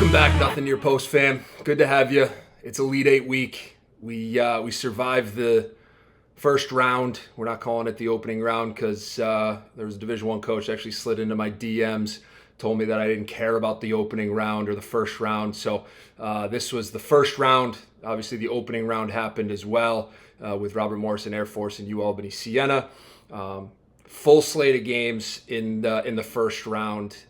Welcome back, Nothing Near Post fam. Good to have you. It's Elite Eight week. We survived the first round. We're not calling it the opening round because there was a Division I coach that actually slid into my DMs, told me that I didn't care about the opening round or the first round. So this was the first round. Obviously, the opening round happened as well with Robert Morrison Air Force and U Albany Siena. Full slate of games in the first round.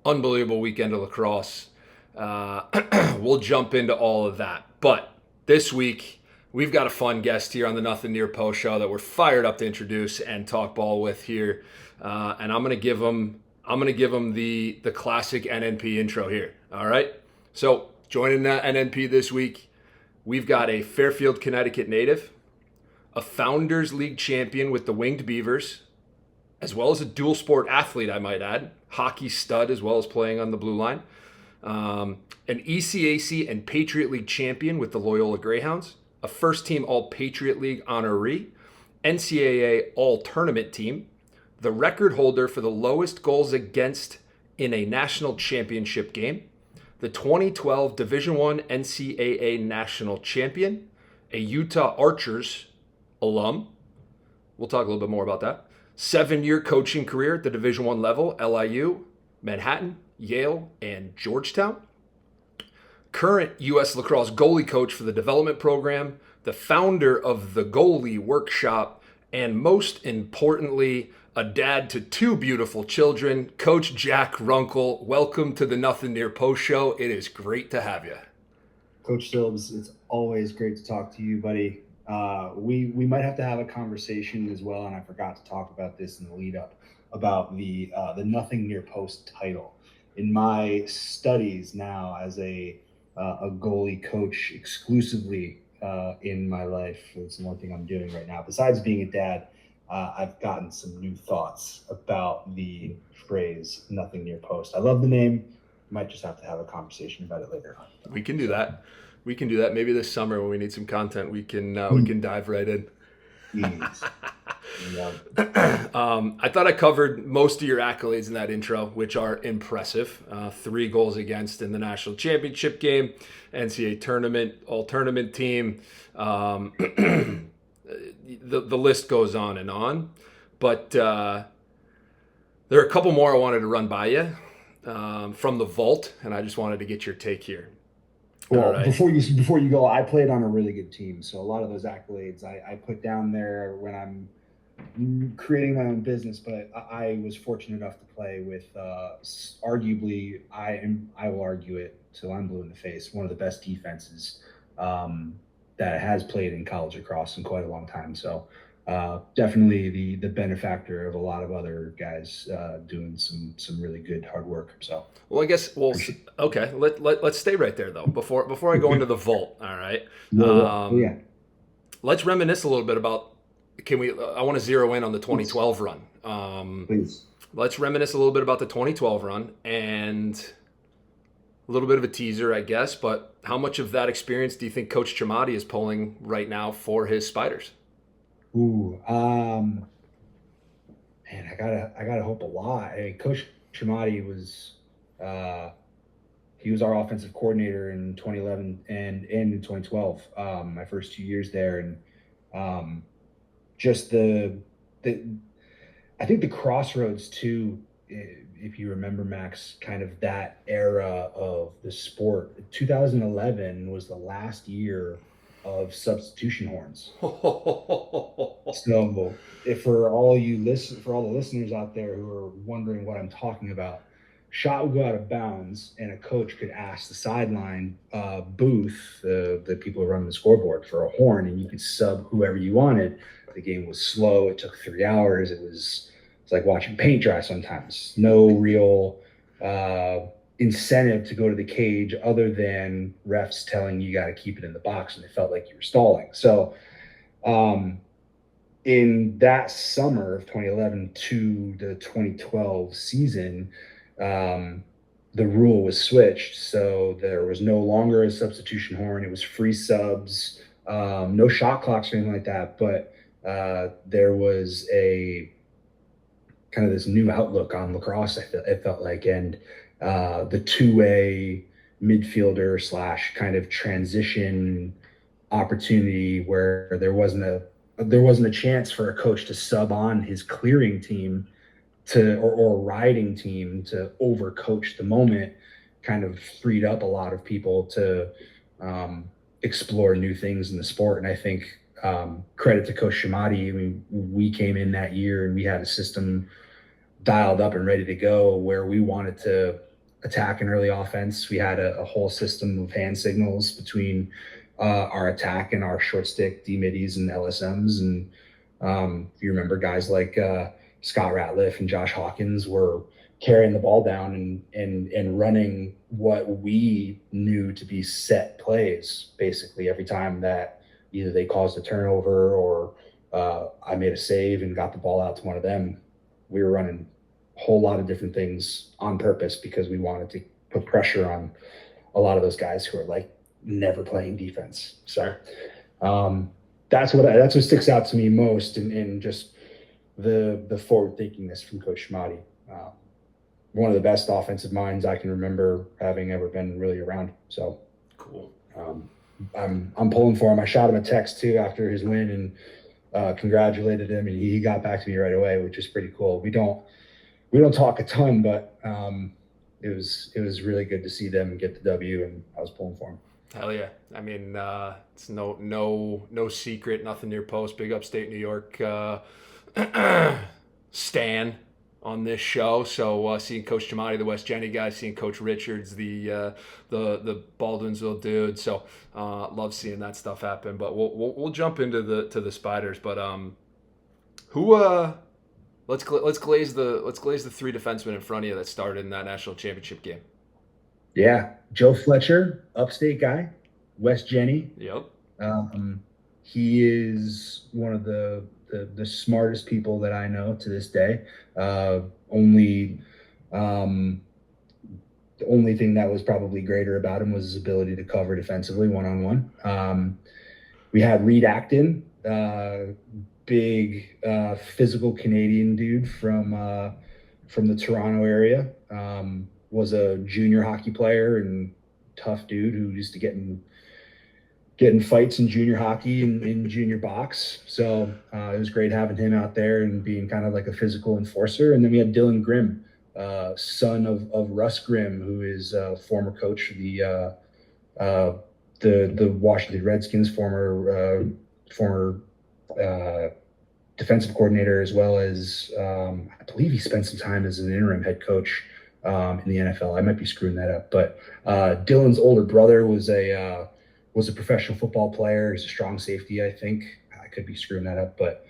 Unbelievable weekend of lacrosse. We'll jump into all of that. But this week, we've got a fun guest here on the Nothing Near Post show that we're fired up to introduce and talk ball with here. And I'm gonna give him the classic NNP intro here. All right. So joining the NNP this week, we've got a Fairfield, Connecticut native, a Founders League champion with the Winged Beavers, as well as a dual sport athlete, I might add, hockey stud as well as playing on the blue line. An ECAC and Patriot League champion with the Loyola Greyhounds, a first-team All-Patriot League honoree, NCAA All-Tournament team, the record holder for the lowest goals against in a national championship game, the 2012 Division I NCAA national champion, a Utah Archers alum. We'll talk a little bit more about that. 7-year coaching career at the Division I level, LIU, Manhattan, Yale, and Georgetown. Current U.S. lacrosse goalie coach for the development program, the founder of the Goalie Workshop, and most importantly, a dad to 2 beautiful children, Coach Jack Runkel. Welcome to the Nothing Near Post show. It is great to have you. Coach Silbs, it's always great to talk to you, buddy. We might have to have a conversation as well, and I forgot to talk about this in the lead up about the Nothing Near Post title. In my studies now as a goalie coach exclusively in my life, it's one thing I'm doing right now. Besides being a dad, I've gotten some new thoughts about the phrase "Nothing Near Post." I love the name. Might just have to have a conversation about it later on. We can do that. Maybe this summer when we need some content, we can dive right in. Yes. Yeah. I thought I covered most of your accolades in that intro, which are impressive. 3 goals against in the national championship game, NCAA tournament, all-tournament team. The list goes on and on. But there are a couple more I wanted to run by you from the vault, and I just wanted to get your take here. Well, right. Before you go, I played on a really good team, so a lot of those accolades I put down there when I'm creating my own business. But I was fortunate enough to play with arguably, I will argue it till I'm blue in the face, one of the best defenses that has played in college lacrosse in quite a long time. So definitely the benefactor of a lot of other guys doing some really good hard work. So okay. Let's stay right there though. Before I go into the vault, all right. Yeah. Let's reminisce a little bit about. I want to zero in on the 2012 run. Please. Let's reminisce a little bit about the 2012 run and a little bit of a teaser, I guess. But how much of that experience do you think Coach Chamati is pulling right now for his Spiders? Ooh, man, I gotta hope a lot. I mean, Coach Chamati was he was our offensive coordinator in 2011 and in 2012. My first 2 years there, and just I think the crossroads too. If you remember, Max, kind of that era of the sport. 2011 was the last year of substitution horns. So, for all the listeners out there who are wondering what I'm talking about, shot would go out of bounds, and a coach could ask the sideline booth, the people who run the scoreboard, for a horn, and you could sub whoever you wanted. The game was slow. It took 3 hours. It's like watching paint dry sometimes. No real incentive to go to the cage other than refs telling you got to keep it in the box, and it felt like you were stalling. So in that summer of 2011 to the 2012 season, the rule was switched. So there was no longer a substitution horn. It was free subs, no shot clocks or anything like that. But there was a kind of this new outlook on lacrosse, it felt like. And the two-way midfielder / kind of transition opportunity where there wasn't a chance for a coach to sub on his clearing team or riding team to overcoach the moment, kind of freed up a lot of people to explore new things in the sport. And I think credit to Coach Shamati. I mean, we came in that year and we had a system dialed up and ready to go where we wanted to attack an early offense. We had a whole system of hand signals between our attack and our short stick D-middies and LSMs. And if you remember, guys like Scott Ratliff and Josh Hawkins were carrying the ball down and running what we knew to be set plays, basically every time that either they caused a turnover or I made a save and got the ball out to one of them. We were running a whole lot of different things on purpose because we wanted to put pressure on a lot of those guys who are like never playing defense. So that's what sticks out to me most, and just the forward thinkingness from Coach Shamati. One of the best offensive minds I can remember having ever been really around. So cool. I'm pulling for him. I shot him a text too after his win and congratulated him, and he got back to me right away, which is pretty cool. We don't talk a ton, but it was really good to see them get the W, and I was pulling for him. Hell yeah. I mean, it's no secret, nothing near post, big upstate New York stan on this show. So seeing Coach Jamati, the West Jenny guy, seeing Coach Richards, the Baldwinsville dude. So love seeing that stuff happen. But we'll jump into the Spiders. But let's glaze the three defensemen in front of you that started in that national championship game. Yeah, Joe Fletcher, upstate guy, West Jenny. Yep. He is one of the smartest people that I know to this day. The only thing that was probably greater about him was his ability to cover defensively one-on-one. We had Reed Acton, big physical Canadian dude from the Toronto area. Was a junior hockey player and tough dude who used to get in fights in junior hockey and in junior box. So it was great having him out there and being kind of like a physical enforcer. And then we had Dylan Grimm, son of Russ Grimm, who is a former coach of the Washington Redskins, former defensive coordinator, as well as I believe he spent some time as an interim head coach in the NFL. I might be screwing that up, but Dylan's older brother was a professional football player. He's a strong safety, I think. I could be screwing that up, but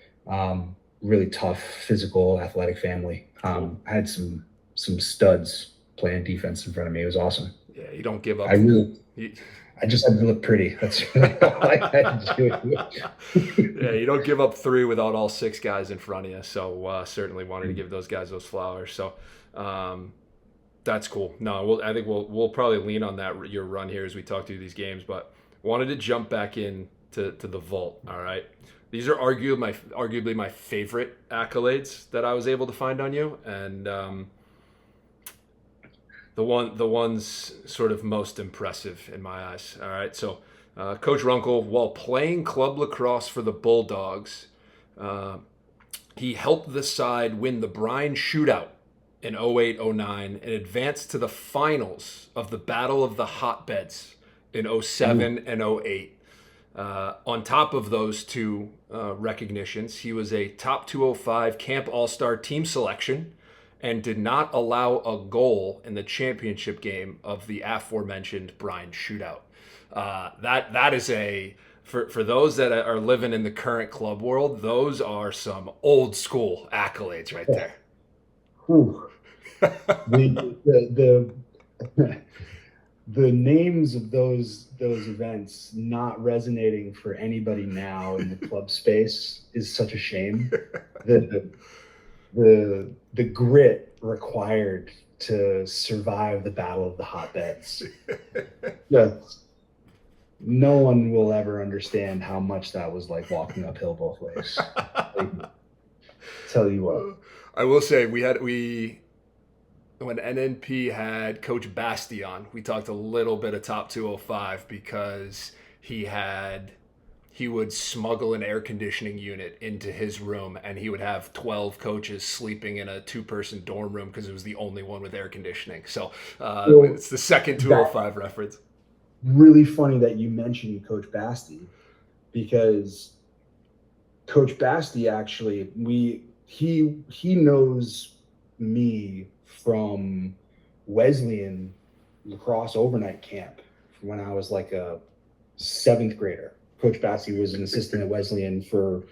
really tough, physical, athletic family. I had some studs playing defense in front of me. It was awesome. Yeah, you don't give up. I just had to look pretty. That's really all I had to do. Yeah, you don't give up three without all six guys in front of you. So certainly wanted to give those guys those flowers. So that's cool. No, I think we'll probably lean on that your run here as we talk through these games. But wanted to jump back in to the vault. All right, these are arguably my favorite accolades that I was able to find on you, and the ones sort of most impressive in my eyes. All right, so Coach Runkel, while playing club lacrosse for the Bulldogs, he helped the side win the Brine Shootout in 08-09 and advanced to the finals of the Battle of the Hotbeds in 07 and 08. On top of those two recognitions, he was a top 205 Camp All-Star team selection and did not allow a goal in the championship game of the aforementioned Brine Shootout. That is for those that are living in the current club world, those are some old school accolades right there. The names of those events not resonating for anybody now in the club space is such a shame. The grit required to survive the Battle of the Hotbeds. No one will ever understand how much that was like walking uphill both ways. Tell you what. I will say we when NNP had Coach Bastion, we talked a little bit of top 205 because he would smuggle an air conditioning unit into his room, and he would have 12 coaches sleeping in a 2-person dorm room because it was the only one with air conditioning. So Well, it's the second that 205 reference. really funny that you mentioned Coach Basti, because Coach Basti actually he knows me from Wesleyan lacrosse overnight camp when I was like a 7th grader. Coach Basti was an assistant at Wesleyan for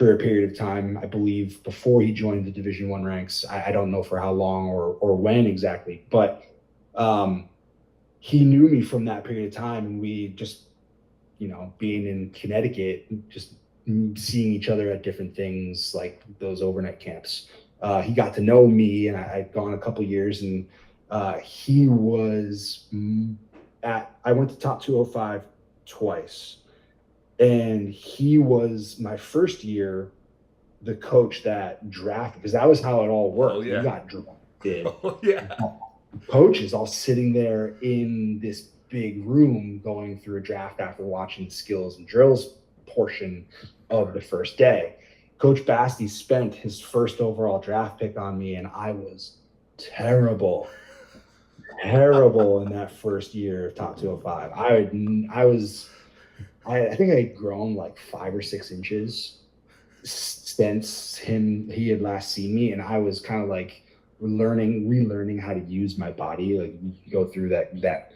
a period of time, I believe, before he joined the Division I ranks. I don't know for how long or when exactly, but he knew me from that period of time, and we just, being in Connecticut, just seeing each other at different things like those overnight camps. He got to know me, and I'd gone a couple years, and he was I went to top 205 twice, and he was my first year the coach that drafted, because that was how it all worked. Oh, yeah. You got drafted. Oh, yeah. Coaches all sitting there in this big room going through a draft after watching the skills and drills portion of the first day. Coach Basti spent his first overall draft pick on me, and I was terrible in that first year of top 205. I think I had grown like 5 or 6 inches since he had last seen me, and I was kind of like relearning how to use my body. Like, you go through that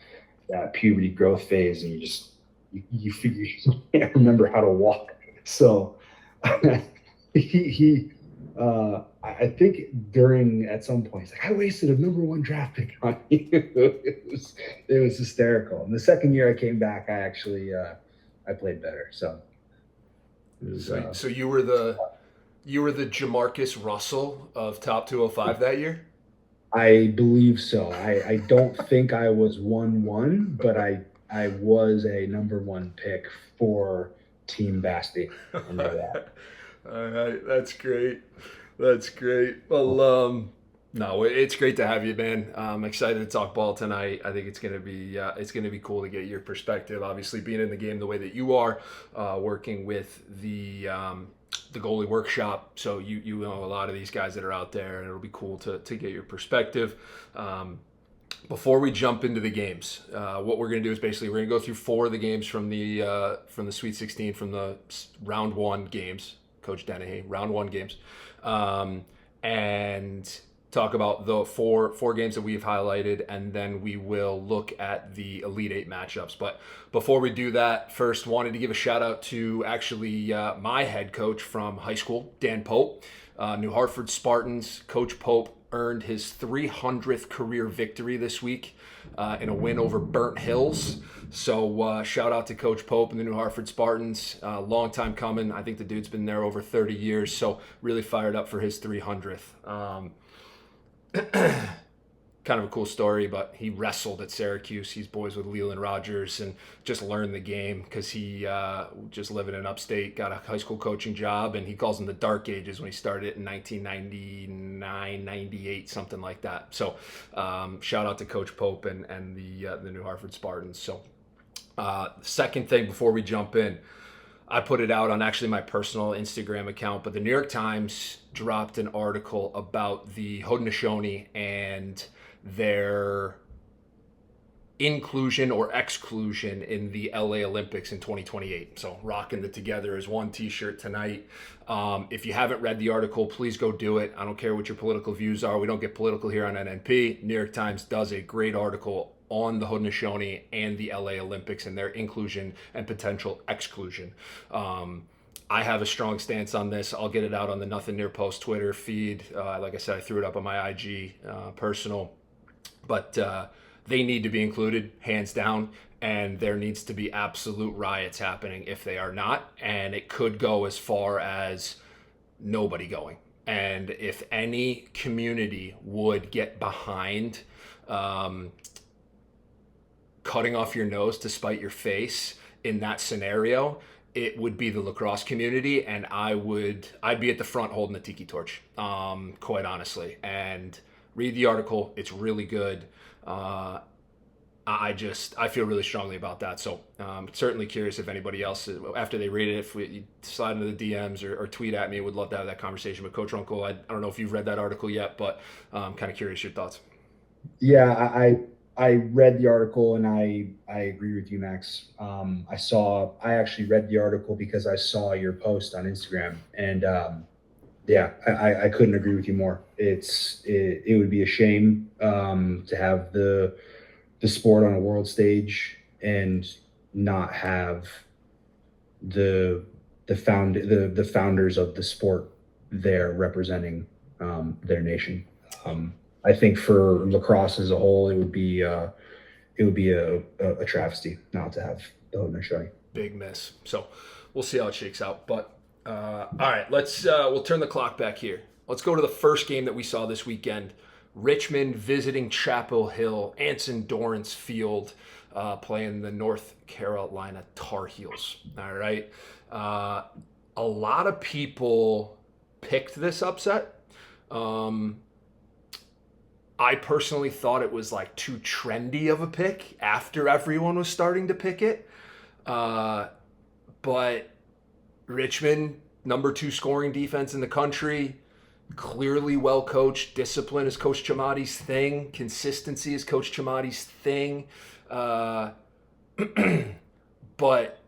puberty growth phase, and you figure you can't remember how to walk. So he I think at some point he's like, I wasted a number 1 draft pick on you. It was hysterical. And the second year I came back, I actually I played better. So it was, So you were the Jamarcus Russell of top 205 that year? I believe so. I don't think I was 1-1, but I was a number 1 pick for Team Basti. I know that. All right, that's great. That's great. Well, no, it's great to have you, man. I'm excited to talk ball tonight. I think it's gonna be cool to get your perspective. Obviously, being in the game the way that you are, working with the goalie workshop, so you know a lot of these guys that are out there, and it'll be cool to get your perspective. Before we jump into the games, what we're going to do is basically we're going to go through 4 of the games from the Sweet 16, from the round 1 games. Coach Dennehy, round 1 games, and talk about the four games that we've highlighted, and then we will look at the Elite 8 matchups. But before we do that, first wanted to give a shout out to actually my head coach from high school, Dan Pope, New Hartford Spartans. Coach Pope earned his 300th career victory this week in a win over Burnt Hills. So shout out to Coach Pope and the New Hartford Spartans. Long time coming. I think the dude's been there over 30 years. So really fired up for his 300th. Kind of a cool story, but he wrestled at Syracuse. He's boys with Leland Rogers, and just learned the game because he just living in upstate, got a high school coaching job, and he calls them the dark ages when he started it in 1999, 98, something like that. So shout out to Coach Pope and the New Hartford Spartans. So second thing before we jump in, I put it out on actually my personal Instagram account, but the New York Times dropped an article about the Haudenosaunee and their inclusion or exclusion in the LA Olympics in 2028. So rocking the Together as One t-shirt tonight. If you haven't read the article, please go do it. I don't care what your political views are. We don't get political here on NNP. New York Times does a great article on the Haudenosaunee and the LA Olympics and their inclusion and potential exclusion. I have a strong stance on this. I'll get it out on the Nothing Near Post Twitter feed. Like I said, I threw it up on my IG personal. But they need to be included, hands down, and there needs to be absolute riots happening if they are not. And it could go as far as nobody going. And if any community would get behind cutting off your nose to spite your face in that scenario, it would be the lacrosse community, and I'd be at the front holding the tiki torch, quite honestly. And Read the article. It's really good. I feel really strongly about that. So certainly curious if anybody else, after they read it, if you slide into the DMs or tweet at me, would love to have that conversation with Coach Runkel. I don't know if you've read that article yet, but kind of curious your thoughts. Yeah, I read the article and I agree with you, Max. I actually read the article because I saw your post on Instagram, and yeah, I couldn't agree with you more. It would be a shame to have the sport on a world stage and not have the founders of the sport there representing their nation. I think for lacrosse as a whole, it would be a travesty not to have the Haudenosaunee. Big miss. So we'll see how it shakes out. But all right, we'll turn the clock back here. Let's go to the first game that we saw this weekend. Richmond visiting Chapel Hill, Anson Dorrance Field, playing the North Carolina Tar Heels. All right. A lot of people picked this upset. I personally thought it was like too trendy of a pick after everyone was starting to pick it. But Richmond, number 2 scoring defense in the country, clearly well coached. Discipline is Coach Chamati's thing. Consistency is Coach Chamati's thing. But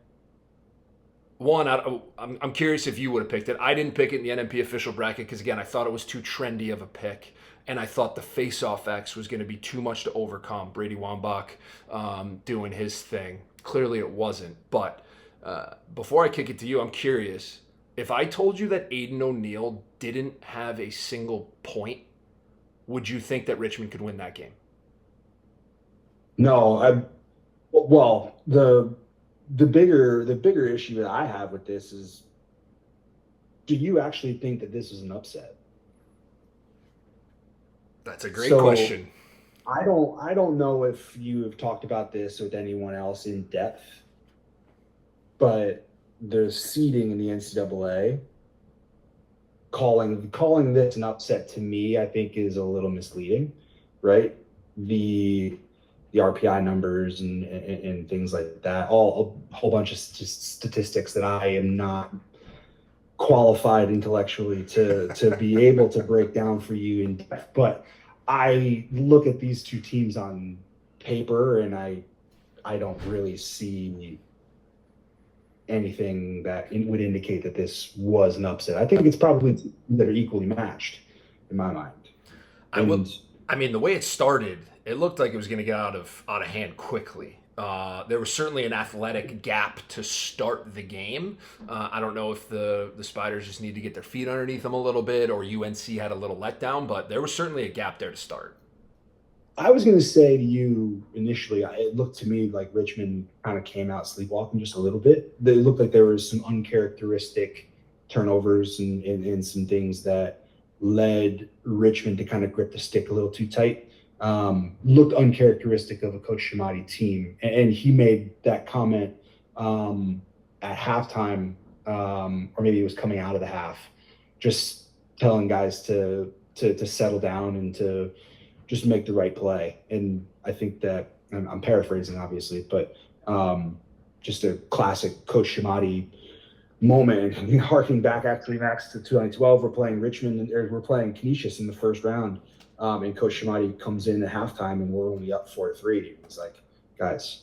one, I'm curious if you would have picked it. I didn't pick it in the NMP official bracket because, again, I thought it was too trendy of a pick. And I thought the face-off X was going to be too much to overcome. Brady Wambach doing his thing. Clearly it wasn't. But before I kick it to you, I'm curious. If I told you that Aiden O'Neill didn't have a single point, would you think that Richmond could win that game? No. Well, the bigger issue that I have with this is, do you actually think that this is an upset? That's a great question. I don't know if you have talked about this with anyone else in depth, but the seeding in the NCAA, calling this an upset to me, I think is a little misleading, right? The RPI numbers and things like that, all a whole bunch of statistics that I am not qualified intellectually to be able to break down for you in depth. But I look at these two teams on paper and I don't really see anything that would indicate that this was an upset. I think it's probably that are equally matched in my mind. I mean, the way it started, it looked like it was going to get out of hand quickly. There was certainly an athletic gap to start the game. I don't know if the Spiders just need to get their feet underneath them a little bit, or UNC had a little letdown, but there was certainly a gap there to start. I was going to say to you initially, it looked to me like Richmond kind of came out sleepwalking just a little bit. It looked like there was some uncharacteristic turnovers and some things that led Richmond to kind of grip the stick a little too tight. Looked uncharacteristic of a Coach Chamati team. And he made that comment at halftime, or maybe it was coming out of the half, just telling guys to settle down and to just make the right play. And I think that, I'm paraphrasing obviously, but just a classic Coach Chamati moment. And harking back actually, Max, to 2012, we're playing Richmond, or we're playing Canisius in the first round. And Coach Chamati comes in at halftime and we're only up 4-3. It's like, guys,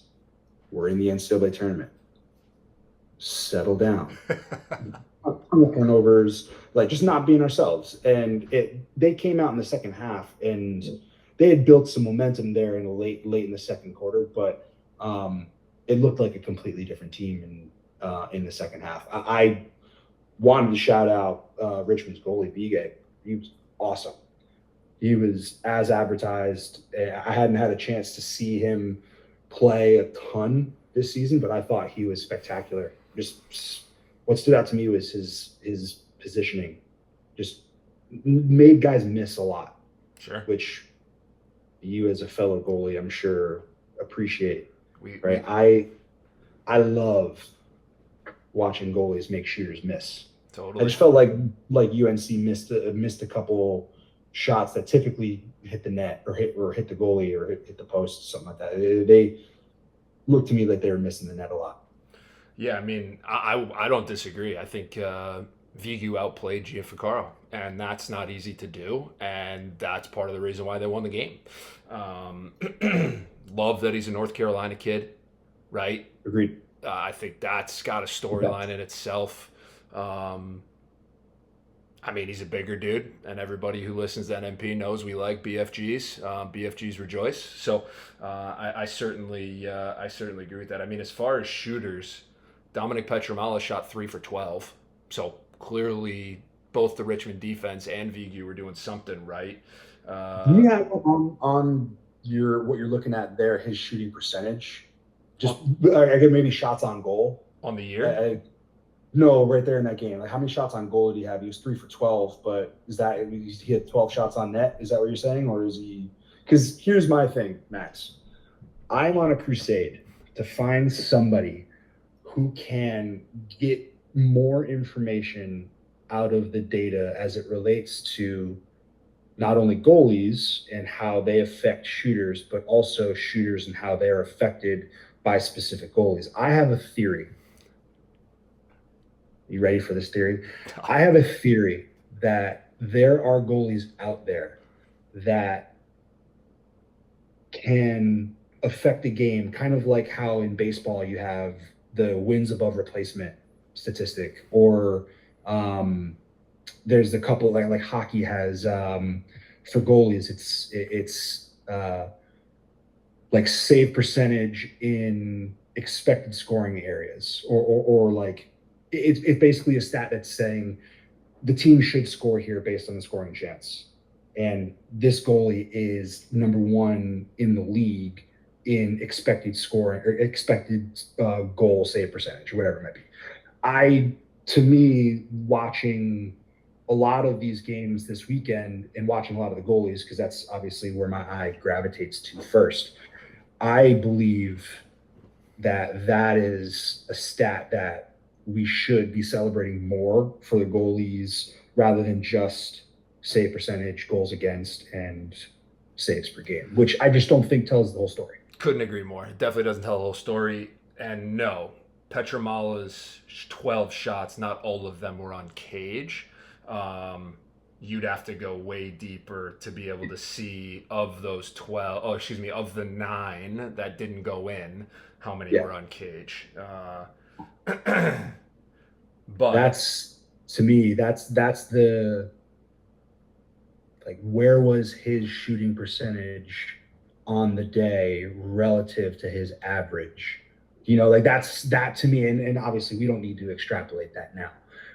we're in the NCAA tournament. Settle down. Turnovers, like just not being ourselves. And they came out in the second half and they had built some momentum there in the late in the second quarter, but it looked like a completely different team in the second half. I wanted to shout out Richmond's goalie, Bigay. He was awesome. He was as advertised. I hadn't had a chance to see him play a ton this season, but I thought he was spectacular. Just what stood out to me was his positioning. Just made guys miss a lot. Sure. Which you as a fellow goalie, I'm sure, appreciate. Right? I love watching goalies make shooters miss. Totally. I just felt like UNC missed a couple shots that typically hit the net or hit the goalie or hit the post, something like that. They looked to me like they were missing the net a lot. Yeah, I mean, I don't disagree. I think Vigu outplayed Gianfrancaro, and that's not easy to do, and that's part of the reason why they won the game. Um, love that he's a North Carolina kid, right? Agreed. I think that's got a storyline in itself. Um, I mean, he's a bigger dude, and everybody who listens to NMP knows we like BFGs. BFGs rejoice. So I certainly agree with that. I mean, as far as shooters, Dominic Petramala shot 3 for 12. So clearly, both the Richmond defense and Vigu were doing something right. Do you have on your what you're looking at there his shooting percentage? Just I get maybe shots on goal on the year. No, right there in that game. Like, how many shots on goal did he have? He was 3 for 12, but is that he had 12 shots on net? Is that what you're saying, or is he? Because here's my thing, Max. I'm on a crusade to find somebody who can get more information out of the data as it relates to not only goalies and how they affect shooters, but also shooters and how they're affected by specific goalies. I have a theory. You ready for this theory? I have a theory that there are goalies out there that can affect the game, kind of like how in baseball you have the wins above replacement statistic, or there's a couple like hockey has for goalies. It's like save percentage in expected scoring areas, or like it's basically a stat that's saying the team should score here based on the scoring chance. And this goalie is number one in the league in expected scoring or expected goal save percentage or whatever it might be. To me, watching a lot of these games this weekend and watching a lot of the goalies, because that's obviously where my eye gravitates to first, I believe that is a stat that we should be celebrating more for the goalies rather than just save percentage, goals against, and saves per game, which I just don't think tells the whole story. Couldn't agree more. It definitely doesn't tell the whole story. And no, Petramala's 12 shots, not all of them were on cage. You'd have to go way deeper to be able to see of those 12, of the 9 that didn't go in, how many were on cage. But that's, to me, that's the, like, where was his shooting percentage on the day relative to his average? Like that to me, and obviously we don't need to extrapolate that now,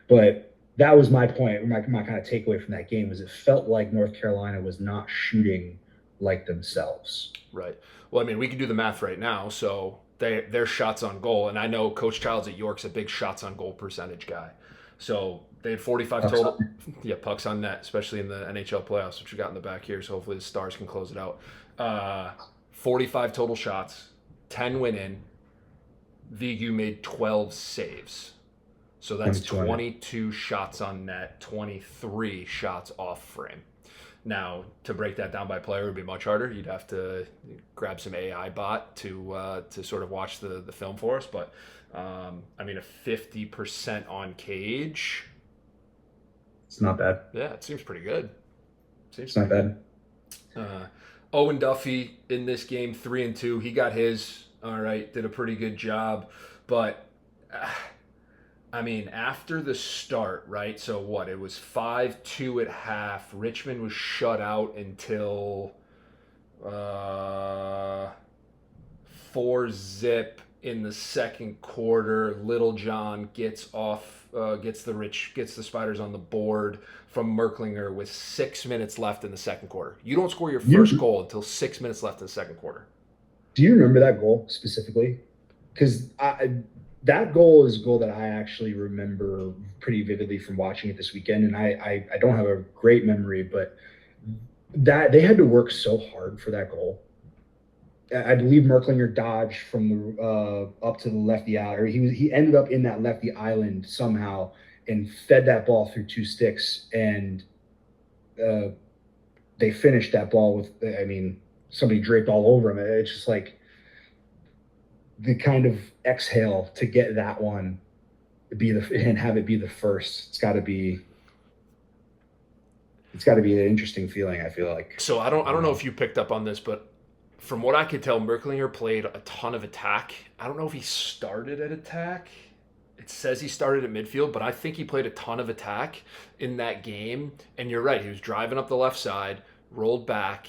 but that was my point. My kind of takeaway from that game was it felt like North Carolina was not shooting like themselves. Right. Well, I mean, we can do the math right now. So their shots on goal, and I know Coach Childs at York's a big shots on goal percentage guy. So they had 45 total. Yeah, pucks on net, especially in the NHL playoffs, which we got in the back here. So hopefully the Stars can close it out. 45 total shots, 10 went in. Vigu made 12 saves. So that's 22 shots on net, 23 shots off frame. Now, to break that down by player would be much harder. You'd have to grab some AI bot to sort of watch the film for us. But, I mean, a 50% on cage. It's not bad. Yeah, it seems pretty good. It's not bad. Owen Duffy in this game, 3-2. He got his, all right, did a pretty good job. But... I mean, after the start, right? So what? It was 5-2 at half. Richmond was shut out until 4-0 in the second quarter. Little John gets the Spiders on the board from Merklinger with 6 minutes left in the second quarter. You don't score your first goal until 6 minutes left in the second quarter. Do you remember that goal specifically? Because that goal is a goal that I actually remember pretty vividly from watching it this weekend. And I don't have a great memory, but that they had to work so hard for that goal. I believe Merklinger dodged from the up to the lefty island, or he ended up in that lefty island somehow and fed that ball through 2 sticks. And they finished that ball with, I mean, somebody draped all over him. It's just like the kind of exhale to get that one and have it be the first. It's got to be an interesting feeling, I feel like. So I don't know if you picked up on this, but from what I could tell, Merklinger played a ton of attack. I don't know if he started at attack. It says he started at midfield, but I think he played a ton of attack in that game. And you're right, he was driving up the left side, rolled back,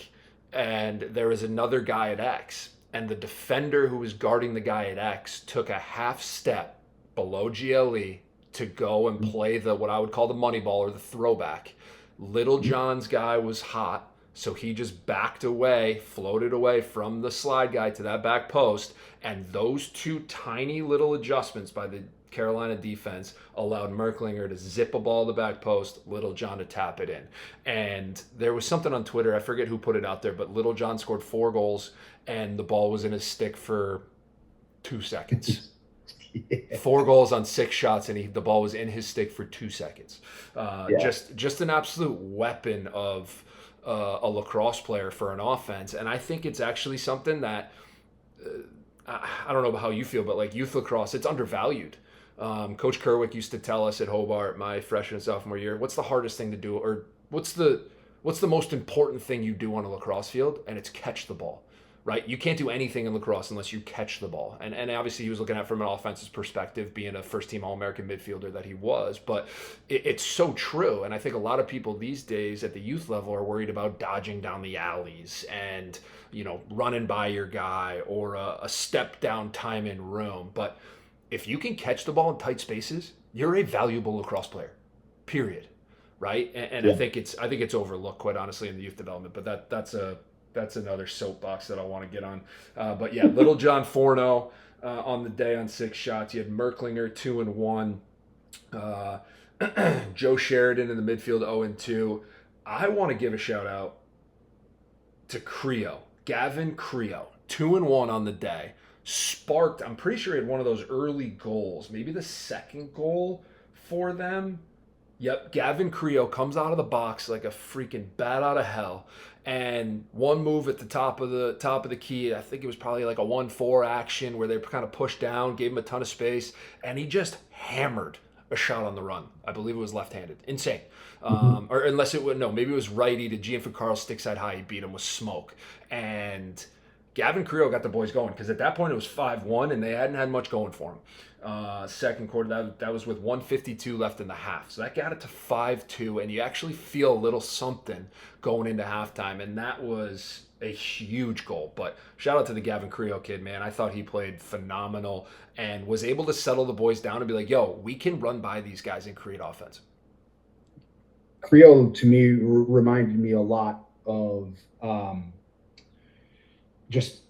and there was another guy at X. And the defender who was guarding the guy at X took a half step below GLE to go and play the what I would call the money ball or the throwback. Little John's guy was hot, so he just backed away, floated away from the slide guy to that back post, and those two tiny little adjustments by the Carolina defense allowed Merklinger to zip a ball to the back post, Little John to tap it in. And there was something on Twitter, I forget who put it out there, but Little John scored 4 goals, and the ball was in his stick for 2 seconds. 4 goals on 6 shots, and the ball was in his stick for 2 seconds. Just an absolute weapon of a lacrosse player for an offense. And I think it's actually something that I don't know about how you feel, but like youth lacrosse, it's undervalued. Coach Kerwick used to tell us at Hobart my freshman and sophomore year, what's the hardest thing to do, or what's the most important thing you do on a lacrosse field? And it's catch the ball. Right? You can't do anything in lacrosse unless you catch the ball. And obviously he was looking at it from an offensive perspective, being a first-team All-American midfielder that he was. But it's so true. And I think a lot of people these days at the youth level are worried about dodging down the alleys and, running by your guy or a step down time in room. But if you can catch the ball in tight spaces, you're a valuable lacrosse player, period. Right? And yeah. I think it's overlooked, quite honestly, in the youth development. But that's another soapbox that I want to get on. But yeah, Little John 4-0 on the day on 6 shots. You had Merklinger 2-1. Joe Sheridan in the midfield 0-2. I want to give a shout out to Creo. Gavin Creo, 2-1 on the day. Sparked, I'm pretty sure he had one of those early goals, maybe the second goal for them. Yep, Gavin Creo comes out of the box like a freaking bat out of hell. And one move at the top of the key, I think it was probably like a 1-4 action where they kind of pushed down, gave him a ton of space, and he just hammered a shot on the run. I believe it was left-handed. Insane. Or unless maybe it was righty to Gianfranco stick side high. He beat him with smoke. And Gavin Creo got the boys going because at that point it was 5-1 and they hadn't had much going for him. Second quarter, that was with 1:52 left in the half. So that got it to 5-2, and you actually feel a little something going into halftime, and that was a huge goal. But shout out to the Gavin Creo kid, man. I thought he played phenomenal and was able to settle the boys down and be like, yo, we can run by these guys and create offense. Creo, to me, reminded me a lot of just,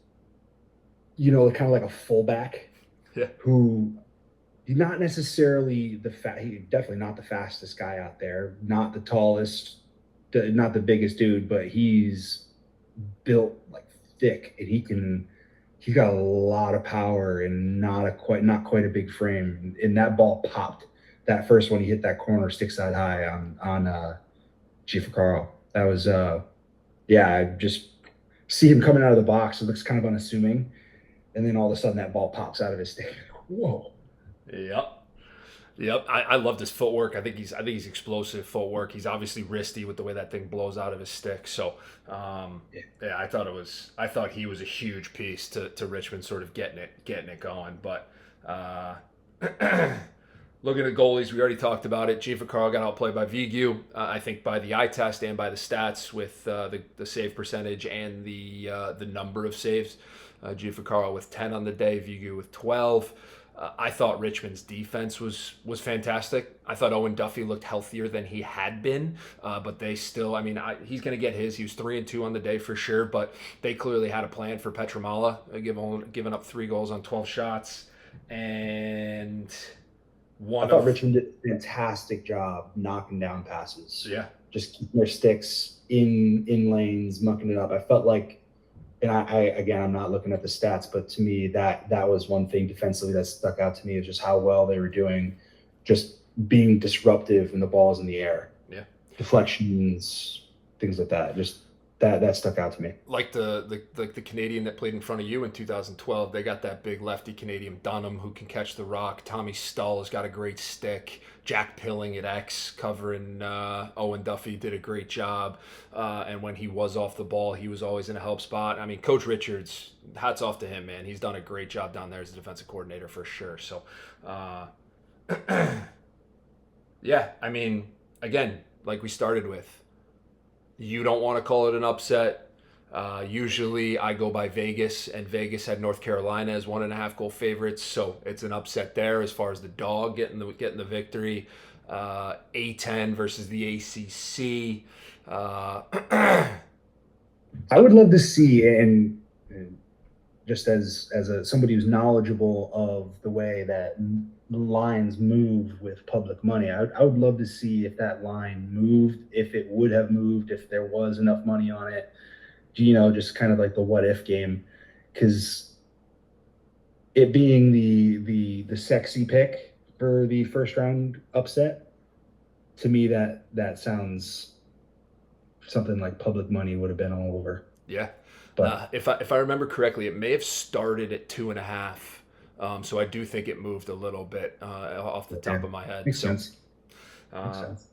kind of like a fullback. Yeah. Who he's not necessarily he's definitely not the fastest guy out there, not the tallest, not the biggest dude, but he's built like thick, and he's got a lot of power and not quite a big frame. And that ball popped. That first one he hit that corner stick side high on Gianfranco. That was I just see him coming out of the box. It looks kind of unassuming. And then all of a sudden that ball pops out of his stick. Whoa. Yep. I loved his footwork. I think he's explosive footwork. He's obviously wristy with the way that thing blows out of his stick. So I thought he was a huge piece to Richmond sort of getting it going. But looking at goalies, we already talked about it. Gianfranco got outplayed by Vigu. I think by the eye test and by the stats with the save percentage and the number of saves. Gianfranco with 10 on the day, Vigu with 12. I thought Richmond's defense was fantastic. I thought Owen Duffy looked healthier than he had been, but they still, he's going to get his. He was 3-2 on the day for sure, but they clearly had a plan for Petramala, giving up 3 goals on 12 shots. And I thought Richmond did a fantastic job knocking down passes. Yeah. Just keeping their sticks in lanes, mucking it up. I felt like, and I'm not looking at the stats, but to me, that was one thing defensively that stuck out to me, is just how well they were doing, just being disruptive when the ball's in the air. Yeah. Deflections, things like that. Just that stuck out to me. Like the Canadian that played in front of you in 2012. They got that big lefty Canadian Dunham who can catch the rock. Tommy Stull has got a great stick. Jack Pilling at X covering Owen Duffy did a great job. And when he was off the ball, he was always in a help spot. I mean, Coach Richards, hats off to him, man. He's done a great job down there as a defensive coordinator for sure. So, yeah, I mean, again, like we started with, you don't want to call it an upset. Usually I go by Vegas, and Vegas had North Carolina as 1.5 goal favorites, so it's an upset there as far as the dog getting the victory. A10 versus the ACC. I would love to see, and just as somebody who's knowledgeable of the way that the lines move with public money, I would love to see if that line moved, if it would have moved, if there was enough money on it. Just kind of like the what if game, because it being the sexy pick for the first round upset, to me that sounds something like public money would have been all over. Yeah. But If I remember correctly, it may have started at 2.5. So I do think it moved a little bit off the top of my head. Makes So, sense. Makes uh, sense.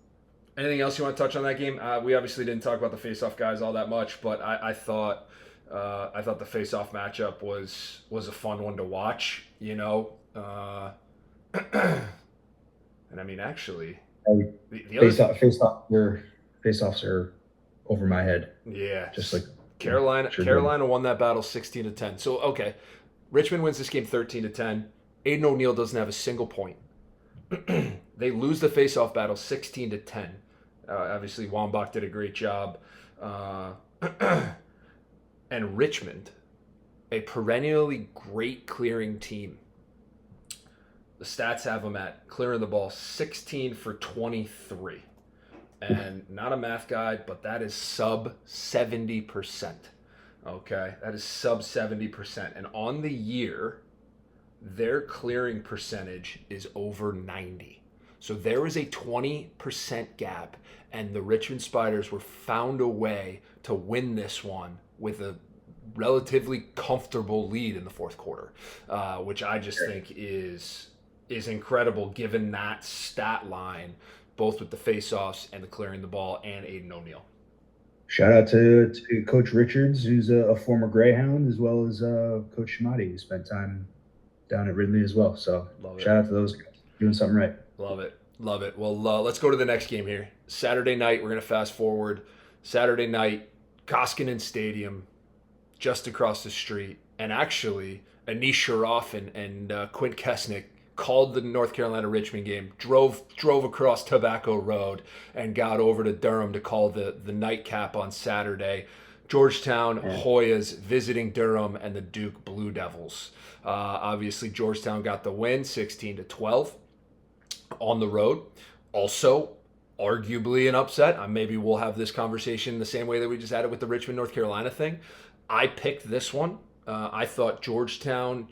anything else you want to touch on that game? We obviously didn't talk about the face-off guys all that much, but I thought the face-off matchup was a fun one to watch. And I mean, actually, the other Face-offs are over my head. yeah, Just like Carolina won that battle 16-10. So okay, Richmond wins this game 13-10. Aiden O'Neill doesn't have a single point. They lose the face-off battle 16-10. Obviously, Wambach did a great job. And Richmond, a perennially great clearing team. The stats have them at clearing the ball 16 for 23. And not a math guy, but that is sub 70%. Okay, that is sub 70%. And on the year, their clearing percentage is over 90. So there is a 20% gap, and the Richmond Spiders were found a way to win this one with a relatively comfortable lead in the fourth quarter, which I just think is incredible given that stat line, both with the face-offs and the clearing the ball and Aiden O'Neill. Shout out to Coach Richards, who's a former Greyhound, as well as Coach Shimati, who spent time down at Ridley as well. So shout out to those guys doing something right. Love it. Well, let's go to the next game here. Saturday night, we're going to fast forward. Saturday night, Koskinen Stadium, just across the street. And actually, Anish Sharaff and Quint Kesnick called the North Carolina-Richmond game, drove across Tobacco Road, and got over to Durham to call the nightcap on Saturday. Georgetown Hoyas visiting Durham and the Duke Blue Devils. Obviously, Georgetown got the win, 16-12 on the road. Also, arguably an upset. Maybe we'll have this conversation the same way that we just had it with the Richmond, North Carolina thing. I picked this one. I thought Georgetown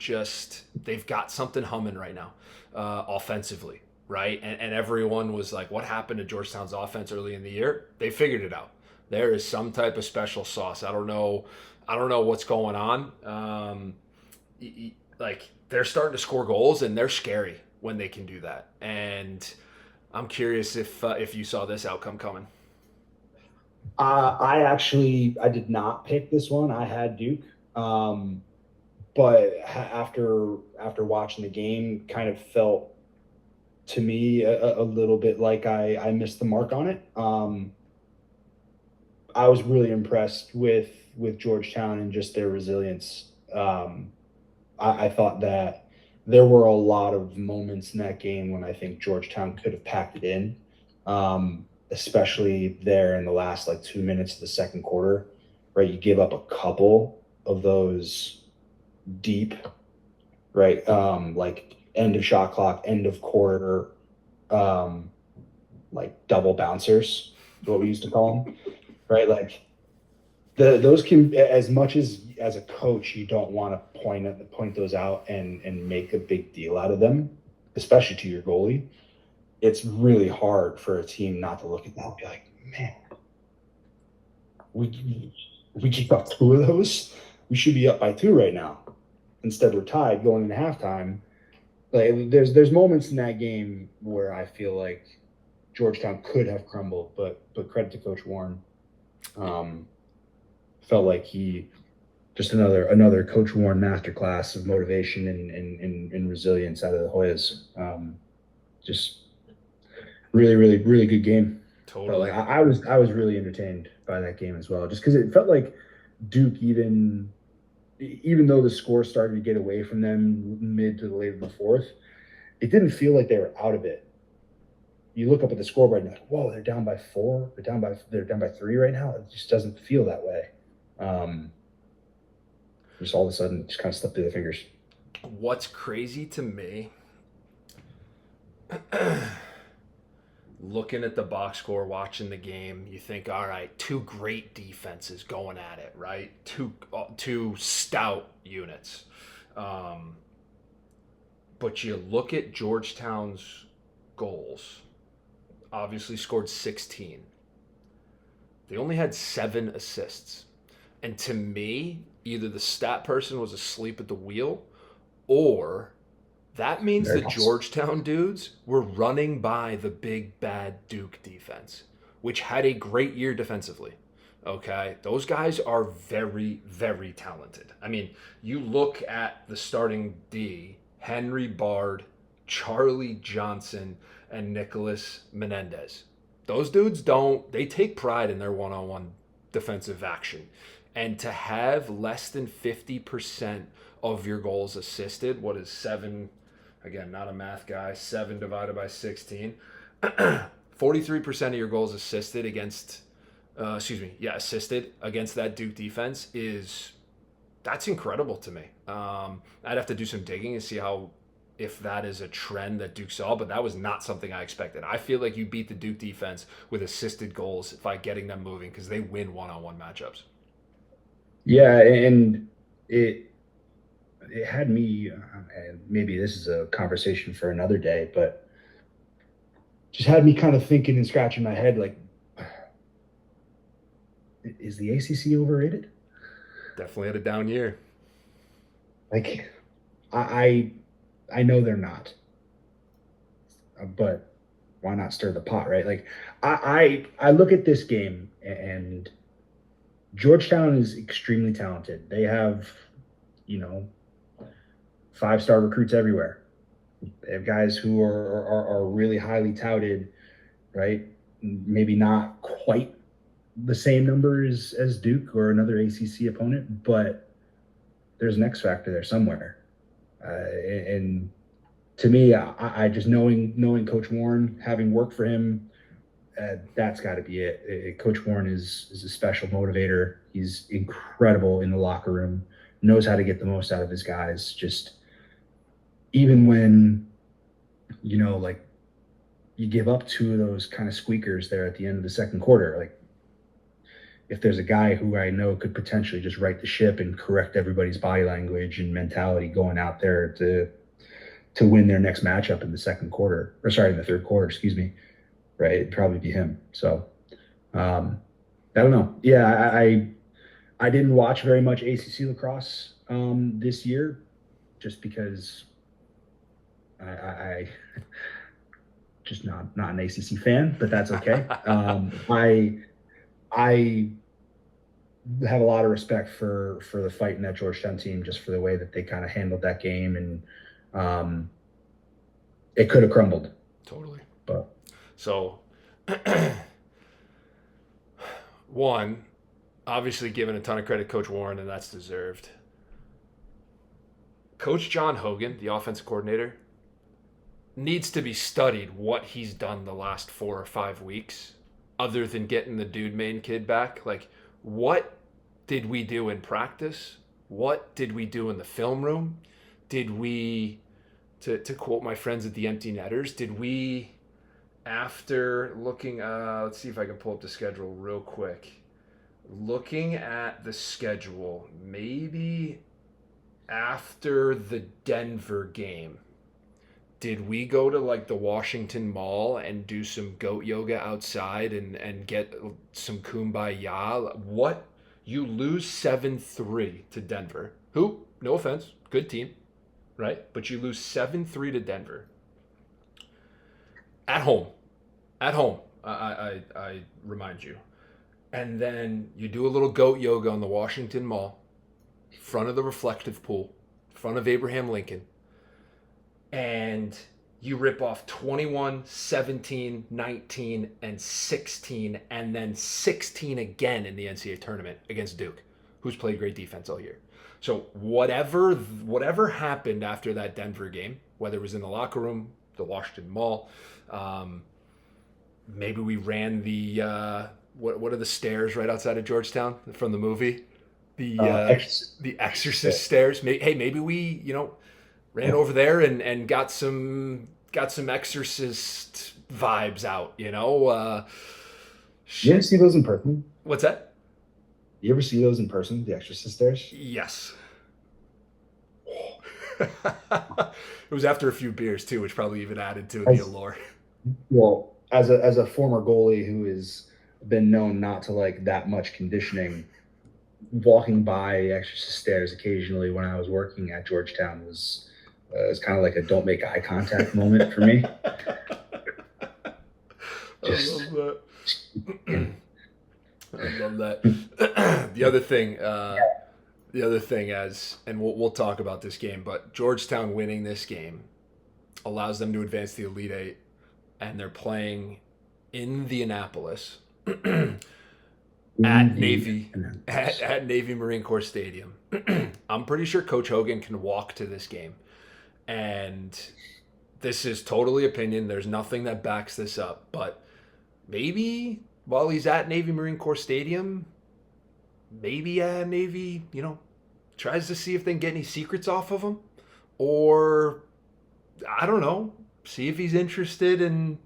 they've got something humming right now offensively, right? And everyone was like, what happened to Georgetown's offense early in the year? They figured it out. There is some type of special sauce. I don't know what's going on. Like, they're starting to score goals, and they're scary when they can do that. And I'm curious if you saw this outcome coming. I did not pick this one. I had Duke. But after watching the game, kind of felt to me a little bit like I missed the mark on it. I was really impressed with Georgetown and just their resilience. I thought that there were a lot of moments in that game when I think Georgetown could have packed it in, especially there in the last 2 minutes of the second quarter, right? You give up a couple of those deep, right? End of shot clock, end of quarter, double bouncers, is what we used to call them, right? Those can, as much as a coach, you don't want to point those out and make a big deal out of them, especially to your goalie. It's really hard for a team not to look at that and be like, man, we gave up two of those. We should be up by two right now. Instead, we're tied going into halftime. Like there's moments in that game where I feel like Georgetown could have crumbled, but credit to Coach Warren. Felt like he just another Coach Warren masterclass of motivation and resilience out of the Hoyas. Just really good game. Totally. But like I was really entertained by that game as well, just because it felt like Duke, even though the score started to get away from them mid to the late of the fourth, it didn't feel like they were out of it. You look up at the scoreboard and you're like, whoa, they're down by 4. They're down by 3 right now. It just doesn't feel that way. Just all of a sudden, just kind of slipped through the fingers. What's crazy to me, looking at the box score, watching the game, you think, all right, two great defenses going at it, right? Two stout units. But you look at Georgetown's goals, obviously scored 16. They only had 7 assists. And to me, either the stat person was asleep at the wheel, or that means the Georgetown dudes were running by the big bad Duke defense, which had a great year defensively. Okay, those guys are very, very talented. I mean, you look at the starting D: Henry Bard, Charlie Johnson, and Nicholas Menendez. Those dudes they take pride in their one-on-one defensive action. And to have less than 50% of your goals assisted, what is 7? Again, not a math guy. 7 divided by 16. 43% of your goals assisted against, assisted against that Duke defense that's incredible to me. I'd have to do some digging and see if that is a trend that Duke saw, but that was not something I expected. I feel like you beat the Duke defense with assisted goals by getting them moving because they win one-on-one matchups. Yeah, and it had me, and maybe this is a conversation for another day, but just had me kind of thinking and scratching my head like, is the ACC overrated? Definitely had a down year. Like, I know they're not, but why not stir the pot, right? Like, I look at this game and Georgetown is extremely talented. They have, 5-star recruits everywhere. They have guys who are really highly touted, right? Maybe not quite the same numbers as Duke or another ACC opponent, but there's an X factor there somewhere. And to me, I just knowing Coach Warren, having worked for him, that's got to be it. Coach Warren is a special motivator. He's incredible in the locker room, knows how to get the most out of his guys. Just even when, like you give up 2 of those kind of squeakers there at the end of the second quarter, like if there's a guy who I know could potentially just right the ship and correct everybody's body language and mentality going out there to win their next matchup in the in the third quarter, excuse me. Right, it'd probably be him. So, I don't know. Yeah, I didn't watch very much ACC lacrosse this year, just because I just not an ACC fan, but that's okay. I have a lot of respect for the fight in that Georgetown team, just for the way that they kind of handled that game, and it could have crumbled. Totally. But. So, one, obviously giving a ton of credit to Coach Warren, and that's deserved. Coach John Hogan, the offensive coordinator, needs to be studied what he's done the last 4 or 5 weeks, other than getting the dude main kid back. Like, what did we do in practice? What did we do in the film room? Did we, to quote my friends at the Empty Netters, did we... After looking, let's see if I can pull up the schedule real quick. Looking at the schedule, maybe after the Denver game, did we go to like the Washington Mall and do some goat yoga outside and get some kumbaya? What? You lose 7-3 to Denver, who, no offense, good team, right? But you lose 7-3 to Denver at home. At home, I remind you. And then you do a little goat yoga on the Washington Mall, front of the reflective pool, front of Abraham Lincoln, and you rip off 21, 17, 19, and 16, and then 16 again in the NCAA tournament against Duke, who's played great defense all year. So whatever happened after that Denver game, whether it was in the locker room, the Washington Mall, maybe we ran the what are the stairs right outside of Georgetown from the movie, the Exorcist stairs. Hey, maybe we ran over there and got some Exorcist vibes out. You ever see those in person? What's that? You ever see those in person? The Exorcist stairs? Yes. It was after a few beers too, which probably even added to the allure. Well, as a former goalie who has been known not to like that much conditioning, walking by Exorcist stairs occasionally when I was working at Georgetown was kind of like a don't make eye contact moment for me. I love that. The other thing, and we'll talk about this game, but Georgetown winning this game allows them to advance to the Elite Eight, and they're playing in Indianapolis at Navy Marine Corps Stadium. I'm pretty sure Coach Hogan can walk to this game, and this is totally opinion. There's nothing that backs this up, but maybe while he's at Navy Marine Corps Stadium, maybe Navy, tries to see if they can get any secrets off of him, or I don't know, see if he's interested in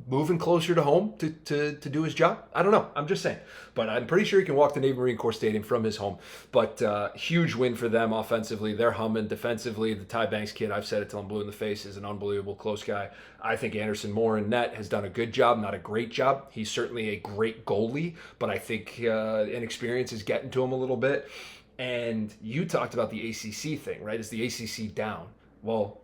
moving closer to home to do his job. I don't know. I'm just saying. But I'm pretty sure he can walk to Navy Marine Corps Stadium from his home. But huge win for them offensively. They're humming. Defensively, the Ty Banks kid, I've said it till I'm blue in the face, is an unbelievable close guy. I think Anderson Moore in net has done a good job, not a great job. He's certainly a great goalie, but I think inexperience is getting to him a little bit. And you talked about the ACC thing, right? Is the ACC down? Well,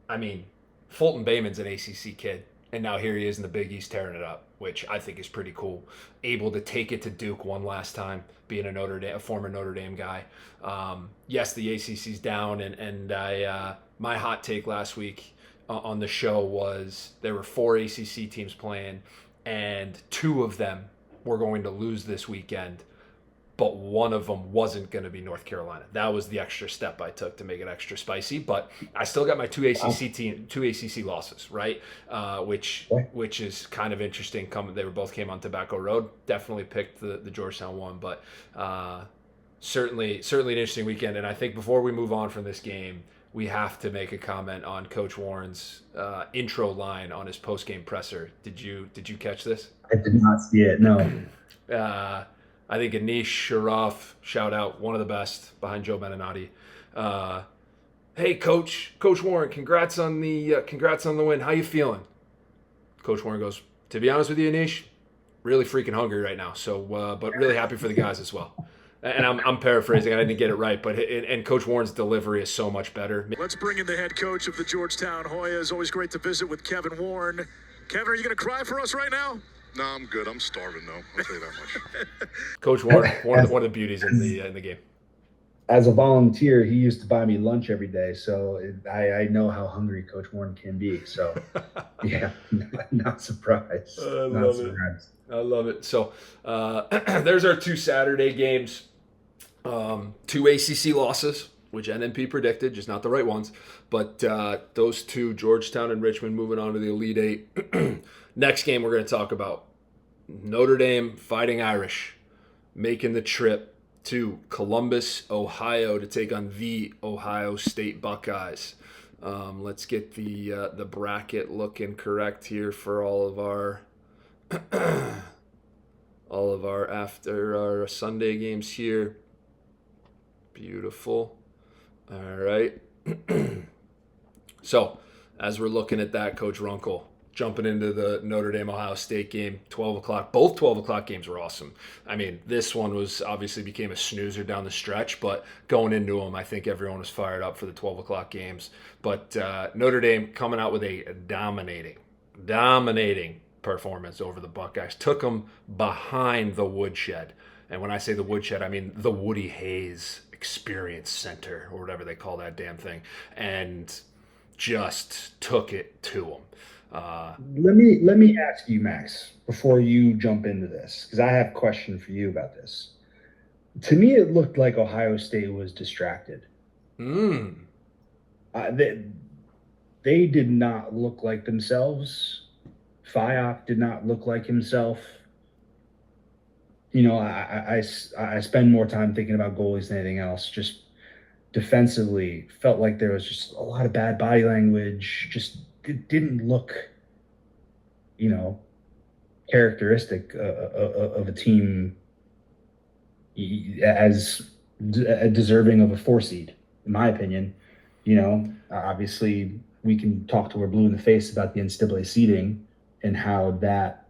I mean, Fulton Bayman's an ACC kid. And now here he is in the Big East tearing it up, which I think is pretty cool. Able to take it to Duke one last time, being a former Notre Dame guy. Yes, the ACC's down, and my hot take last week on the show was there were 4 ACC teams playing, and 2 of them were going to lose this weekend, but one of them wasn't going to be North Carolina. That was the extra step I took to make it extra spicy. But I still got my 2 ACC losses, right? Which is kind of interesting. They both came on Tobacco Road. Definitely picked the Georgetown one, but certainly an interesting weekend. And I think before we move on from this game, we have to make a comment on Coach Warren's intro line on his post-game presser. Did you catch this? I did not see it. No. I think Anish Sharaf, shout out, one of the best behind Joe Beninati. Hey, Coach Warren, congrats on the win. How you feeling? Coach Warren goes, to be honest with you, Anish, really freaking hungry right now. So, but really happy for the guys as well. And I'm paraphrasing. I didn't get it right, but and Coach Warren's delivery is so much better. Let's bring in the head coach of the Georgetown Hoyas. Always great to visit with Kevin Warren. Kevin, are you going to cry for us right now? No, I'm good. I'm starving though. I'll tell you that much. Coach Warren, one of the beauties in the game. As a volunteer, he used to buy me lunch every day, so I know how hungry Coach Warren can be. So, yeah, not surprised. I love it. So, there's our 2 Saturday games. 2 ACC losses, which NMP predicted, just not the right ones. But those 2, Georgetown and Richmond, moving on to the Elite Eight. Next game we're going to talk about Notre Dame Fighting Irish making the trip to Columbus, Ohio to take on the Ohio State Buckeyes. Let's get the bracket looking correct here for all of our after our Sunday games here. Beautiful. All right. So, as we're looking at that, Coach Runkel, jumping into the Notre Dame Ohio State game, 12 o'clock. Both 12 o'clock games were awesome. I mean, this one was obviously became a snoozer down the stretch, but going into them, I think everyone was fired up for the 12 o'clock games. But Notre Dame coming out with a dominating performance over the Buckeyes. Took them behind the woodshed. And when I say the woodshed, I mean the Woody Hayes Experience Center or whatever they call that damn thing. And just took it to them. Let me ask you, Max, before you jump into this, because I have a question for you about this. To me, it looked like Ohio State was distracted. They did not look like themselves. Fiok did not look like himself. You know, I spend more time thinking about goalies than anything else. Just defensively, felt like there was just a lot of bad body language. Just it didn't look, you know, characteristic of a team as deserving of a 4 seed, in my opinion. You know, obviously we can talk till we're blue in the face about the NCAA seeding and how that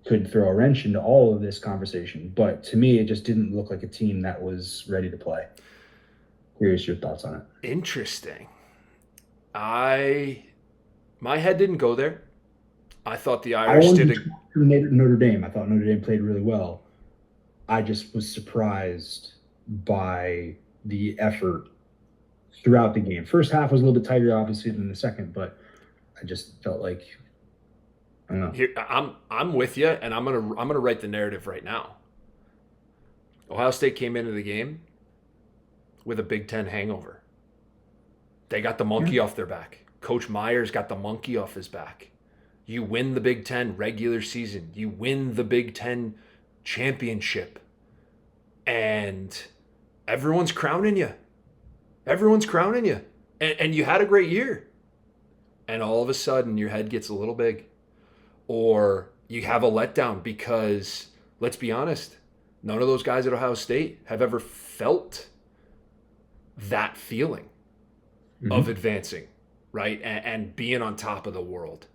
could throw a wrench into all of this conversation. But to me, it just didn't look like a team that was ready to play. Curious your thoughts on it. Interesting. My head didn't go there. I thought the Irish did Notre Dame. I thought Notre Dame played really well. I just was surprised by the effort throughout the game. First half was a little bit tighter, obviously, than the second, but I just felt like I don't know. Here, I'm with you, and I'm gonna write the narrative right now. Ohio State came into the game with a Big Ten hangover. They got the monkey off their back. Coach Myers got the monkey off his back. You win the Big Ten regular season. You win the Big Ten championship. And everyone's crowning you. Everyone's crowning you. And you had a great year. And all of a sudden, your head gets a little big. Or you have a letdown because, let's be honest, none of those guys at Ohio State have ever felt that feeling of advancing, right? And being on top of the world.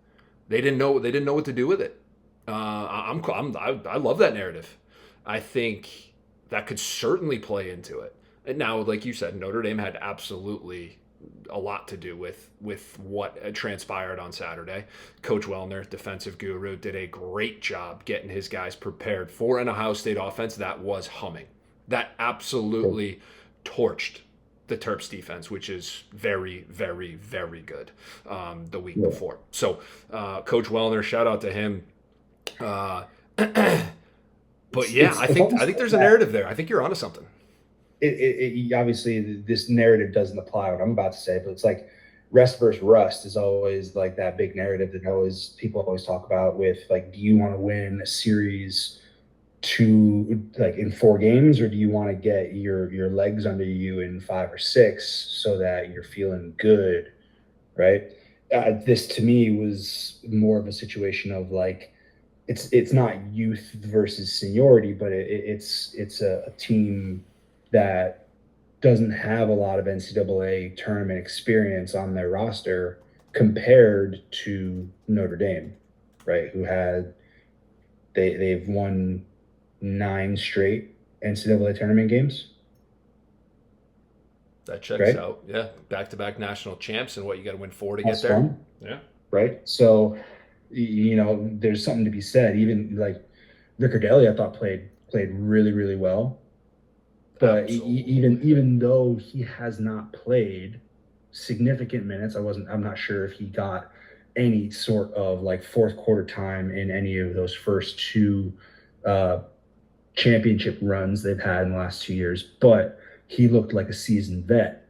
They didn't know what to do with it. I love that narrative. I think that could certainly play into it. And now, like you said, Notre Dame had absolutely a lot to do with what transpired on Saturday. Coach Wellner, defensive guru, did a great job getting his guys prepared for an Ohio State offense that was humming. That absolutely torched the Terps defense, which is very, very, very good the week before. So Coach Wellner, shout out to him. But yeah, I think there's a narrative there. I think you're onto something. It obviously this narrative doesn't apply what I'm about to say, but it's like rest versus rust is always like that big narrative that people always talk about with like, do you want to win a series in 4 games, or do you want to get your legs under you in 5 or 6 so that you're feeling good, right? This to me was more of a situation of like it's not youth versus seniority, but it's a team that doesn't have a lot of NCAA tournament experience on their roster compared to Notre Dame, right? They've won 9 straight NCAA tournament games. That checks out. Yeah. Back-to-back national champs, and what, you got to win 4 to get there? Fun. Yeah. Right. So, you know, there's something to be said. Even like Riccardelli, I thought played really, really well. But even though he has not played significant minutes, I'm not sure if he got any sort of like fourth quarter time in any of those first 2 championship runs they've had in the last 2 years, but he looked like a seasoned vet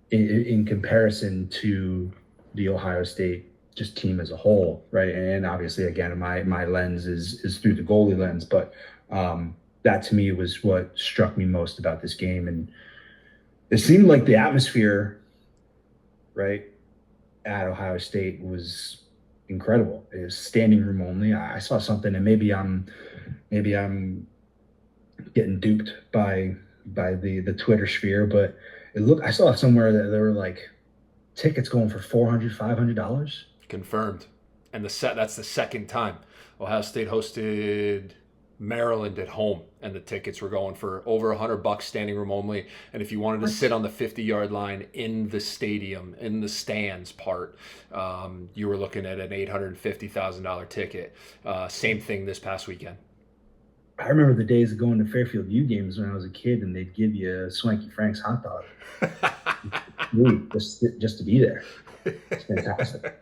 in comparison to the Ohio State just team as a whole, right? And obviously, again, my lens is through the goalie lens, but that to me was what struck me most about this game. And it seemed like the atmosphere, right, at Ohio State was incredible. It was standing room only. I saw something, and maybe I'm getting duped by the Twitter sphere, but I saw somewhere that there were like tickets going for $400, $500. Confirmed. And that's the second time Ohio State hosted Maryland at home, and the tickets were going for over $100 standing room only. And if you wanted to sit on the 50-yard line in the stadium, in the stands part, you were looking at an $850,000 ticket. Same thing this past weekend. I remember the days of going to Fairfield U games when I was a kid, and they'd give you a Swanky Frank's hot dog. just to be there. It's fantastic.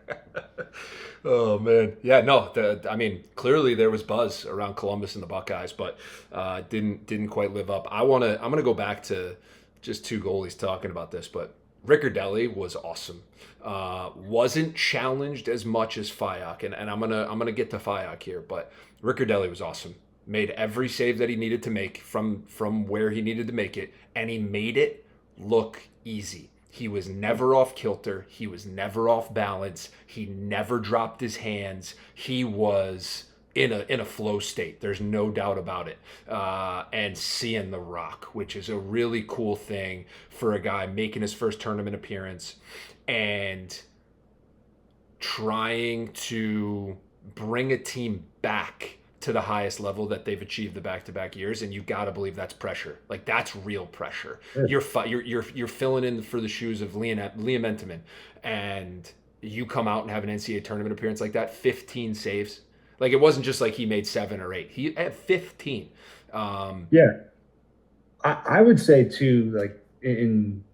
Oh man, yeah, no. I mean, clearly there was buzz around Columbus and the Buckeyes, but didn't I'm gonna go back to just two goalies talking about this, but Riccardelli was awesome. Wasn't challenged as much as Fayak, and I'm gonna get to Fayak here, but Riccardelli was awesome. Made every save that he needed to make from where he needed to make it, and he made it look easy. He was never off kilter. He was never off balance. He never dropped his hands. He was in a flow state. There's no doubt about it. And seeing the rock, which is a really cool thing for a guy making his first tournament appearance and trying to bring a team back to the highest level that they've achieved the back-to-back years, and you got to believe that's pressure. Like, that's real pressure. Sure. You're filling in for the shoes of Liam Entenmann, and you come out and have an NCAA tournament appearance like that, 15 saves. Like, it wasn't just like he made 7 or 8. He had 15. Yeah. I would say, too, like, in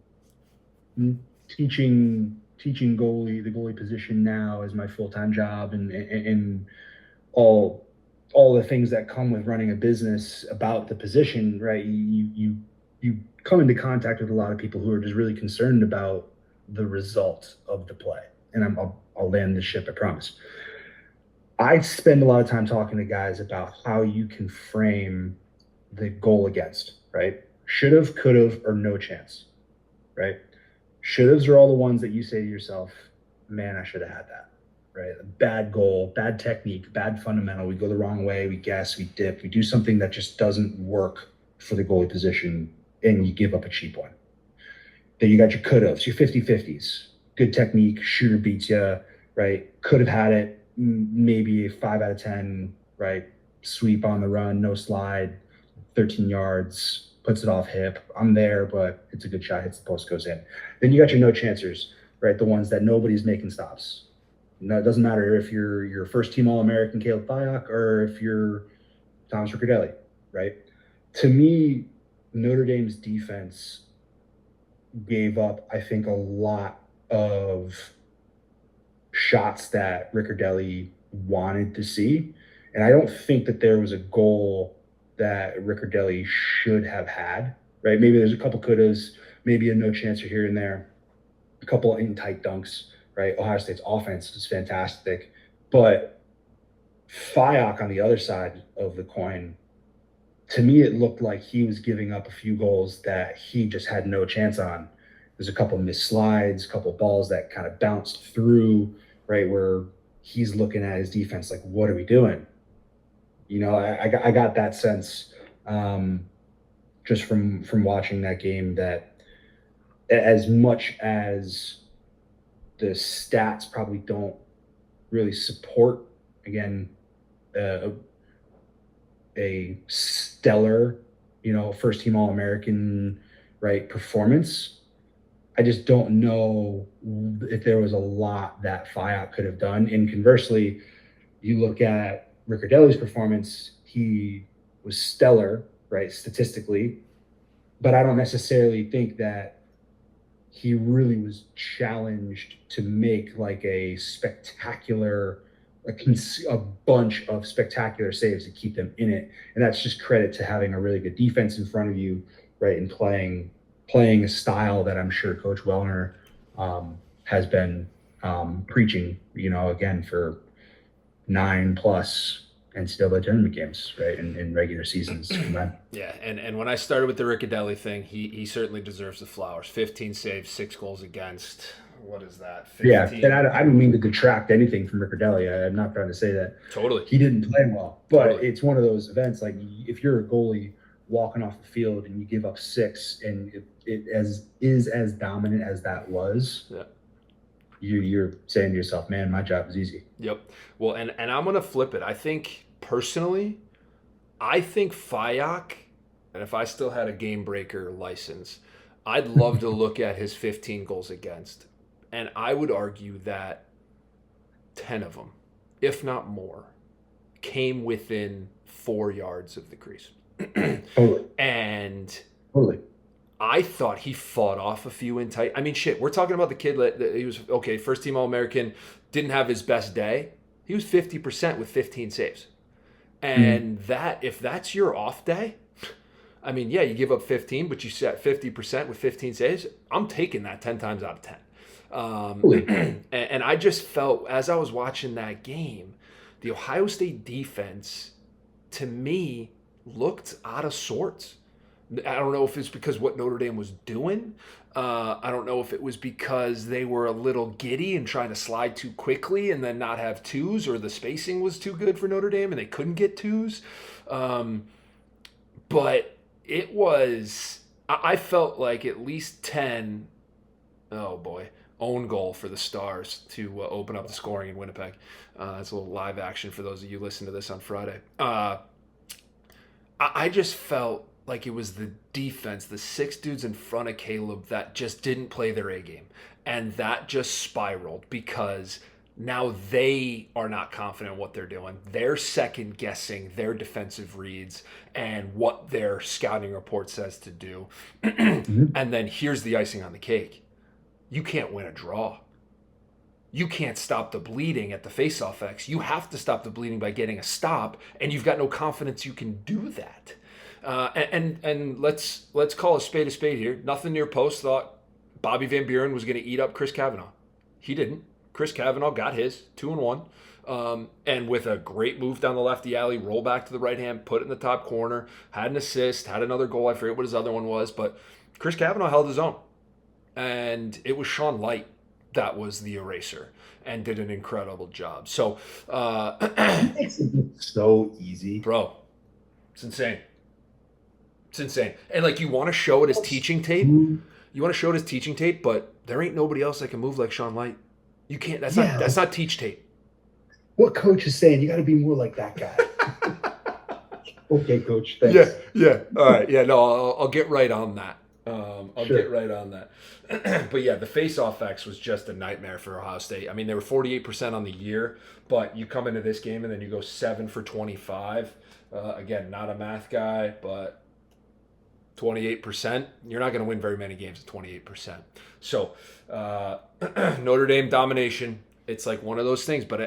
teaching the goalie position now is my full-time job, and all the things that come with running a business about the position, right? You come into contact with a lot of people who are just really concerned about the result of the play. And I'll land this ship, I promise. I spend a lot of time talking to guys about how you can frame the goal against, right? Should have, could have, or no chance, right? Should haves are all the ones that you say to yourself, man, I should have had that. Right? A bad goal, bad technique, bad fundamental. We go the wrong way. We guess, we dip. We do something that just doesn't work for the goalie position, and you give up a cheap one. Then you got your could-haves, your 50-50s. Good technique, shooter beats you, right? Could have had it, maybe a 5 out of 10, right? Sweep on the run, no slide, 13 yards, puts it off hip. I'm there, but it's a good shot, hits the post, goes in. Then you got your no chancers, right? The ones that nobody's making stops. No, it doesn't matter if you're first team All-American Caleb Fayak or if you're Thomas Riccardelli, right? To me, Notre Dame's defense gave up, I think, a lot of shots that Riccardelli wanted to see. And I don't think that there was a goal that Riccardelli should have had, right? Maybe there's a couple couldas, maybe a no chancer here and there, a couple in tight dunks. Right, Ohio State's offense is fantastic, but Fayak on the other side of the coin, to me, it looked like he was giving up a few goals that he just had no chance on. There's a couple missed slides, a couple balls that kind of bounced through, right, where he's looking at his defense like, what are we doing? You know, I got that sense just from watching that game, that as much as the stats probably don't really support, again, a stellar, first team All-American, right, performance. I just don't know if there was a lot that Fayak could have done. And conversely, you look at Riccardelli's performance, he was stellar, right, statistically, but I don't necessarily think that he really was challenged to make like a bunch of spectacular saves to keep them in it. And that's just credit to having a really good defense in front of you, right, and playing a style that I'm sure Coach Wellner has been preaching, again, for 9+ NCAA tournament games, right, in regular seasons. Yeah, and when I started with the Riccardelli thing, he certainly deserves the flowers. 15 saves, 6 goals against. What is that? 15? Yeah, and I don't mean to detract anything from Riccardelli. I'm not trying to say that. Totally. He didn't play well, but totally. It's one of those events, like if you're a goalie walking off the field and you give up 6 and it is as dominant as that was, yeah, you're saying to yourself, man, my job is easy. Yep. Well, and I'm going to flip it. I think personally, Fayak, and if I still had a game breaker license, I'd love to look at his 15 goals against. And I would argue that 10 of them, if not more, came within 4 yards of the crease. Totally. And Totally. I thought he fought off a few in tight. I mean, shit, we're talking about the kid that he was, okay, first team All-American, didn't have his best day. He was 50% with 15 saves. And that, if that's your off day, I mean, yeah, you give up 15, but you set 50% with 15 saves. I'm taking that 10 times out of 10. And I just felt, as I was watching that game, the Ohio State defense, to me, looked out of sorts. I don't know if it's because what Notre Dame was doing. I don't know if it was because they were a little giddy and trying to slide too quickly and then not have twos, or the spacing was too good for Notre Dame and they couldn't get twos. But it was, I felt like at least 10, oh boy, own goal for the Stars to open up the scoring in Winnipeg. That's a little live action for those of you listening to this on Friday. I just felt like it was the defense, the 6 dudes in front of Caleb, that just didn't play their A game. And that just spiraled because now they are not confident in what they're doing. They're second guessing their defensive reads and what their scouting report says to do. And then here's the icing on the cake. You can't win a draw. You can't stop the bleeding at the faceoff X. You have to stop the bleeding by getting a stop, and you've got no confidence you can do that. And let's call a spade here. Nothing near post thought Bobby Van Buren was going to eat up Chris Kavanaugh. He didn't. Chris Kavanaugh got his 2-1, and with a great move down the lefty alley, roll back to the right hand, put it in the top corner, had an assist, had another goal. I forget what his other one was, but Chris Kavanaugh held his own, and it was Sean Light that was the eraser and did an incredible job. So, It makes it look so easy, bro, it's insane. It's insane. And like, you want to show it as teaching tape. You want to show it as teaching tape, but there ain't nobody else that can move like Sean Light. You can't. That's not teach tape. What coach is saying? You got to be more like that guy. Okay, coach. Thanks. Yeah. All right. Yeah. No, I'll get right on that. I'll Sure. get right on that. But yeah, the face-off X was just a nightmare for Ohio State. I mean, they were 48% on the year, but you come into this game and then you go 7 for 25. Again, not a math guy, but 28%. You're not going to win very many games at 28%. So Notre Dame domination. It's like one of those things. But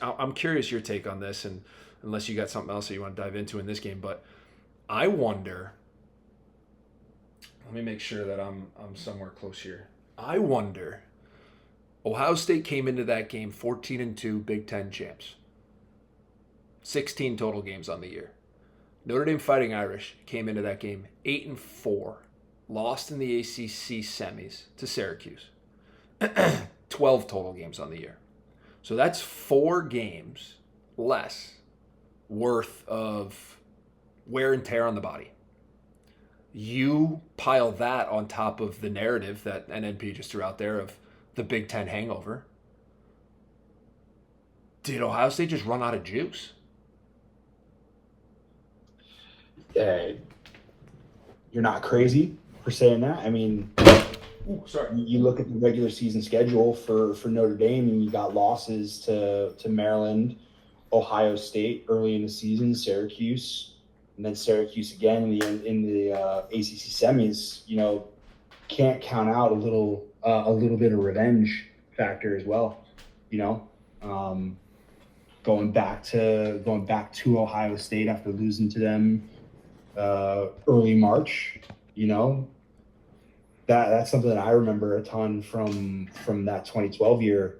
I'm curious your take on this, and unless you got something else that you want to dive into in this game, but I wonder. Let me make sure that I'm somewhere close here. I wonder. Ohio State came into that game 14-2, Big Ten champs. 16 total games on the year. Notre Dame Fighting Irish came into that game 8-4, lost in the ACC semis to Syracuse. 12 total games on the year. So that's 4 games less worth of wear and tear on the body. You pile that on top of the narrative that NNP just threw out there of the Big Ten hangover. Did Ohio State just run out of juice? You're not crazy for saying that. I mean, you look at the regular season schedule for Notre Dame, and you got losses to Maryland, Ohio State early in the season, Syracuse, and then Syracuse again in the ACC semis. You know, can't count out a little bit of revenge factor as well. You know, going back to Ohio State after losing to them early March. You know, that's something that I remember a ton from that 2012 year.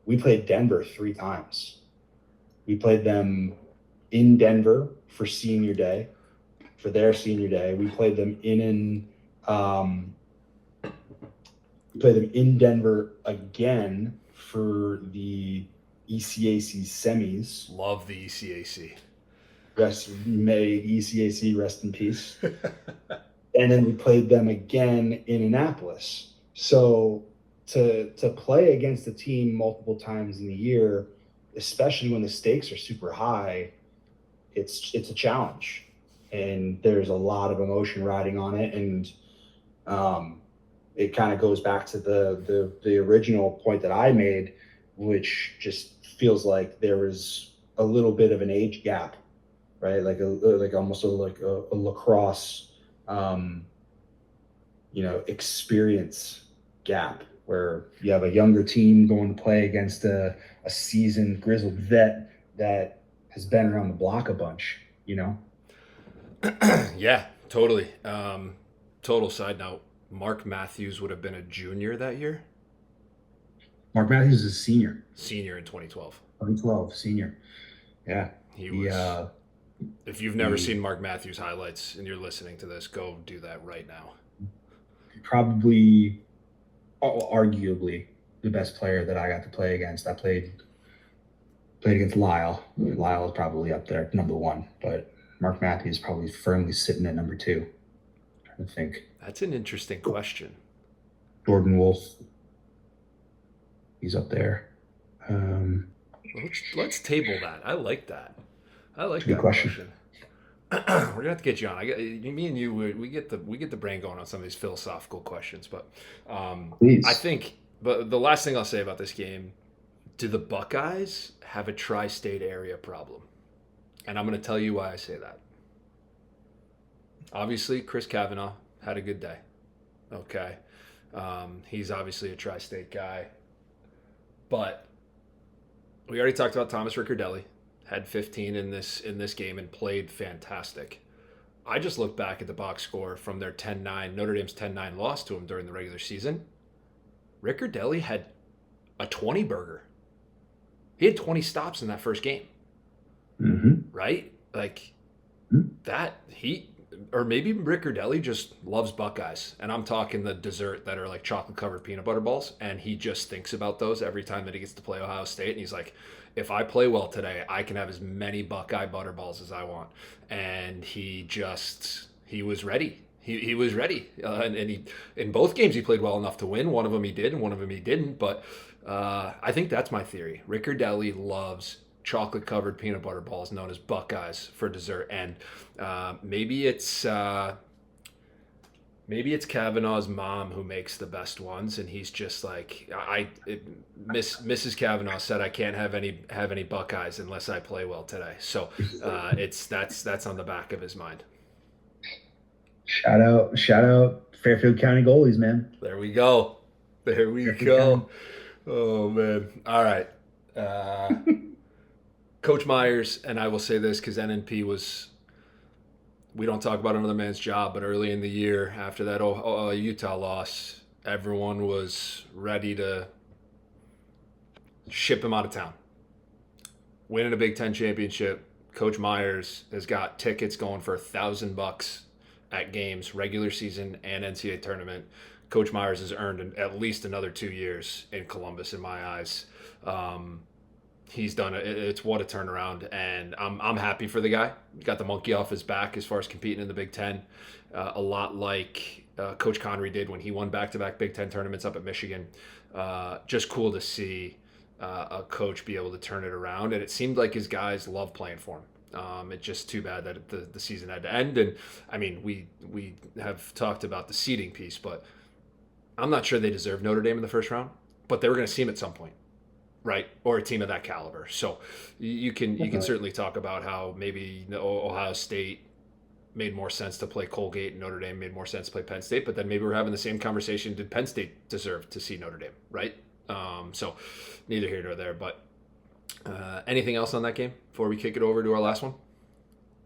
We played Denver 3 times. We played them in Denver for senior day, for their senior day. We played them in Denver again for the ECAC semis. Love the ECAC. May ECAC rest in peace. And then we played them again in Annapolis. So to play against a team multiple times in the year, especially when the stakes are super high, it's a challenge, and there's a lot of emotion riding on it. And it kind of goes back to the original point that I made, which just feels like there was a little bit of an age gap, right? Like almost like a lacrosse, experience gap, where you have a younger team going to play against a seasoned grizzled vet that has been around the block a bunch, Yeah, totally. Total side note, Mark Matthews would have been a junior that year. Mark Matthews is a senior. Senior in 2012. 2012, senior. Yeah. He was. If you've never seen Mark Matthews highlights and you're listening to this, go do that right now. Probably, arguably, the best player that I got to play against. I played against Lyle. Lyle is probably up there, number one, but Mark Matthews is probably firmly sitting at number two. I'm trying to think. That's an interesting question. Jordan Wolf. He's up there. Let's table that. I like that. I like Good that question. We're gonna have to get you on. Me and you, we get the brain going on some of these philosophical questions. But Please. I think. But the last thing I'll say about this game: do the Buckeyes have a tri-state area problem? And I'm going to tell you why I say that. Obviously, Chris Kavanaugh had a good day. Okay, he's obviously a tri-state guy. But we already talked about Thomas Riccardelli. Had 15 in this game and played fantastic. I just looked back at the box score from their 10-9, Notre Dame's 10-9 loss to him during the regular season. Riccardelli had a 20-burger. He had 20 stops in that first game. Mm-hmm. Right? Like, that, or maybe Riccardelli just loves Buckeyes. And I'm talking the dessert that are like chocolate-covered peanut butter balls. And he just thinks about those every time that he gets to play Ohio State. And he's like, if I play well today, I can have as many Buckeye butterballs as I want. And he was ready. He was ready. And he, in both games, he played well enough to win. One of them he did, and one of them he didn't. But I think that's my theory. Riccardelli loves chocolate-covered peanut butter balls known as Buckeyes for dessert. And maybe it's Kavanaugh's mom who makes the best ones, and he's just like, Mrs. Kavanaugh said I can't have any Buckeyes unless I play well today. So that's on the back of his mind. Shout out Fairfield County goalies, man. There we go. Oh man. All right. Coach Myers, and I will say this because NNP we don't talk about another man's job, but early in the year, after that Utah loss, everyone was ready to ship him out of town. Winning a Big Ten championship, Coach Myers has got tickets going for $1,000 at games, regular season and NCAA tournament. Coach Myers has earned at least another 2 years in Columbus, in my eyes. He's done it. It's what a turnaround, and I'm happy for the guy. He got the monkey off his back as far as competing in the Big Ten, a lot like Coach Connery did when he won back-to-back Big Ten tournaments up at Michigan. Just cool to see a coach be able to turn it around, and it seemed like his guys love playing for him. It's just too bad that the season had to end. And I mean, we have talked about the seeding piece, but I'm not sure they deserve Notre Dame in the first round, but they were going to see him at some point. Right, or a team of that caliber. So you can certainly talk about how maybe Ohio State made more sense to play Colgate and Notre Dame made more sense to play Penn State, but then maybe we're having the same conversation. Did Penn State deserve to see Notre Dame? Right. So neither here nor there. But anything else on that game before we kick it over to our last one?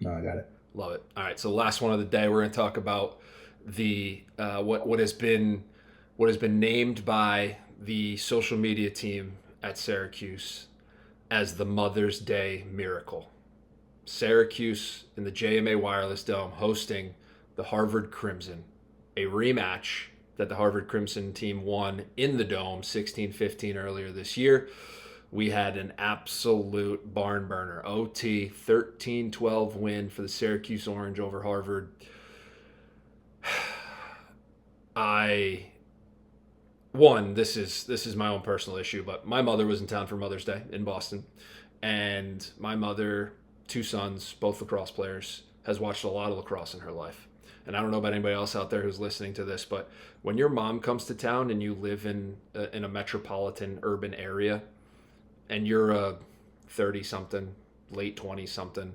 No, I got it. Love it. All right. So last one of the day, we're going to talk about the what has been named by the social media team at Syracuse as the Mother's Day Miracle. Syracuse in the JMA Wireless Dome hosting the Harvard Crimson, a rematch that the Harvard Crimson team won in the Dome 16-15 earlier this year. We had an absolute barn burner. OT 13-12 win for the Syracuse Orange over Harvard. one, this is my own personal issue, but my mother was in town for Mother's Day in Boston, and my mother, two sons, both lacrosse players, has watched a lot of lacrosse in her life. And I don't know about anybody else out there who's listening to this, but when your mom comes to town and you live in a metropolitan urban area, and you're a 30-something, late 20-something,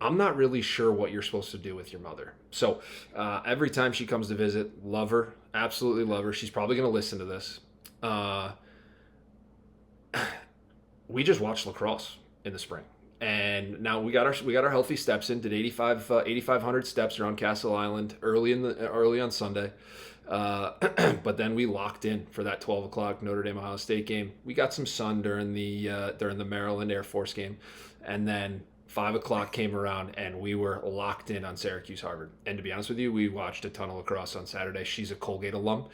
I'm not really sure what you're supposed to do with your mother. So every time she comes to visit, love her, absolutely love her. She's probably going to listen to this. We just watched lacrosse in the spring, and now we got our healthy steps in. Did 8,500 steps around Castle Island early on Sunday. But then we locked in for that 12 o'clock Notre Dame Ohio State game. We got some sun during the Maryland Air Force game, and then 5 o'clock came around and we were locked in on Syracuse Harvard. And to be honest with you, we watched a ton of lacrosse on Saturday. She's a Colgate alum,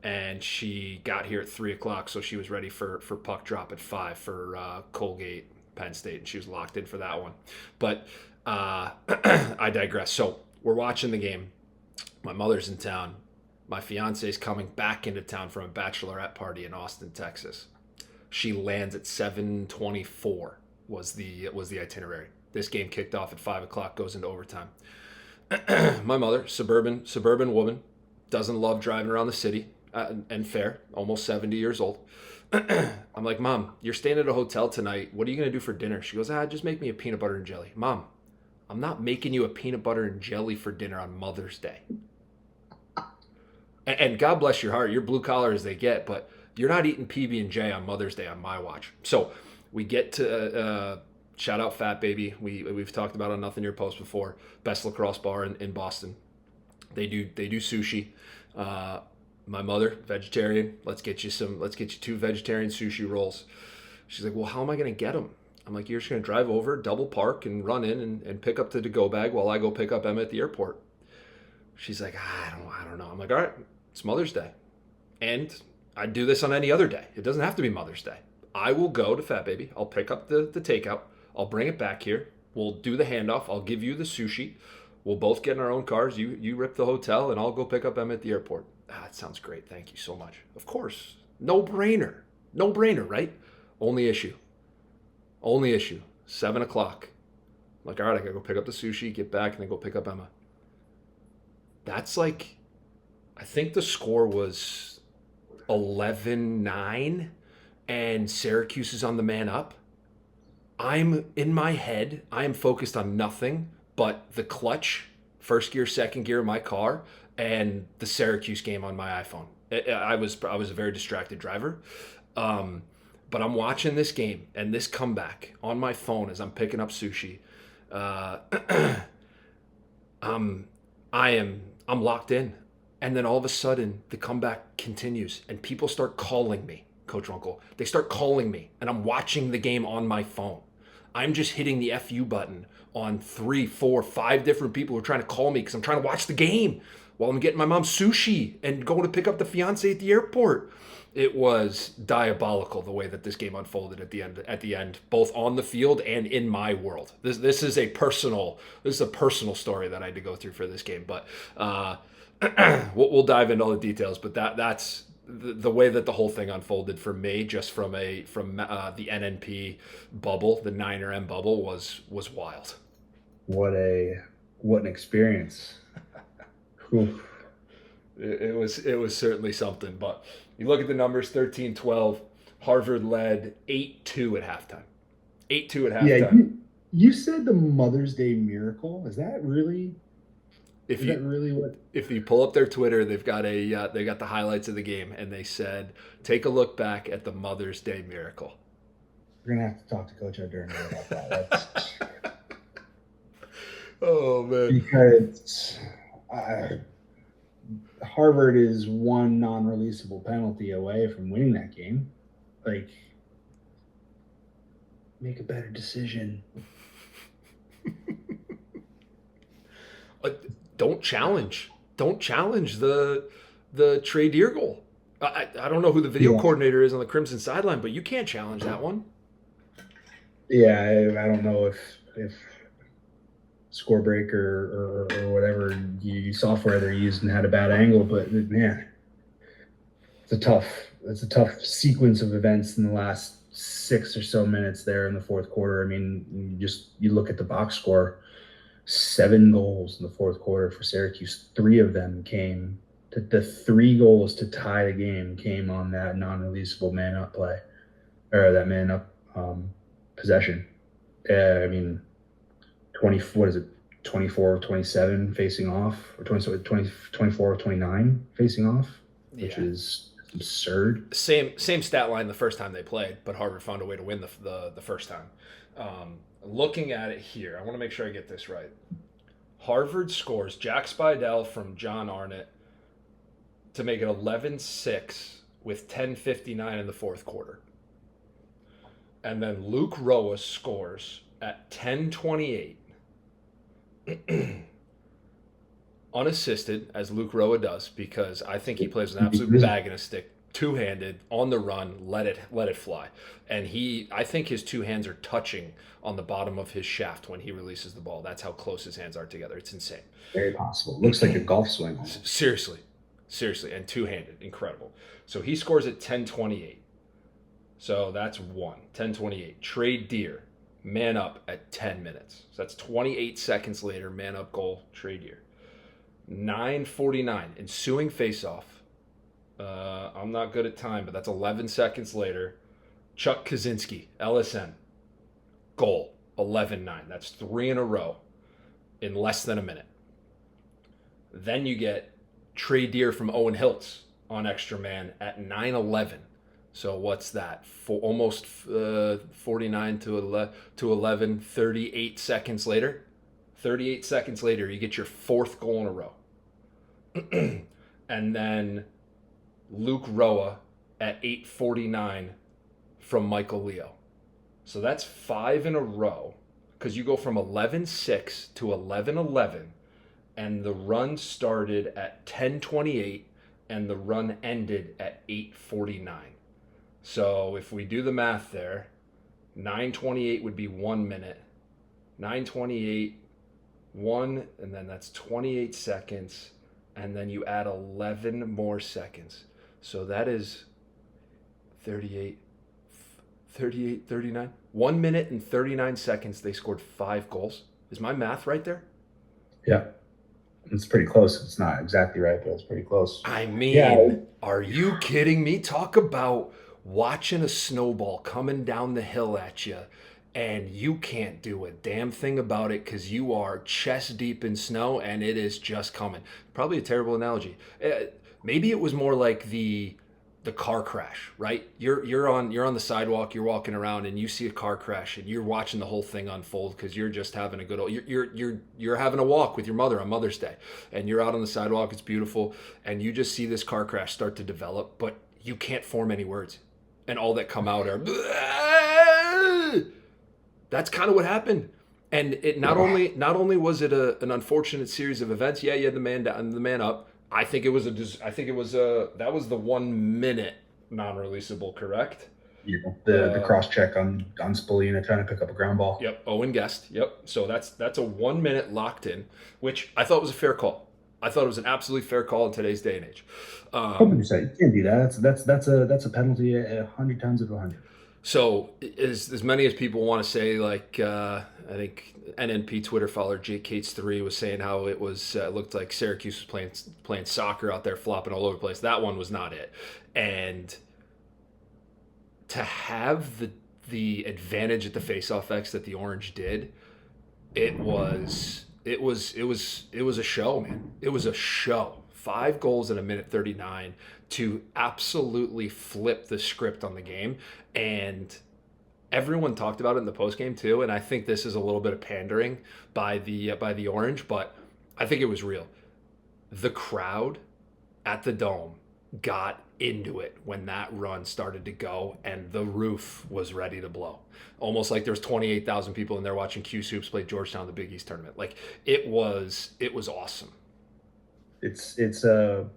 and she got here at 3 o'clock, so she was ready for puck drop at 5 for Colgate Penn State, and she was locked in for that one. But I digress. So we're watching the game. My mother's in town. My fiance's coming back into town from a bachelorette party in Austin, Texas. She lands at 7:24 was the itinerary. This game kicked off at 5 o'clock, goes into overtime. My mother, suburban woman, doesn't love driving around the city, and fair, almost 70 years old. I'm like, Mom, you're staying at a hotel tonight. What are you going to do for dinner? She goes, just make me a peanut butter and jelly. Mom, I'm not making you a peanut butter and jelly for dinner on Mother's Day. And God bless your heart, you're blue collar as they get, but you're not eating PB&J on Mother's Day on my watch. So we get to shout out Fat Baby. We've talked about on Nothing Your Post before. Best lacrosse bar in Boston. They do sushi. My mother, vegetarian. Let's get you 2 vegetarian sushi rolls. She's like, well, how am I going to get them? I'm like, you're just going to drive over, double park, and run in and pick up the to-go bag while I go pick up Emma at the airport. She's like, I don't know. I'm like, all right, it's Mother's Day. And I do this on any other day. It doesn't have to be Mother's Day. I will go to Fat Baby. I'll pick up the takeout. I'll bring it back here. We'll do the handoff. I'll give you the sushi. We'll both get in our own cars. You rip the hotel, and I'll go pick up Emma at the airport. That sounds great. Thank you so much. Of course. No brainer, right? Only issue. 7 o'clock. I'm like, all right, I gotta go pick up the sushi, get back, and then go pick up Emma. That's like, I think the score was 11-9, and Syracuse is on the man up. I'm in my head. I am focused on nothing but the clutch, first gear, second gear of my car, and the Syracuse game on my iPhone. I was a very distracted driver. But I'm watching this game and this comeback on my phone as I'm picking up sushi. I'm locked in. And then all of a sudden, the comeback continues, and people start calling me, Coach Runkel. They start calling me, and I'm watching the game on my phone. I'm just hitting the FU button on 3, 4, 5 different people who are trying to call me because I'm trying to watch the game while I'm getting my mom sushi and going to pick up the fiance at the airport. It was diabolical the way that this game unfolded at the end, both on the field and in my world. This is a personal story that I had to go through for this game, but we'll dive into all the details. But that's the way that the whole thing unfolded for me, just from the NNP bubble, the Niner M bubble, was wild. What an experience. It was certainly something, but you look at the numbers, 13-12. Harvard led 8-2 at halftime. 8-2 at halftime. Yeah, you said the Mother's Day miracle. Is that really? Is that really what? If you pull up their Twitter, they've got they got the highlights of the game, and they said, "Take a look back at the Mother's Day miracle." We're gonna have to talk to Coach O'Durney about that. Oh man! Because Harvard is one non-releasable penalty away from winning that game. Like, make a better decision. Don't challenge the Trey Deer goal. I don't know who the video coordinator is on the Crimson sideline, but you can't challenge that one. Yeah, I don't know if Scorebreak or whatever software they're using had a bad angle, but man, it's a tough sequence of events in the last 6 or so minutes there in the fourth quarter. I mean, you look at the box score, 7 goals in the fourth quarter for Syracuse. 3 of them came to the 3 goals to tie the game came on that non-releasable man up play, or that man up possession. I mean, 24 of 27 facing off, or 24 of 29 facing off, which is absurd. Same stat line the first time they played, but Harvard found a way to win the first time. Looking at it here, I want to make sure I get this right. Harvard scores Jack Spidell from John Arnott to make it 11-6 with 10:59 in the fourth quarter. And then Luke Roa scores at 10:28. Unassisted, as Luke Roa does, because I think he plays an absolute bag in a stick, two-handed, on the run, let it fly. And I think his 2 hands are touching on the bottom of his shaft when he releases the ball. That's how close his hands are together. It's insane. Very possible. Looks like a golf swing. Seriously, and two-handed, incredible. So he scores at 10:28. So that's 10:28. Trey Deer, man up at 10 minutes. So that's 28 seconds later, man up goal, Trey Deer. 9:49, ensuing faceoff. I'm not good at time, but that's 11 seconds later. Chuck Kaczynski, LSN, goal, 11-9. That's 3 in a row in less than a minute. Then you get Trey Deer from Owen Hiltz on extra man at 9:11. So what's that? Almost 49 to 11, 38 seconds later. 38 seconds later, you get your 4th goal in a row. And then Luke Roa at 8:49 from Michael Leo. So that's 5 in a row, because you go from 11-6 to 11-11, and the run started at 10:28 and the run ended at 8:49. So if we do the math there, 9:28 would be 1 minute. 9:28, 1, and then that's 28 seconds, and then you add 11 more seconds. So that is 38, 39. 1 minute and 39 seconds, they scored 5 goals. Is my math right there? Yeah. It's pretty close. It's not exactly right, but it's pretty close. I mean, Are you kidding me? Talk about watching a snowball coming down the hill at you, and you can't do a damn thing about it because you are chest deep in snow and it is just coming. Probably a terrible analogy. Maybe it was more like the car crash, right? You're on the sidewalk, you're walking around, and you see a car crash, and you're watching the whole thing unfold because you're just having a good old. You're having a walk with your mother on Mother's Day, and you're out on the sidewalk. It's beautiful, and you just see this car crash start to develop, but you can't form any words, and all that come out are. That's kind of what happened. And it not only was it an unfortunate series of events. Yeah, you had the man down, the man up. I think it was that was the 1 minute non-releasable, correct? Yeah, the cross check on Spolina trying to pick up a ground ball. Yep, Owen Guest. Yep. So that's a 1 minute locked in, which I thought was a fair call. I thought it was an absolutely fair call in today's day and age. 100%. You can't do that. That's a penalty 100 times out of 100. So as many as people want to say, like I think NNP Twitter follower Jake Cates 3 was saying how it was looked like Syracuse was playing soccer out there, flopping all over the place. That one was not it. And to have the advantage at the faceoff X that the Orange did, it was a show, man. It was a show. 5 goals in a minute 39 to absolutely flip the script on the game. And everyone talked about it in the postgame too. And I think this is a little bit of pandering by the Orange, but I think it was real. The crowd at the Dome got into it when that run started to go, and the roof was ready to blow. Almost like there was 28,000 people in there watching Q Soups play Georgetown in the Big East tournament. Like it was awesome. It's a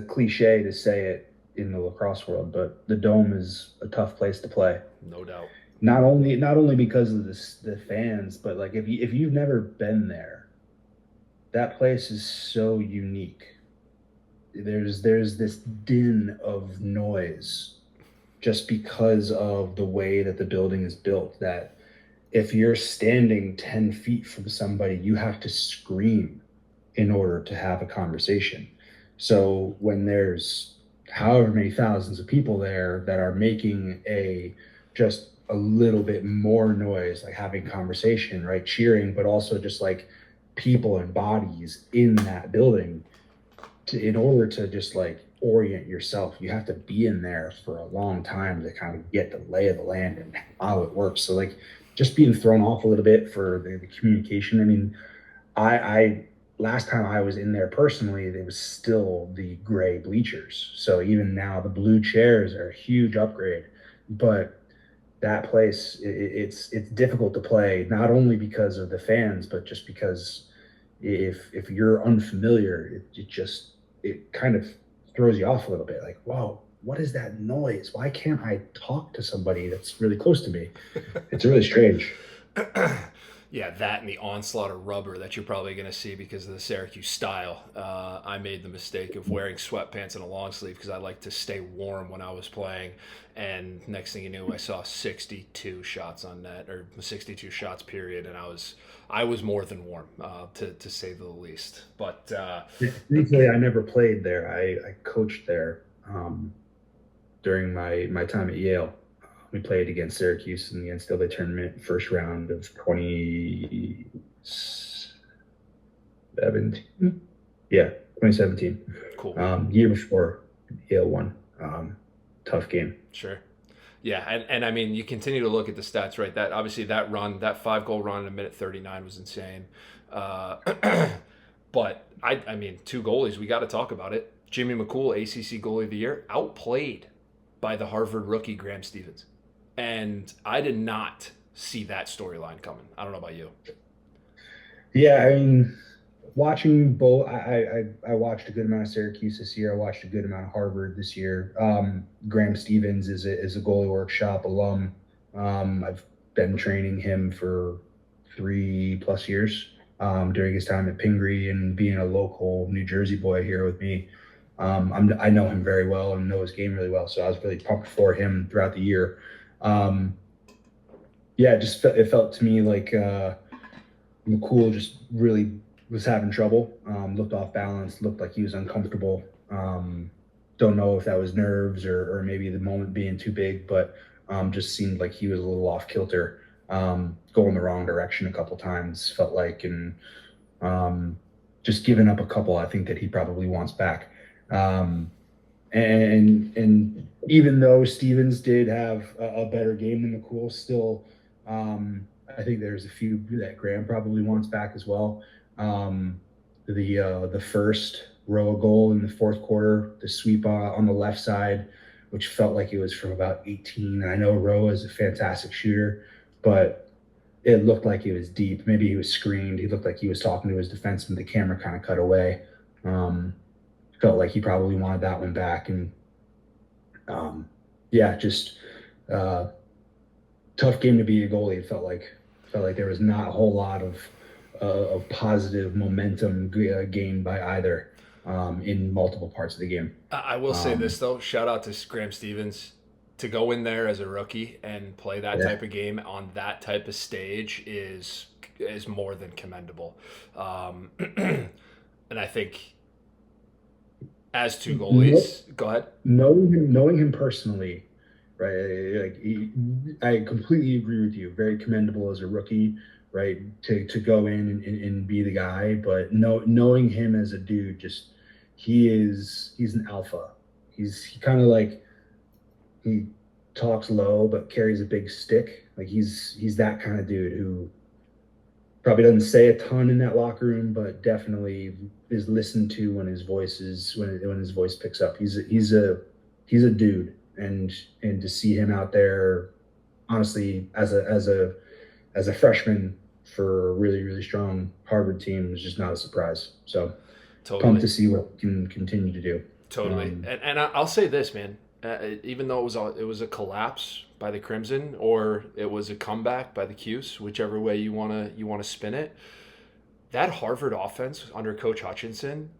cliche to say it in the lacrosse world, but the Dome is a tough place to play. No doubt. Not only because of the fans, but like if you've never been there, that place is so unique. there's this din of noise just because of the way that the building is built, that if you're standing 10 feet from somebody, you have to scream in order to have a conversation. So when there's however many thousands of people there that are making just a little bit more noise, like having conversation, right? Cheering, but also just like people and bodies in that building, in order to just like orient yourself, you have to be in there for a long time to kind of get the lay of the land and how it works. So like just being thrown off a little bit for the communication. I mean, I last time I was in there personally, it was still the gray bleachers. So even now the blue chairs are a huge upgrade, but that place, it's difficult to play, not only because of the fans, but just because if you're unfamiliar, it kind of throws you off a little bit. Like, whoa, what is that noise? Why can't I talk to somebody that's really close to me? It's really strange. Yeah, that and the onslaught of rubber that you're probably going to see because of the Syracuse style. I made the mistake of wearing sweatpants and a long sleeve because I like to stay warm when I was playing. And next thing you knew, I saw 62 shots on net, or 62 shots period, and I was more than warm, to say the least. But thankfully, I never played there. I coached there during my time at Yale. We played against Syracuse in the NCAA tournament, first round of 2017. Yeah, 2017. Cool. Year before Yale won. Tough game. Sure. Yeah, and I mean, you continue to look at the stats, right? That obviously that 5-goal run in a minute 39 was insane. But I mean, 2 goalies, we got to talk about it. Jimmy McCool, ACC Goalie of the Year, outplayed by the Harvard rookie Graham Stevens. And I did not see that storyline coming. I don't know about you. Yeah, I mean, watching both, I watched a good amount of Syracuse this year. I watched a good amount of Harvard this year. Graham Stevens is a goalie workshop alum. I've been training him for 3+ years during his time at Pingree, and being a local New Jersey boy here with me. I know him very well and know his game really well, so I was really pumped for him throughout the year. It felt to me like McCool just really was having trouble, looked off balance, looked like he was uncomfortable. Don't know if that was nerves or maybe the moment being too big, but just seemed like he was a little off kilter, going the wrong direction a couple times, felt like, and just giving up a couple I think that he probably wants back. And even though Stevens did have a better game than McCool, still, I think there's a few that Graham probably wants back as well. The first Roa goal in the fourth quarter, the sweep on the left side, which felt like it was from about 18. And I know Roa is a fantastic shooter, but it looked like it was deep. Maybe he was screened. He looked like he was talking to his defenseman. The camera kind of cut away. Felt like he probably wanted that one back. And tough game to be a goalie. It felt like there was not a whole lot of positive momentum gained by either in multiple parts of the game. I will say this though, shout out to Graham Stevens. To go in there as a rookie and play that type of game on that type of stage is more than commendable. And I think as 2 goalies, go ahead. Knowing him personally, right? I completely agree with you. Very commendable as a rookie, right? To go in and be the guy, but knowing him as a dude, just he's an alpha. He kind of like, he talks low but carries a big stick. Like he's that kind of dude who probably doesn't say a ton in that locker room, but definitely is listened to when his voice picks up. He's a dude, and to see him out there, honestly, as a freshman for a really, really strong Harvard team is just not a surprise. So totally pumped to see what he can continue to do. Totally. And I'll say this, man. Even though it was a collapse by the Crimson, or it was a comeback by the Cuse, whichever way you wanna spin it, that Harvard offense under Coach Hutchinson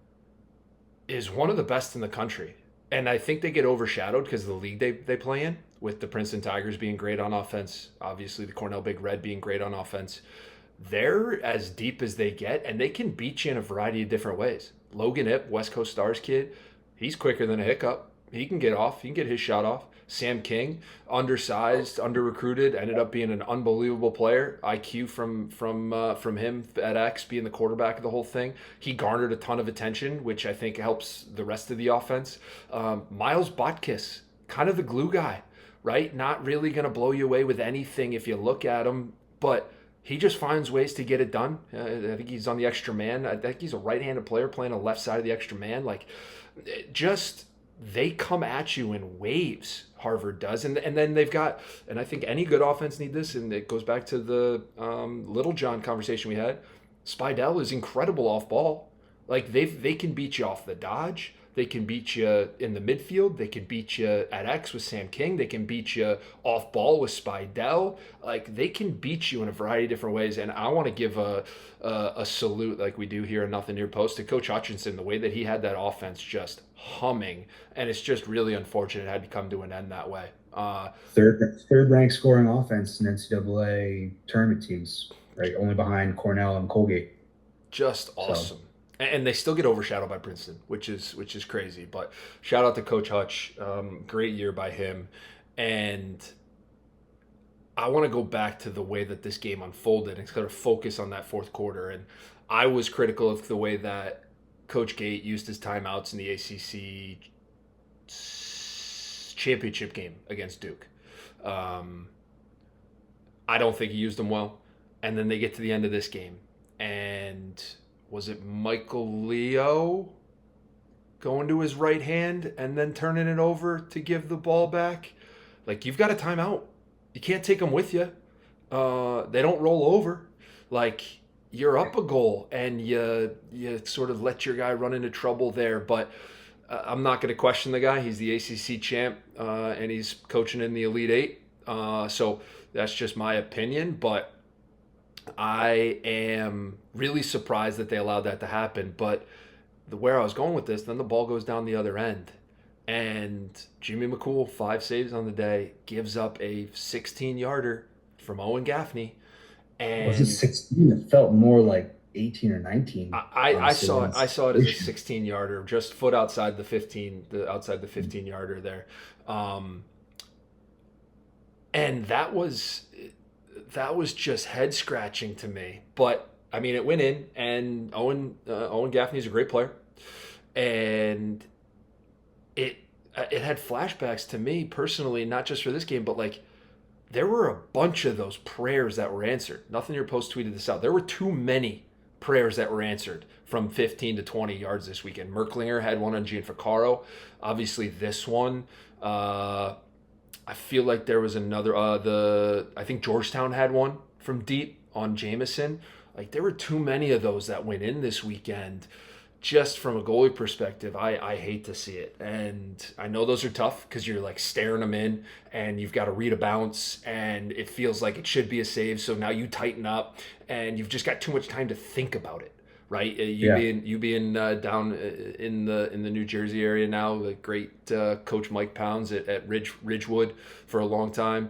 is one of the best in the country. And I think they get overshadowed because of the league they play in, with the Princeton Tigers being great on offense, obviously the Cornell Big Red being great on offense. They're as deep as they get, and they can beat you in a variety of different ways. Logan Ip, West Coast Stars kid, he's quicker than a hiccup. He can get off. He can get his shot off. Sam King, undersized, under-recruited, ended up being an unbelievable player. IQ from him at X, being the quarterback of the whole thing. He garnered a ton of attention, which I think helps the rest of the offense. Miles Botkiss, kind of the glue guy, right? Not really going to blow you away with anything if you look at him, but he just finds ways to get it done. I think he's on the extra man. I think he's a right-handed player playing on the left side of the extra man. Like, just they come at you in waves. Harvard does, and then they've got, and I think any good offense need this, and it goes back to the Little John conversation we had. Spidell is incredible off ball. Like, they can beat you off the dodge. They can beat you in the midfield. They can beat you at X with Sam King. They can beat you off ball with Spidell. Like, they can beat you in a variety of different ways. And I want to give a salute, like we do here in Nothing Near Post, to Coach Hutchinson, the way that he had that offense just humming. And it's just really unfortunate it had to come to an end that way. Third ranked scoring offense in NCAA tournament teams, right? Only behind Cornell and Colgate. Just awesome. So. And they still get overshadowed by Princeton, which is crazy. But shout out to Coach Hutch. Great year by him. And I want to go back to the way that this game unfolded and kind of focus on that fourth quarter. And I was critical of the way that Coach Gate used his timeouts in the ACC championship game against Duke. I don't think he used them well. And then they get to the end of this game. And was it Michael Leo going to his right hand and then turning it over to give the ball back? Like, you've got a timeout. You can't take them with you. They don't roll over. Like, you're up a goal and you sort of let your guy run into trouble there. But I'm not going to question the guy. He's the ACC champ and he's coaching in the Elite Eight. So that's just my opinion. But I am really surprised that they allowed that to happen. But where I was going with this, then the ball goes down the other end. And Jimmy McCool, 5 saves on the day, gives up a 16-yarder from Owen Gaffney. And was it 16? It felt more like 18 or 19. I saw it as a 16-yarder, just foot outside the 15, outside the 15-yarder there. And that was just head scratching to me. But I mean, it went in, and Owen Gaffney is a great player, and it had flashbacks to me personally, not just for this game, but like there were a bunch of those prayers that were answered. Nothing Your Post tweeted this out. There were too many prayers that were answered from 15 to 20 yards this weekend. Merklinger had one on Gianfrancaro. Obviously, this one. I feel like there was another. I think Georgetown had one from deep on Jameson. Like, there were too many of those that went in this weekend. Just from a goalie perspective, I hate to see it. And I know those are tough because you're like staring them in and you've got to read a bounce and it feels like it should be a save. So now you tighten up and you've just got too much time to think about it, right? You being down in the New Jersey area now, the great coach Mike Pounds at Ridgewood for a long time.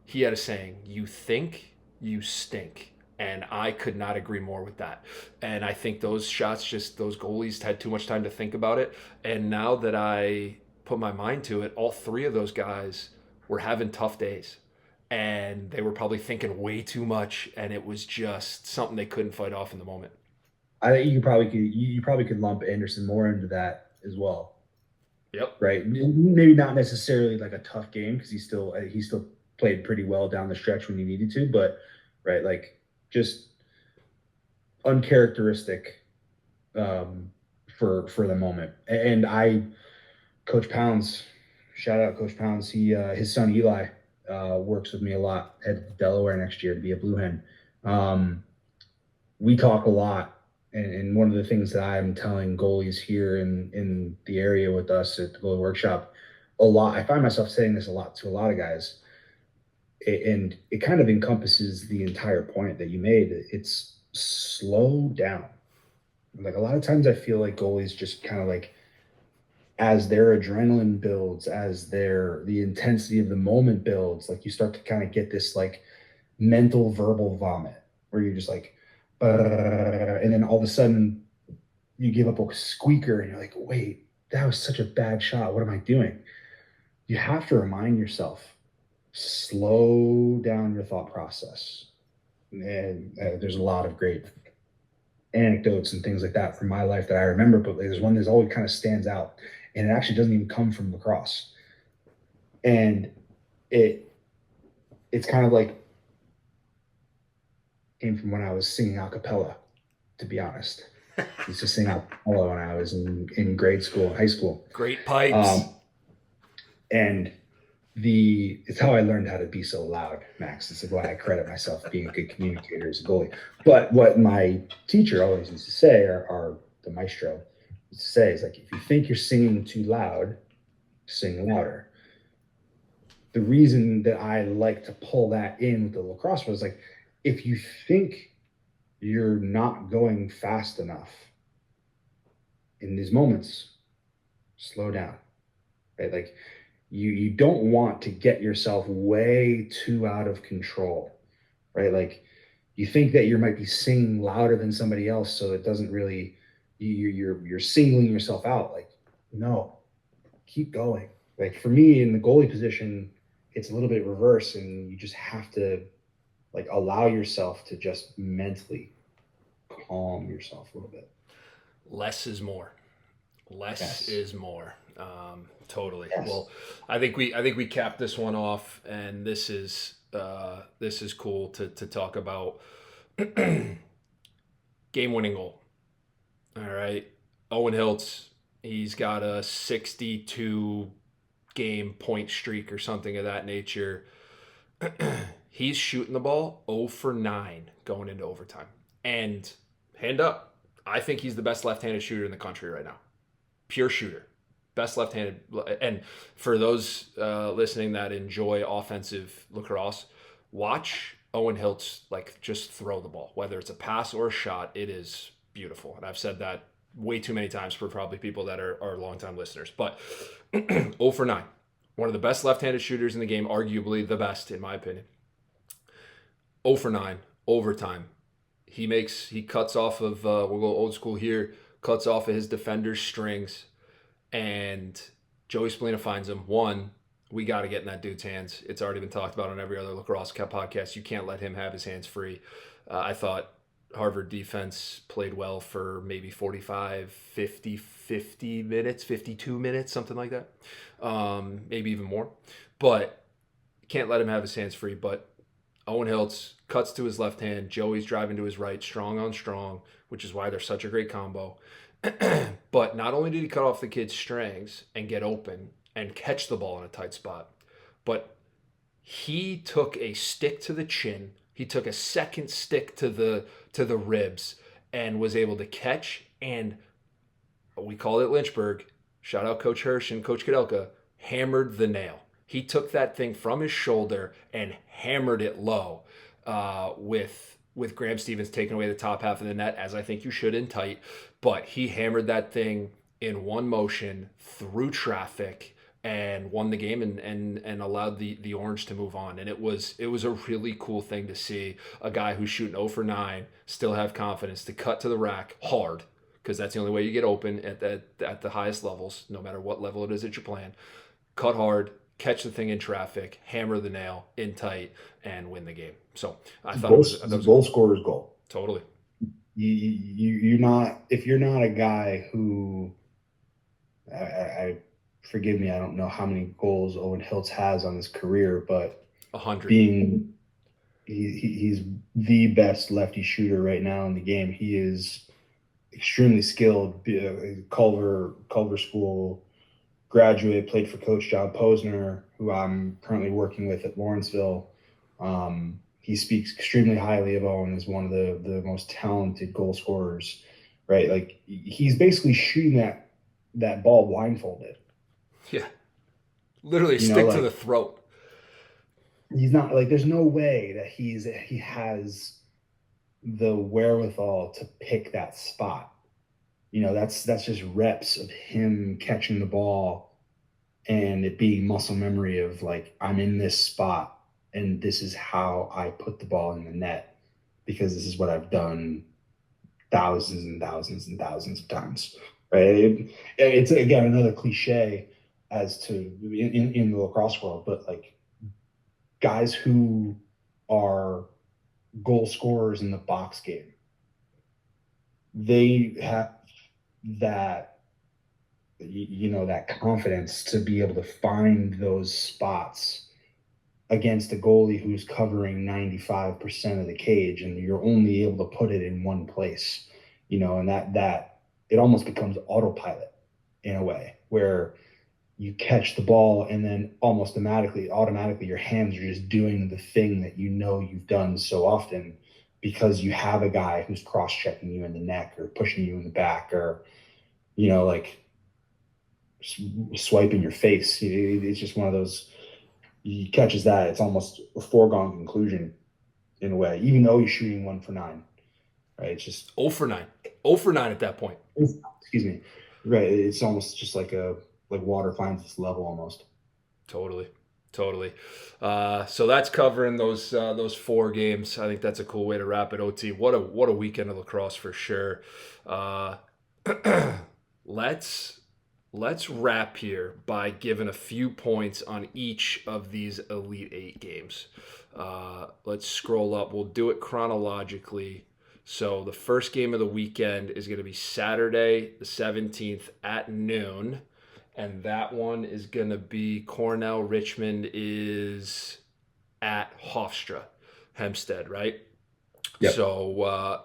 He had a saying, "You think, you stink." And I could not agree more with that. And I think those shots, just those goalies had too much time to think about it. And now that I put my mind to it, all three of those guys were having tough days. And they were probably thinking way too much. And it was just something they couldn't fight off in the moment. I think you probably could lump Anderson more into that as well. Yep. Right. Maybe not necessarily like a tough game because he still played pretty well down the stretch when he needed to. But right, like, just uncharacteristic for the moment. And Coach Pounds, shout out Coach Pounds. His son Eli works with me a lot. Headed to Delaware next year to be a Blue Hen. We talk a lot, and one of the things that I'm telling goalies here in the area with us at the goalie workshop a lot. I find myself saying this a lot to a lot of guys. And it kind of encompasses the entire point that you made. It's slow down. Like a lot of times I feel like goalies just kind of like, as their adrenaline builds, as the intensity of the moment builds, like you start to kind of get this like mental verbal vomit where you're just like, and then all of a sudden you give up a squeaker and you're like, wait, that was such a bad shot. What am I doing? You have to remind yourself, slow down your thought process. And there's a lot of great anecdotes and things like that from my life that I remember, but there's one that's always kind of stands out, and it actually doesn't even come from lacrosse. And it's kind of like came from when I was singing a cappella, to be honest. I used to sing a cappella when I was in grade school, high school. Great pipes. And it's how I learned how to be so loud, Max. This is why I credit myself being a good communicator as a goalie. But what my teacher always used to say, or the maestro used to say, is like, if you think you're singing too loud, sing louder. The reason that I like to pull that in with the lacrosse was like, if you think you're not going fast enough in these moments, slow down, right? Like, you don't want to get yourself way too out of control, right? Like you think that you might be singing louder than somebody else, so it doesn't really, you're singling yourself out. Like, no, keep going. Like for me in the goalie position, it's a little bit reverse, and you just have to like allow yourself to just mentally calm yourself a little bit. Less is more. Less is more. Totally. Yes. Well, I think we capped this one off, and this is cool to talk about. Game-winning goal. All right, Owen Hiltz. He's got a 62 game point streak or something of that nature. He's shooting the ball 0 for 9 going into overtime. And hand up, I think he's the best left-handed shooter in the country right now. Pure shooter. Best left-handed. And for those listening that enjoy offensive lacrosse, watch Owen Hiltz like just throw the ball. Whether it's a pass or a shot, it is beautiful. And I've said that way too many times for probably people that are longtime listeners. But 0 for 9. One of the best left-handed shooters in the game, arguably the best in my opinion. 0 for 9, overtime. He cuts off of, we'll go old school here, cuts off of his defender's strings, and Joey Spallina finds him. One, we got to get in that dude's hands. It's already been talked about on every other lacrosse podcast. You can't let him have his hands free. I thought Harvard defense played well for maybe 45, 50 minutes, 52 minutes, something like that. Maybe even more. But can't let him have his hands free. But Owen Hiltz cuts to his left hand. Joey's driving to his right, strong on strong, which is why they're such a great combo. But not only did he cut off the kid's strings and get open and catch the ball in a tight spot, but he took a stick to the chin. He took a second stick to the ribs and was able to catch, and we call it Lynchburg. Shout out Coach Hirsch and Coach Kudelka. Hammered the nail. He took that thing from his shoulder and hammered it low with Graham Stevens taking away the top half of the net, as I think you should in tight. But he hammered that thing in one motion through traffic and won the game and allowed the Orange to move on. And it was a really cool thing to see a guy who's shooting 0 for 9 still have confidence to cut to the rack hard, because that's the only way you get open at the highest levels, no matter what level it is that you're playing. Cut hard, catch the thing in traffic, hammer the nail in tight, and win the game. So I thought the goal scorer's goal. Totally. You're not, if you're not a guy who, I forgive me, I don't know how many goals Owen Hiltz has on his career, but 100. He's the best lefty shooter right now in the game. He is extremely skilled. Culver School graduate, played for Coach John Posner, who I'm currently working with at Lawrenceville. He speaks extremely highly of Owen as one of the most talented goal scorers, right? Like he's basically shooting that ball blindfolded. Yeah. Literally stick to the throat. He's not like, there's no way that he has the wherewithal to pick that spot. that's just reps of him catching the ball and it being muscle memory of like, I'm in this spot and this is how I put the ball in the net because this is what I've done thousands and thousands and thousands of times. Right? It's again another cliche as to in the lacrosse world, but like guys who are goal scorers in the box game, they have that that confidence to be able to find those spots against a goalie who's covering 95% of the cage and you're only able to put it in one place, and that it almost becomes autopilot in a way where you catch the ball and then almost automatically your hands are just doing the thing that you've done so often because you have a guy who's cross-checking you in the neck or pushing you in the back or like swiping your face. It's just one of those, he catches that, it's almost a foregone conclusion in a way, even though he's shooting 1 for 9, right? It's just 0 for 9. 0 for 9 at that point. Excuse me. Right. It's almost just like water finds its level almost. Totally. So that's covering those 4 games. I think that's a cool way to wrap it. OT. What a weekend of lacrosse for sure. Let's wrap here by giving a few points on each of these Elite 8 games. Let's scroll up. We'll do it chronologically. So the first game of the weekend is going to be Saturday, the 17th at noon. And that one is going to be Cornell. Richmond is at Hofstra, Hempstead, right? Yep. So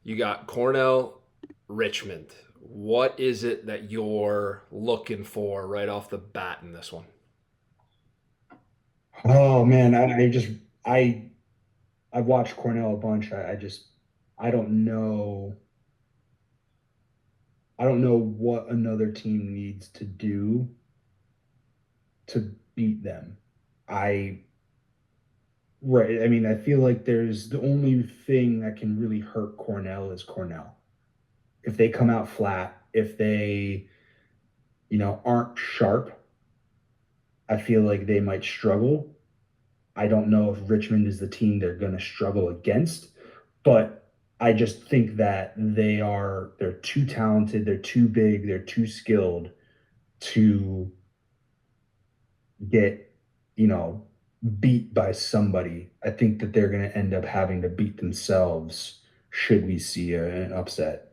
you got Cornell, Richmond. What is it that you're looking for right off the bat in this one? Oh man, I've watched Cornell a bunch. I don't know. I don't know what another team needs to do to beat them. I mean, I feel like there's the only thing that can really hurt Cornell is Cornell. If they come out flat, if they, aren't sharp, I feel like they might struggle. I don't know if Richmond is the team they're going to struggle against, but I just think that they're too talented, they're too big, they're too skilled to get, beat by somebody. I think that they're going to end up having to beat themselves should we see an upset.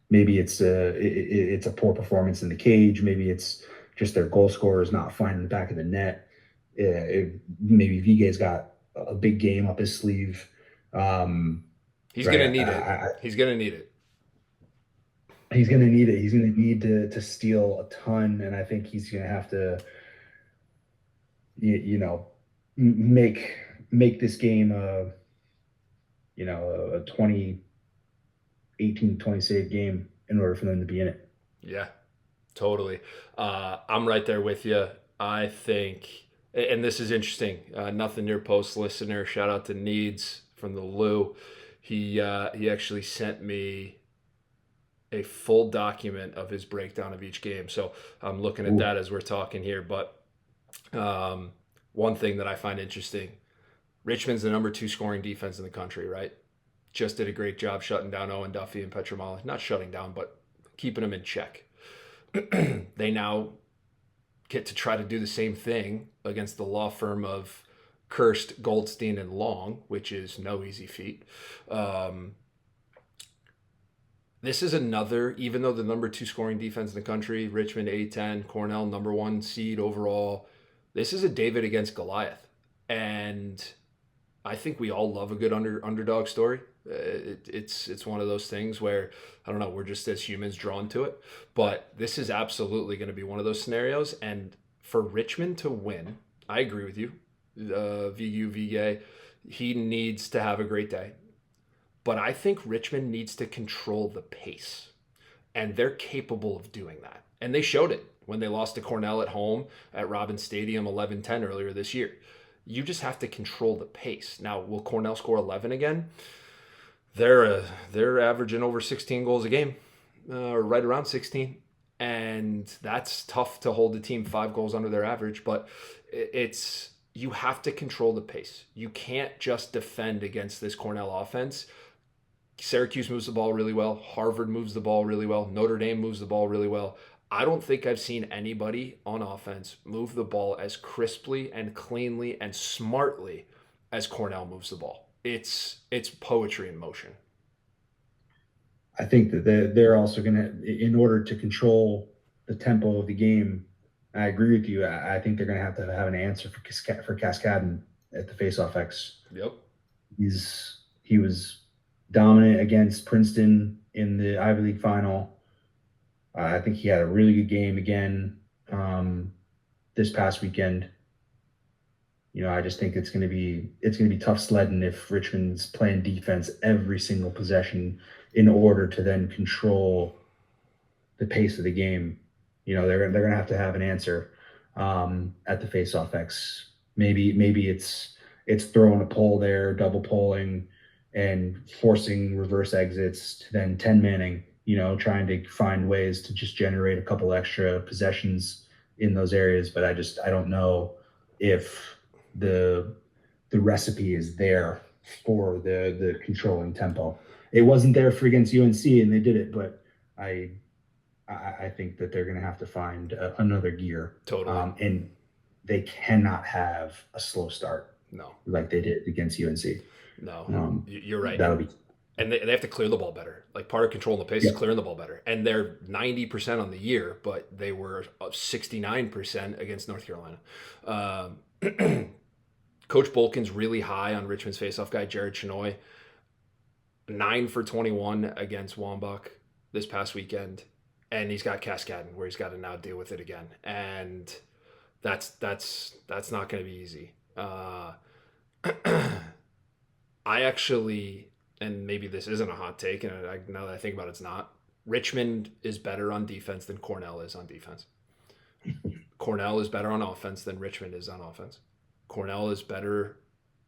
Maybe it's a poor performance in the cage. Maybe it's just their goal scorers not finding the back of the net. Maybe Vigay's got a big game up his sleeve. He's going to need it. He's going to need it. He's going to need it. He's going to need to steal a ton, and I think he's going to have to, make this game a 18-20 save game in order for them to be in it. Yeah, totally. I'm right there with you. I think, and this is interesting, Nothing Near Post listener, shout out to Needs from the Lou. He actually sent me a full document of his breakdown of each game. So I'm looking at that as we're talking here. But one thing that I find interesting, Richmond's the number 2 scoring defense in the country, right? Just did a great job shutting down Owen Duffy and Petramala. Not shutting down, but keeping them in check. They now get to try to do the same thing against the law firm of Kirst, Goldstein, and Long, which is no easy feat. This is another, even though the number 2 scoring defense in the country, Richmond A10, Cornell number 1 seed overall, this is a David against Goliath. And I think we all love a good underdog story. It's one of those things where, I don't know, we're just as humans drawn to it. But this is absolutely going to be one of those scenarios. And for Richmond to win, I agree with you. Vigay, he needs to have a great day. But I think Richmond needs to control the pace. And they're capable of doing that. And they showed it when they lost to Cornell at home at Robins Stadium 11-10 earlier this year. You just have to control the pace. Now, will Cornell score 11 again? They're averaging over 16 goals a game, or right around 16, and that's tough to hold the team 5 goals under their average. But it's you have to control the pace. You can't just defend against this Cornell offense. Syracuse moves the ball really well. Harvard moves the ball really well. Notre Dame moves the ball really well. I don't think I've seen anybody on offense move the ball as crisply and cleanly and smartly as Cornell moves the ball. It's poetry in motion. I think that they're also going to, in order to control the tempo of the game, I agree with you. I think they're going to have an answer for Cascadin at the faceoff X. Yep. He was dominant against Princeton in the Ivy League final. I think he had a really good game again this past weekend. I just think it's going to be tough sledding if Richmond's playing defense every single possession in order to then control the pace of the game. They're going to have an answer at the faceoff X. Maybe it's throwing a pole there, double polling, and forcing reverse exits to then 10-manning. Trying to find ways to just generate a couple extra possessions in those areas. But I don't know if the recipe is there for the controlling tempo. It wasn't there for against UNC, and they did it. But I think that they're going to have to find another gear. Totally. And they cannot have a slow start. No. Like they did against UNC. No. You're right. That'll be. And they have to clear the ball better. Like part of controlling the pace is clearing the ball better. And they're 90% on the year, but they were 69% against North Carolina. Coach Bolkin's really high on Richmond's faceoff guy, Rd1. 9 for 21 against Wambach this past weekend. And he's got Cascadin where he's got to now deal with it again. And that's not going to be easy. I actually... and maybe this isn't a hot take, and now that I think about it, it's not. Richmond is better on defense than Cornell is on defense. Cornell is better on offense than Richmond is on offense. Cornell is better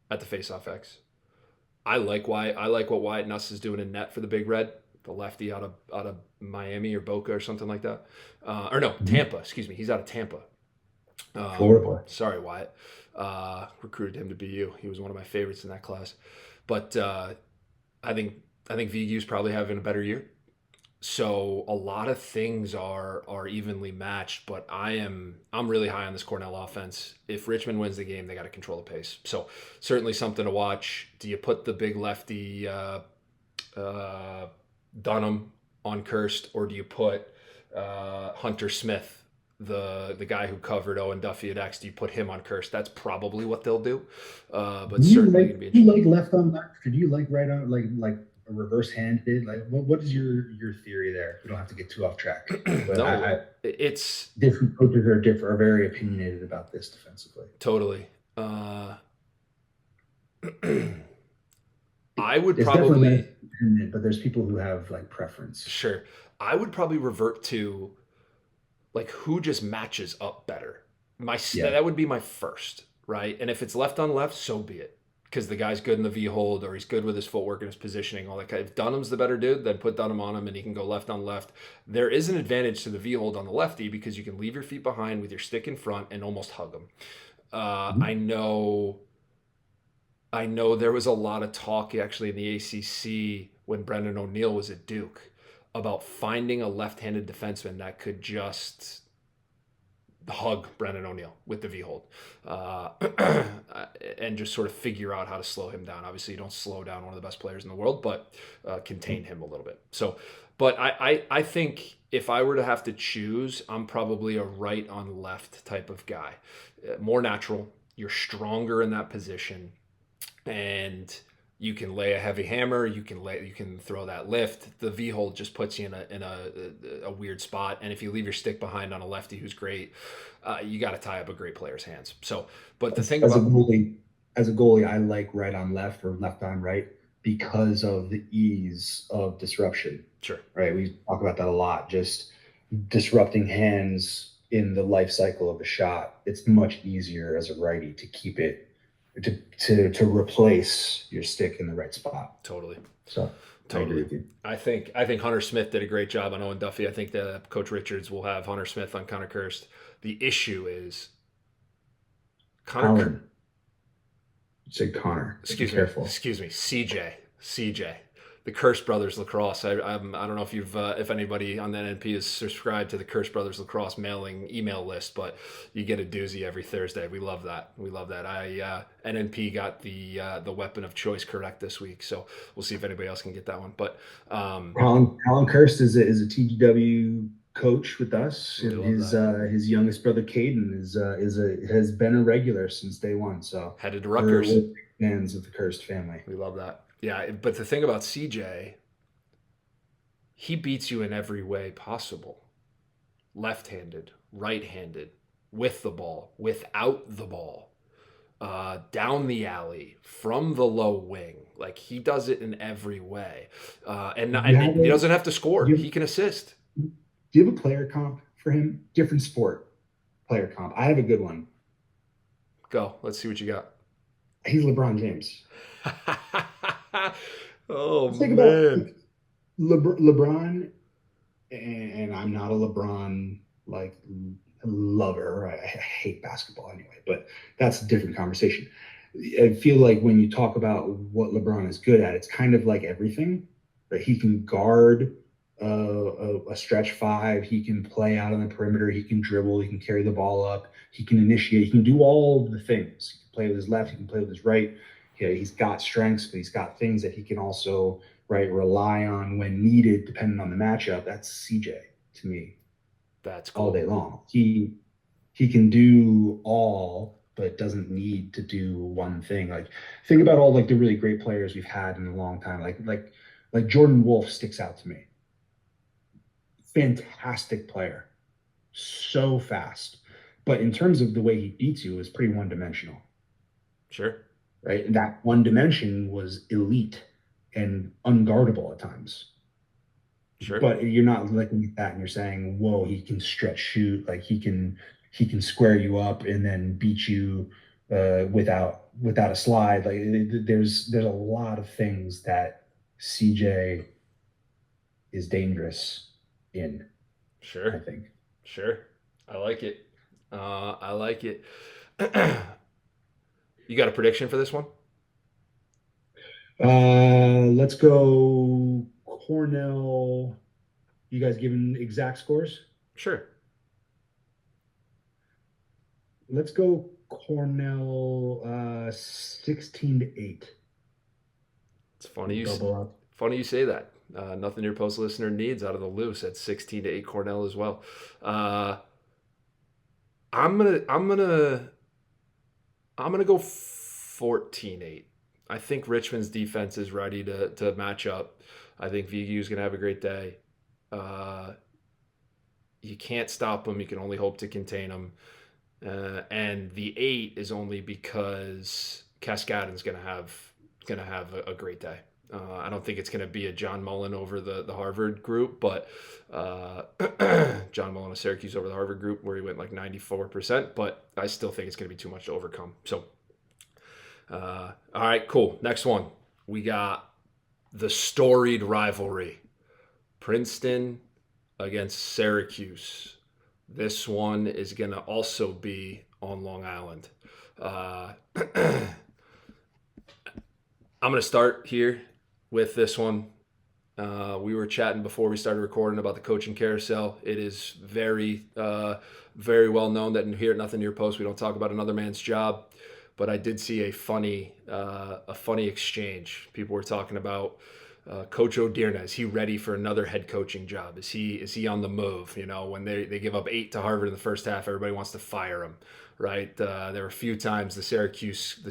at the faceoff X. I like what Wyatt Nuss is doing in net for the Big Red, the lefty out of Miami or Boca or something like that. Tampa. Excuse me, he's out of Tampa. Florida. Sorry, Wyatt. Recruited him to BU. He was one of my favorites in that class, but. I think VU's probably having a better year. So a lot of things are evenly matched, but I'm really high on this Cornell offense. If Richmond wins the game, they got to control the pace. So certainly something to watch. Do you put the big lefty Dunham on Kirst, or do you put Hunter Smith, the guy who covered Owen Duffy at X? Do you put him on Kirst? That's probably what they'll do. But certainly gonna be interesting. Do you like left on left, or do you like right on like a reverse handed? Like what is your theory there? We don't have to get too off track. But it's different coaches are very opinionated about this defensively. Totally. I would probably, but there's people who have like preference. Sure. I would probably revert to like who just matches up better. That would be my first, right? And if it's left on left, so be it. Because the guy's good in the V-hold, or he's good with his footwork and his positioning, all that kind. If Dunham's the better dude, then put Dunham on him and he can go left on left. There is an advantage to the V-hold on the lefty because you can leave your feet behind with your stick in front and almost hug him. I know there was a lot of talk actually in the ACC when Brendan O'Neill was at Duke about finding a left-handed defenseman that could just hug Brendan O'Neill with the V-hold and just sort of figure out how to slow him down. Obviously, you don't slow down one of the best players in the world, but contain him a little bit. So, but I think if I were to have to choose, I'm probably a right on left type of guy. More natural. You're stronger in that position, and you can lay a heavy hammer. You can throw that lift. The V-hold just puts you in a weird spot. And if you leave your stick behind on a lefty who's great, you got to tie up a great player's hands. So, but the thing as a goalie, I like right on left or left on right because of the ease of disruption. Sure. Right. We talk about that a lot. Just disrupting hands in the life cycle of a shot. It's much easier as a righty to keep it to replace your stick in the right spot. Totally. So Totally. I agree with you. I think Hunter Smith did a great job on Owen Duffy. I think that Coach Richards will have Hunter Smith on Connor Kirst. The issue is Colin. You said Connor. Excuse Be me. careful. Excuse me. CJ. The Kirst Brothers Lacrosse. I don't know if if anybody on the NNP is subscribed to the Kirst Brothers Lacrosse email list, but you get a doozy every Thursday. We love that. NNP got the weapon of choice correct this week, so we'll see if anybody else can get that one. But Colin Kirst is a TGW coach with us. His youngest brother Caden has been a regular since day one. So headed to Rutgers. We're fans of the Kirst family. We love that. Yeah, but the thing about CJ, he beats you in every way possible. Left-handed, right-handed, with the ball, without the ball, down the alley, from the low wing. Like, he does it in every way. And he doesn't have to score. He can assist. Do you have a player comp for him? Different sport player comp. I have a good one. Go. Let's see what you got. He's LeBron James. Oh, man. LeBron, and I'm not a LeBron lover. I hate basketball anyway, but that's a different conversation. I feel like when you talk about what LeBron is good at, it's kind of like everything. Right? He can guard a stretch five. He can play out on the perimeter. He can dribble. He can carry the ball up. He can initiate. He can do all the things. He can play with his left. He can play with his right. He's got strengths, but he's got things that he can also rely on when needed, depending on the matchup. That's CJ to me. That's cool. All day long. He can do all, but doesn't need to do one thing. Like, think about all the really great players we've had in a long time. Like Jordan Wolf sticks out to me. Fantastic player, so fast, but in terms of the way he beats you, is pretty one-dimensional. Sure. Right? And that one dimension was elite and unguardable at times. Sure. But you're not looking at that and you're saying, whoa, he can stretch shoot, like he can square you up and then beat you without a slide. Like there's a lot of things that CJ is dangerous in. Sure. I think. Sure. I like it. You got a prediction for this one? Let's go Cornell. You guys giving exact scores? Sure. Let's go Cornell 16-8. It's funny you say that. Nothing your post listener needs out of the loose at 16-8 Cornell as well. I'm gonna go 14-8. I think Richmond's defense is ready to match up. I think VU is gonna have a great day. You can't stop them. You can only hope to contain them. And the 8 is only because Cascadon's gonna have a great day. I don't think it's going to be a John Mullen over the Harvard group, but John Mullen of Syracuse over the Harvard group where he went like 94%, but I still think it's going to be too much to overcome. So, all right, cool. Next one. We got the storied rivalry. Princeton against Syracuse. This one is going to also be on Long Island. I'm going to start here with this one. We were chatting before we started recording about the coaching carousel. It is very, very well known that here at Nothing Near Post, we don't talk about another man's job. But I did see a funny exchange. People were talking about Coach O'Dearna. Is he ready for another head coaching job? Is he on the move? You know, when they give up 8 to Harvard in the first half, everybody wants to fire him. Right, there were a few times the Syracuse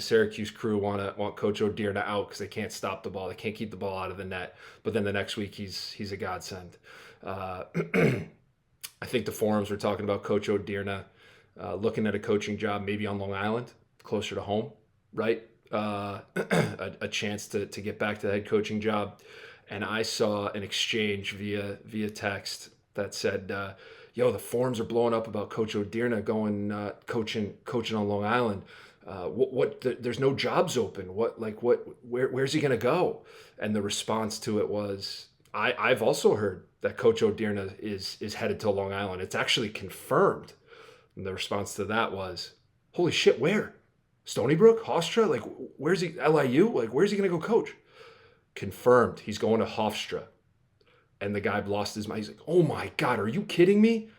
crew want Coach O'Dearna out because they can't stop the ball, they can't keep the ball out of the net. But then the next week he's a godsend. I think the forums were talking about Coach O'Dearna looking at a coaching job maybe on Long Island, closer to home, right? A chance to get back to the head coaching job. And I saw an exchange via text that said, yo, the forums are blowing up about Coach O'Dearna going coaching on Long Island. There's no jobs open. Where's he going to go? And the response to it was, I've also heard that Coach O'Dearna is headed to Long Island. It's actually confirmed. And the response to that was, holy shit, where? Stony Brook? Hofstra? Like, where's he? LIU? Like, where's he going to go coach? Confirmed. He's going to Hofstra. And the guy lost his mind. He's like, oh my God, are you kidding me?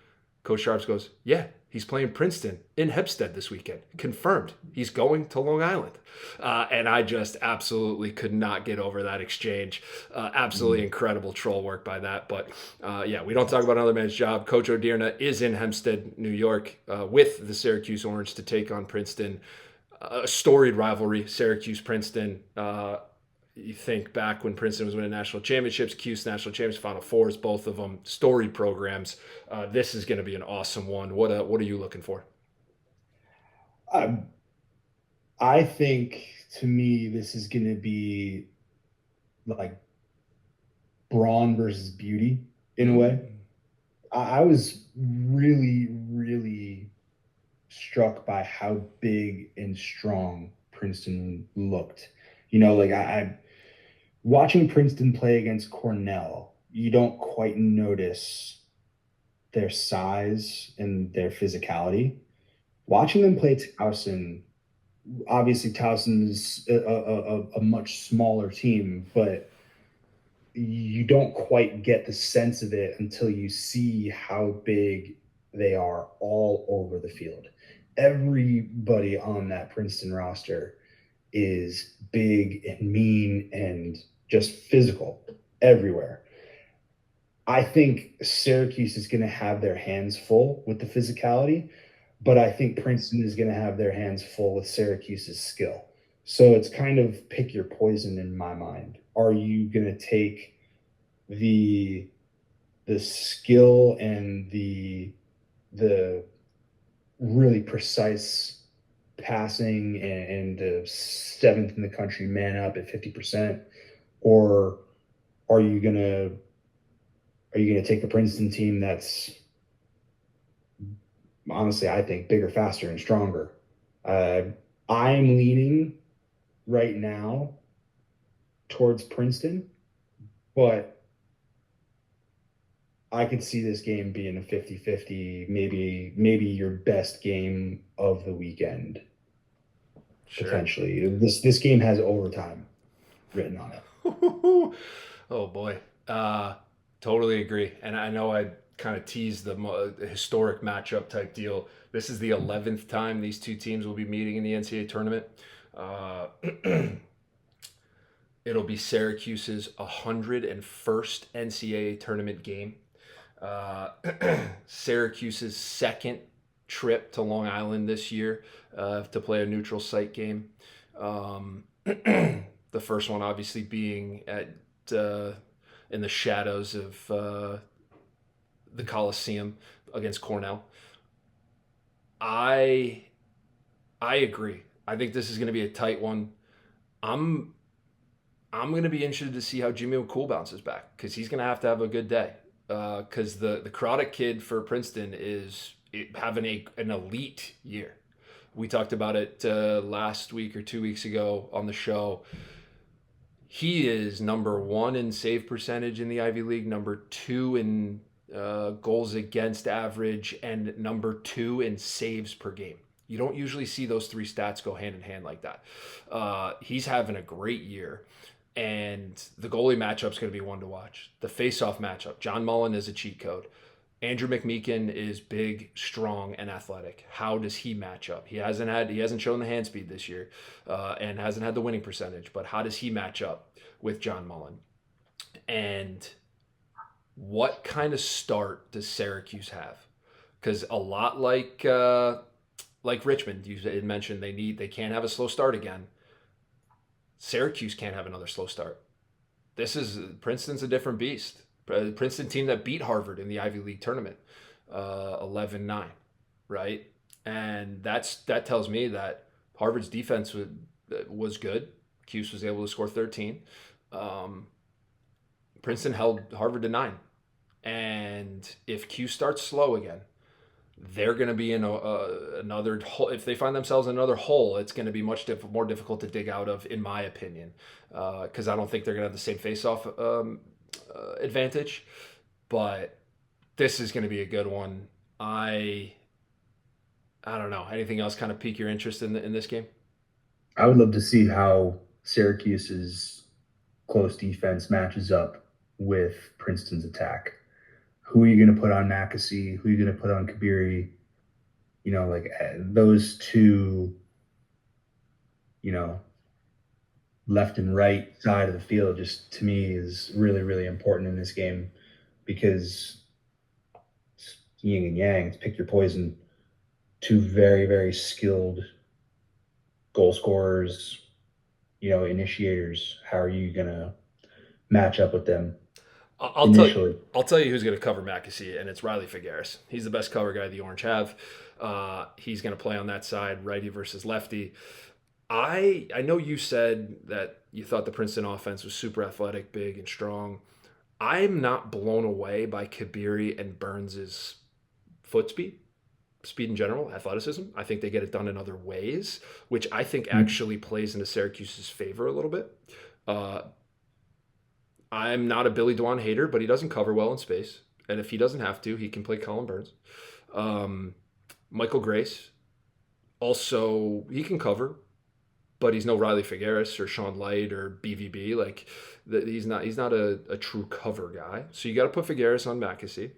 Coach Sharps goes, yeah, he's playing Princeton in Hempstead this weekend. Confirmed. He's going to Long Island. And I just absolutely could not get over that exchange. Absolutely incredible troll work by that. But yeah, we don't talk about another man's job. Coach O'Dearna is in Hempstead, New York, with the Syracuse Orange to take on Princeton. A storied rivalry, Syracuse-Princeton. You think back when Princeton was winning national championships, Cuse national championships, Final Fours, both of them, storied programs. This is going to be an awesome one. What are you looking for? I think, to me, this is going to be like brawn versus beauty in a way. I was really, really struck by how big and strong Princeton looked. You know, like I watching Princeton play against Cornell, you don't quite notice their size and their physicality. Watching them play Towson, obviously Towson is a much smaller team, but you don't quite get the sense of it until you see how big they are all over the field. Everybody on that Princeton roster is big and mean and just physical everywhere. I think Syracuse is going to have their hands full with the physicality, but I think Princeton is going to have their hands full with Syracuse's skill. So it's kind of pick your poison in my mind. Are you going to take the skill and the really precise passing and the seventh in the country man up at 50%, or are you gonna take a Princeton team that's honestly, I think, bigger, faster, and stronger? I'm leaning right now towards Princeton, but I could see this game being a 50-50, maybe your best game of the weekend. Sure. Potentially. This game has overtime written on it. Oh boy. Totally agree. And I know I kind of teased the historic matchup type deal. This is the 11th time these two teams will be meeting in the NCAA tournament. It'll be Syracuse's 101st NCAA tournament game. Syracuse's second trip to Long Island this year to play a neutral site game. The first one obviously being at in the shadows of the Coliseum against Cornell. I agree. I think this is going to be a tight one. I'm going to be interested to see how Jimmy McCool bounces back, because he's going to have a good day. Because the Croddick kid for Princeton is having an elite year. We talked about it last week or 2 weeks ago on the show. He is number 1 in save percentage in the Ivy League, number 2 in goals against average, and number 2 in saves per game. You don't usually see those three stats go hand in hand like that. He's having a great year. And the goalie matchup is going to be one to watch. The face-off matchup, John Mullen is a cheat code. Andrew McMeekin is big, strong, and athletic. How does he match up? He hasn't shown the hand speed this year, and hasn't had the winning percentage. But how does he match up with John Mullen? And what kind of start does Syracuse have? Because a lot like Richmond, you had mentioned, they can't have a slow start again. Syracuse can't have another slow start. Princeton's a different beast. Princeton team that beat Harvard in the Ivy League tournament, 11-9, right? And that tells me that Harvard's defense was good. Cuse was able to score 13. Princeton held Harvard to 9. And if Cuse starts slow again, they're going to be in another hole. If they find themselves in another hole, it's going to be much more difficult to dig out of, in my opinion, because I don't think they're going to have the same face-off advantage. But this is going to be a good one. I don't know. Anything else kind of pique your interest in this game? I would love to see how Syracuse's close defense matches up with Princeton's attack. Who are you going to put on McAsee? Who are you going to put on Kabiri? Those two, left and right side of the field, just to me is really, really important in this game, because it's yin and yang. It's pick your poison. Two very, very skilled goal scorers, initiators. How are you going to match up with them initially? I'll tell you who's going to cover McAsee, and it's Riley Figueres. He's the best cover guy the Orange have. He's going to play on that side, righty versus lefty. I know you said that you thought the Princeton offense was super athletic, big, and strong. I'm not blown away by Kabiri and Burns's foot speed in general, athleticism. I think they get it done in other ways, which I think actually plays into Syracuse's favor a little bit. I'm not a Billy Dwan hater, but he doesn't cover well in space. And if he doesn't have to, he can play Colin Burns. Michael Grace, also, he can cover, but he's no Riley Figueres or Sean Light or BVB. He's not a true cover guy. So you got to put Figueres on McAsee.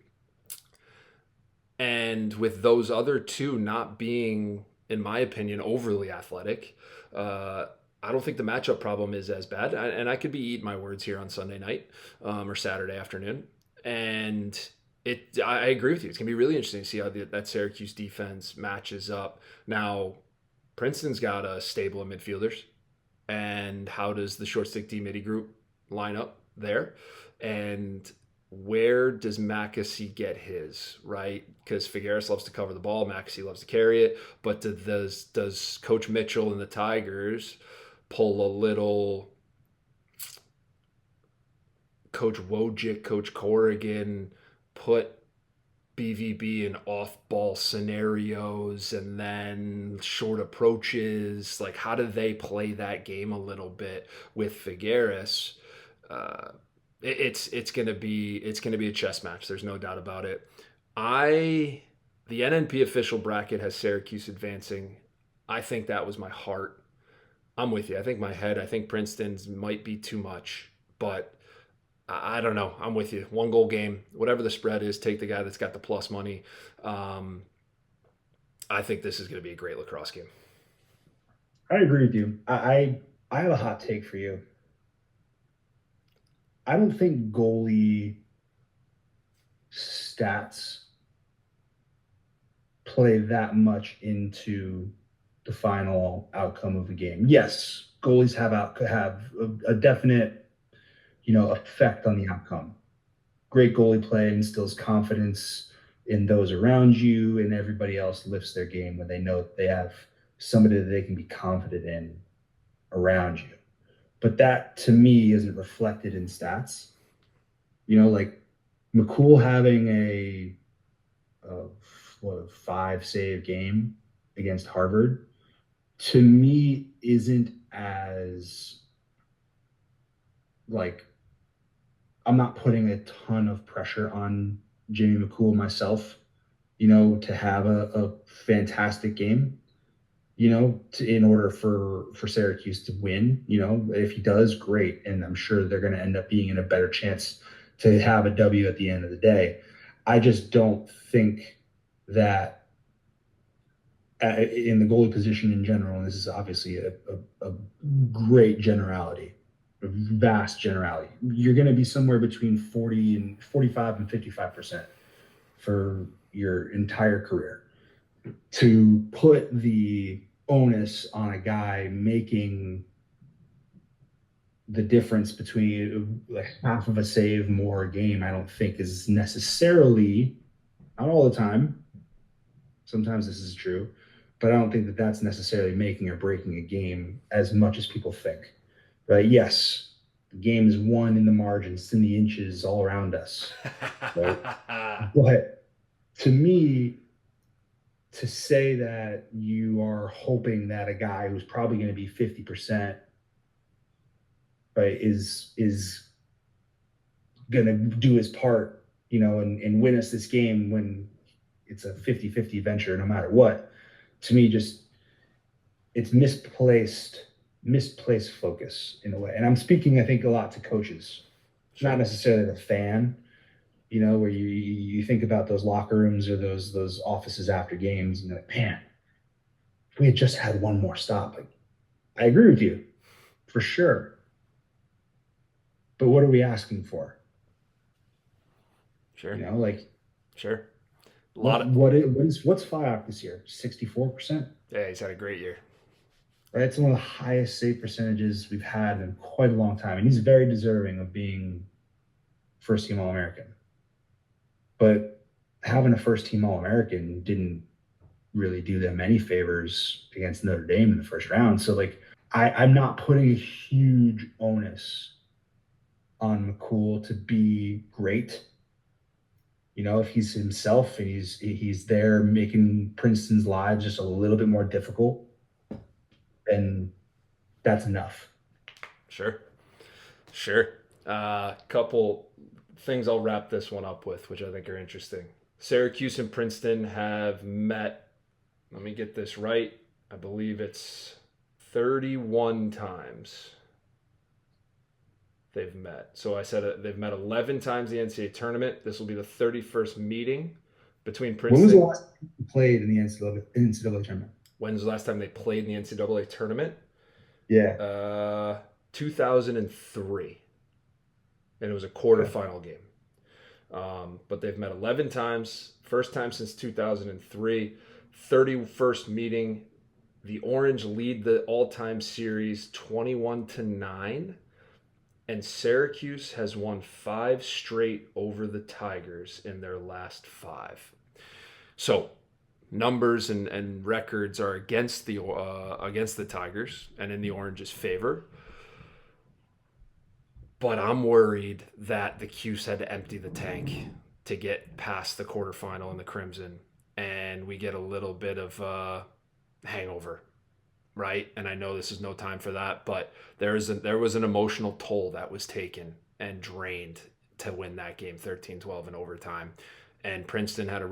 And with those other two not being, in my opinion, overly athletic, I don't think the matchup problem is as bad. And I could be eating my words here on Sunday night or Saturday afternoon. And I agree with you. It's going to be really interesting to see how that Syracuse defense matches up. Now, Princeton's got a stable of midfielders. And how does the short stick D-midi group line up there? And where does McAsee get his, right? Because Figueres loves to cover the ball, McAsee loves to carry it, but does Coach Mitchell and the Tigers pull a little Coach Wojcik, Coach Corrigan, put BVB in off-ball scenarios and then short approaches? Like, how do they play that game a little bit with Figueres? It's gonna be a chess match. There's no doubt about it. The NNP official bracket has Syracuse advancing. I think that was my heart. I'm with you. I think my head. I think Princeton's might be too much, but I don't know. I'm with you. 1-goal game, whatever the spread is, take the guy that's got the plus money. I think this is going to be a great lacrosse game. I agree with you. I have a hot take for you. I don't think goalie stats play that much into the final outcome of the game. Yes, goalies have a definite, effect on the outcome. Great goalie play instills confidence in those around you, and everybody else lifts their game when they know that they have somebody that they can be confident in around you. But that, to me, isn't reflected in stats. Like McCool having a 5-save game against Harvard, to me, isn't as, I'm not putting a ton of pressure on Jimmy McCool myself, to have a fantastic game. In order for Syracuse to win. If he does, great. And I'm sure they're going to end up being in a better chance to have a W at the end of the day. I just don't think that in the goalie position in general, and this is obviously a great generality, a vast generality, you're going to be somewhere between 45 and 55% for your entire career. To put the onus on a guy making the difference between half of a save more a game, I don't think is necessarily, not all the time, sometimes this is true, but I don't think that that's necessarily making or breaking a game as much as people think. Right? Yes, the game is won in the margins, in the inches all around us. Right? But to me, to say that you are hoping that a guy who's probably going to be 50%, right, is going to do his part, and win us this game when it's a 50-50 venture, no matter what, to me, just it's misplaced focus in a way. And I'm speaking, I think, a lot to coaches, not necessarily the fan, where you think about those locker rooms or those offices after games, and you're like, man, if we had just had one more stop. Like, I agree with you, for sure. But what are we asking for? Sure. Sure. What's FIOC this year? 64%? Yeah, he's had a great year. Right, it's one of the highest save percentages we've had in quite a long time, and he's very deserving of being first-team All-American. But having a first-team All-American didn't really do them any favors against Notre Dame in the first round. So, I'm not putting a huge onus on McCool to be great. If he's himself and he's there making Princeton's lives just a little bit more difficult, then that's enough. Sure. Couple things I'll wrap this one up with, which I think are interesting. Syracuse and Princeton have met, let me get this right, I believe it's 31 times they've met. So I said they've met 11 times in the NCAA tournament. This will be the 31st meeting between Princeton. When was the last time you played in the NCAA tournament? When's the last time they played in the NCAA tournament? Yeah. 2003. And it was a quarterfinal game. But they've met 11 times. First time since 2003. 31st meeting. The Orange lead the all-time series 21-9. And Syracuse has won 5 straight over the Tigers in their last 5. So numbers and records are against the Tigers and in the Orange's favor. But I'm worried that the Cuse had to empty the tank to get past the quarterfinal in the Crimson, and we get a little bit of hangover, right? And I know this is no time for that, but there was an emotional toll that was taken and drained to win that game 13-12 in overtime. And Princeton had a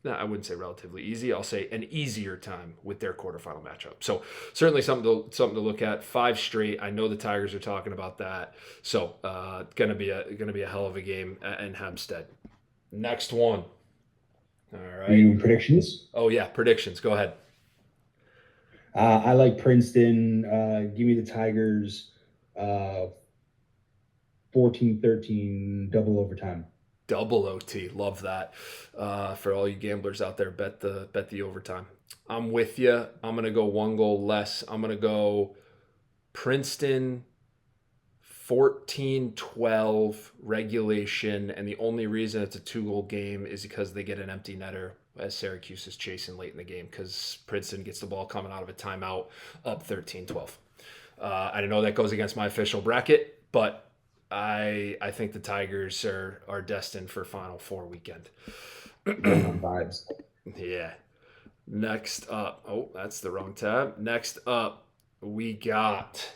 I wouldn't say relatively easy. I'll say an easier time with their quarterfinal matchup. So certainly something to look at. 5 straight. I know the Tigers are talking about that. So gonna be a hell of a game in Hempstead. Next one. All right. Are you doing predictions? Oh yeah, predictions. Go ahead. I like Princeton. Give me the Tigers. 14-13 double overtime. Double OT, love that. For all you gamblers out there, bet the overtime. I'm with you. I'm gonna go 1 goal less. I'm gonna go Princeton 14-12 regulation, and the only reason it's a 2-goal game is because they get an empty netter as Syracuse is chasing late in the game because Princeton gets the ball coming out of a timeout up 13-12. I know that goes against my official bracket, but I think the Tigers are destined for Final Four weekend. Vibes. Yeah. Next up, that's the wrong tab. Next up, we got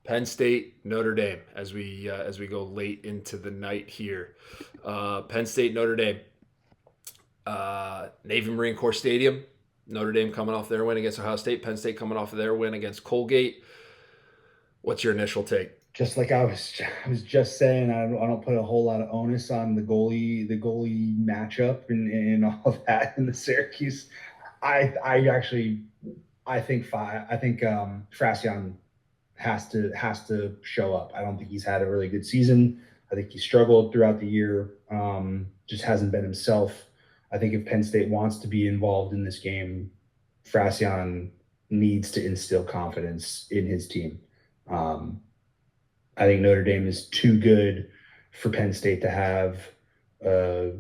Penn State, Notre Dame as we go late into the night here. Penn State, Notre Dame, Navy Marine Corps Stadium. Notre Dame coming off their win against Ohio State. Penn State coming off of their win against Colgate. What's your initial take? Just like I was just saying, I don't put a whole lot of onus on the goalie matchup and all of that in the Syracuse. I think Frassian has to show up. I don't think he's had a really good season. I think he struggled throughout the year. Just hasn't been himself. I think if Penn State wants to be involved in this game, Frassian needs to instill confidence in his team. I think Notre Dame is too good for Penn State to have a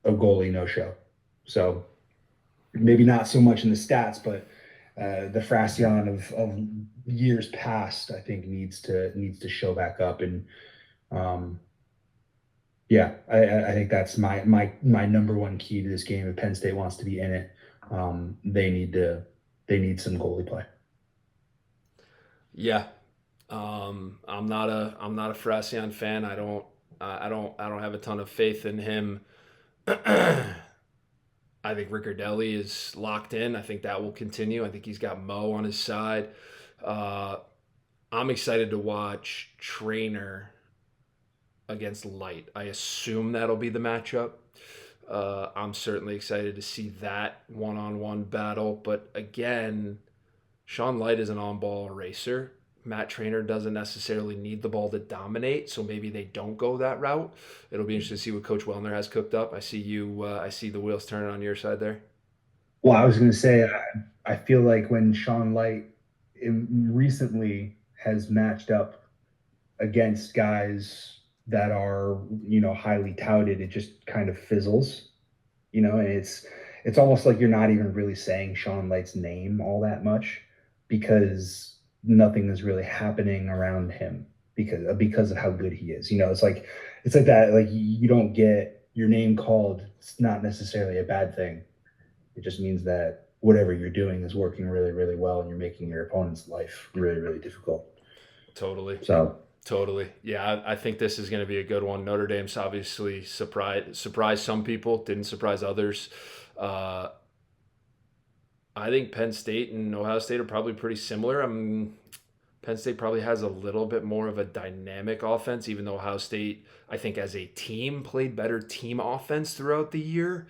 goalie no-show. So maybe not so much in the stats, but the Frassian of years past, I think needs to show back up. And Yeah, I think that's my number one key to this game. If Penn State wants to be in it, they need some goalie play. Yeah, I'm not a Frasian fan. I don't have a ton of faith in him. I think Riccardelli is locked in. I think that will continue. I think he's got Mo on his side. Uh, I'm excited to watch Trainer against Light. I assume that'll be the matchup. I'm certainly excited to see that one-on-one battle. But again, Sean Light is an on-ball eraser. Matt Trainer doesn't necessarily need the ball to dominate, so maybe they don't go that route. It'll be interesting to see what Coach Wellner has cooked up. I see you. I see the wheels turning on your side there. Well, I was going to say, I feel like when Sean Light recently has matched up against guys that are, highly touted, it just kind of fizzles, and it's almost like you're not even really saying Sean Light's name all that much because nothing is really happening around him because of how good he is. It's like that. Like you don't get your name called. It's not necessarily a bad thing. It just means that whatever you're doing is working really, really well, and you're making your opponent's life really, really difficult. Totally. So Totally. Yeah, I think this is going to be a good one. Notre Dame's obviously surprised some people, didn't surprise others. Uh, I think Penn State and Ohio State are probably pretty similar. Penn State probably has a little bit more of a dynamic offense, even though Ohio State, I think, as a team, played better team offense throughout the year.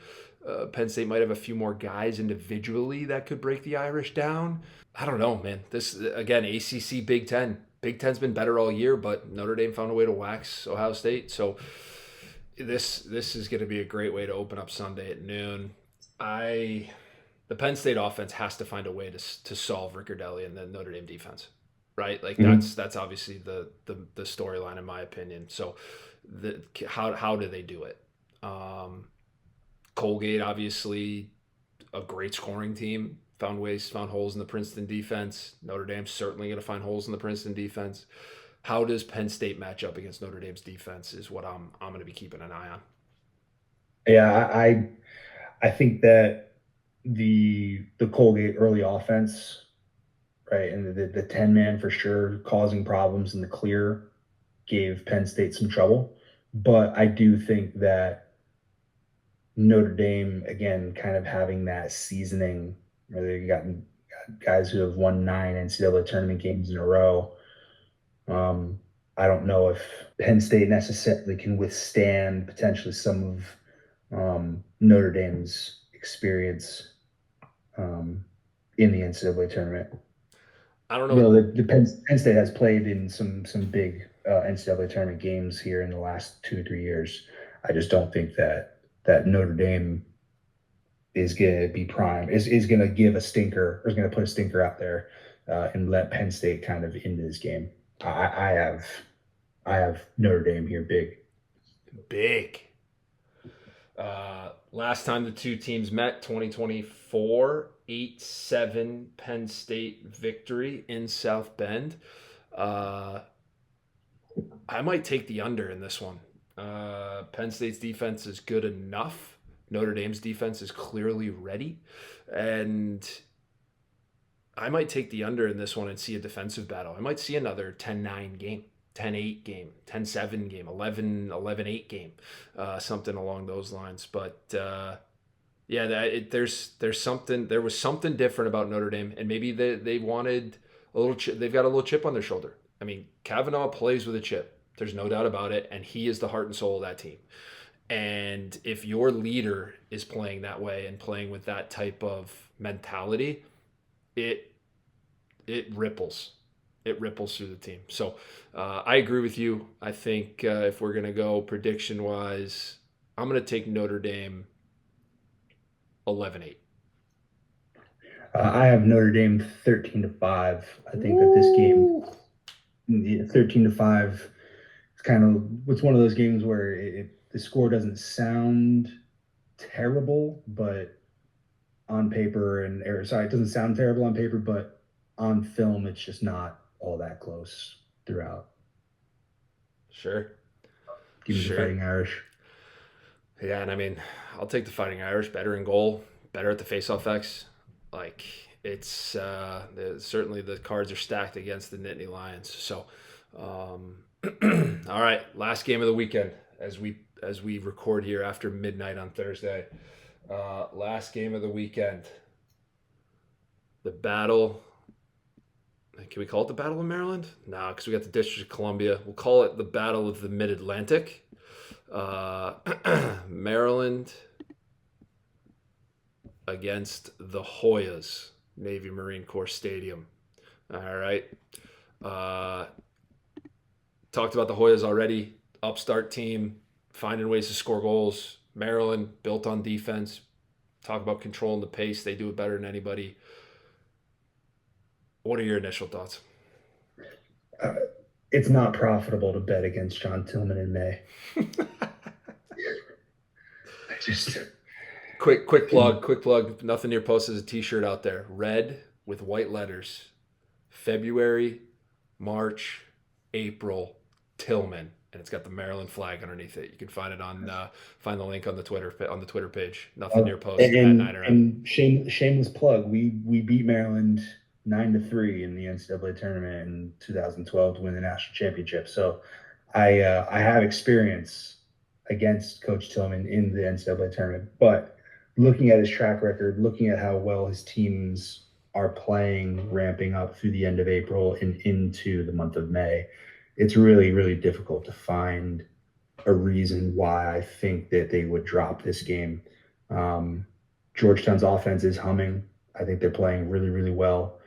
Penn State might have a few more guys individually that could break the Irish down. I don't know, man. This again, ACC, Big Ten. Big Ten's been better all year, but Notre Dame found a way to wax Ohio State. So this is going to be a great way to open up Sunday at noon. The Penn State offense has to find a way to solve Riccardelli and the Notre Dame defense, right? Like mhm. that's obviously the storyline in my opinion. So how do they do it? Um, Colgate obviously a great scoring team. Found holes in the Princeton defense. Notre Dame's certainly going to find holes in the Princeton defense. How does Penn State match up against Notre Dame's defense is what I'm going to be keeping an eye on. Yeah, I think that the Colgate early offense, right, and the 10 man for sure causing problems in the clear gave Penn State some trouble. But I do think that Notre Dame, again, kind of having that seasoning, where they got guys who have won 9 NCAA tournament games in a row. Um, I don't know if Penn State necessarily can withstand potentially some of Notre Dame's experience in the NCAA tournament. I don't know. The Penn State has played in some big NCAA tournament games here in the last 2 or 3 years. I just don't think that Notre Dame is going to be prime, is going to give a stinker, or is going to put a stinker out there and let Penn State kind of into this game. I have Notre Dame here big. Big. Last time the two teams met, 2024, 8-7 Penn State victory in South Bend. Uh, I might take the under in this one. Penn State's defense is good enough. Notre Dame's defense is clearly ready. And I might take the under in this one and see a defensive battle. I might see another 10-9 game, 10-8 game, 10-7 game, 11-8 game, something along those lines. But yeah, there was something different about Notre Dame, and maybe they wanted a little. They've got a little chip on their shoulder. I mean, Kavanaugh plays with a chip. There's no doubt about it, and he is the heart and soul of that team. And if your leader is playing that way and playing with that type of mentality, it it ripples. It ripples through the team. So I agree with you. I think if we're gonna go prediction wise, I'm gonna take Notre Dame 11-8. I have Notre Dame 13-5. I think that this game, 13-5, it's one of those games where the score doesn't sound terrible, but on paper it doesn't sound terrible on paper, but on film, it's just not all that close throughout. Sure. Give me the Sure. Fighting Irish. Yeah, and I mean, I'll take the Fighting Irish. Better in goal, better at the faceoff X. Like it's certainly the cards are stacked against the Nittany Lions. So, all right, last game of the weekend as we record here after midnight on Thursday. Last game of the weekend. The battle. Can we call it the Battle of Maryland? No, because we got the District of Columbia. We'll call it the Battle of the Mid-Atlantic. Maryland against the Hoyas, Navy Marine Corps Stadium. All right. Talked about the Hoyas already. Upstart team, finding ways to score goals. Maryland, built on defense. Talk about controlling the pace. They do it better than anybody. What are your initial thoughts? It's not profitable to bet against John Tillman in May. Quick plug. Nothing Near Post is a t-shirt out there. Red with white letters. February, March, April, Tillman. And it's got the Maryland flag underneath it. You can find it find the link on the Twitter page. Nothing Near Post at 9 And shameless plug. We beat Maryland 9-3 in the NCAA tournament in 2012 to win the national championship. So I have experience against Coach Tillman in the NCAA tournament. But looking at his track record, looking at how well his teams are playing, ramping up through the end of April and into the month of May, it's really, really difficult to find a reason why I think that they would drop this game. Georgetown's offense is humming. I think they're playing really, really well.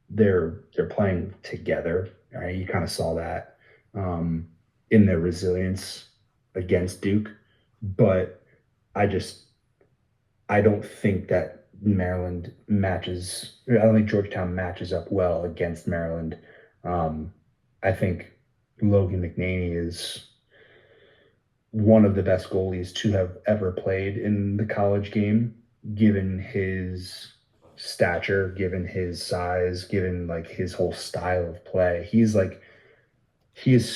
They're playing together. Right? You kind of saw that in their resilience against Duke. But I don't think that Maryland matches. I don't think Georgetown matches up well against Maryland. I think Logan McNaney is one of the best goalies to have ever played in the college game, given his stature, given his size, given like his whole style of play. He is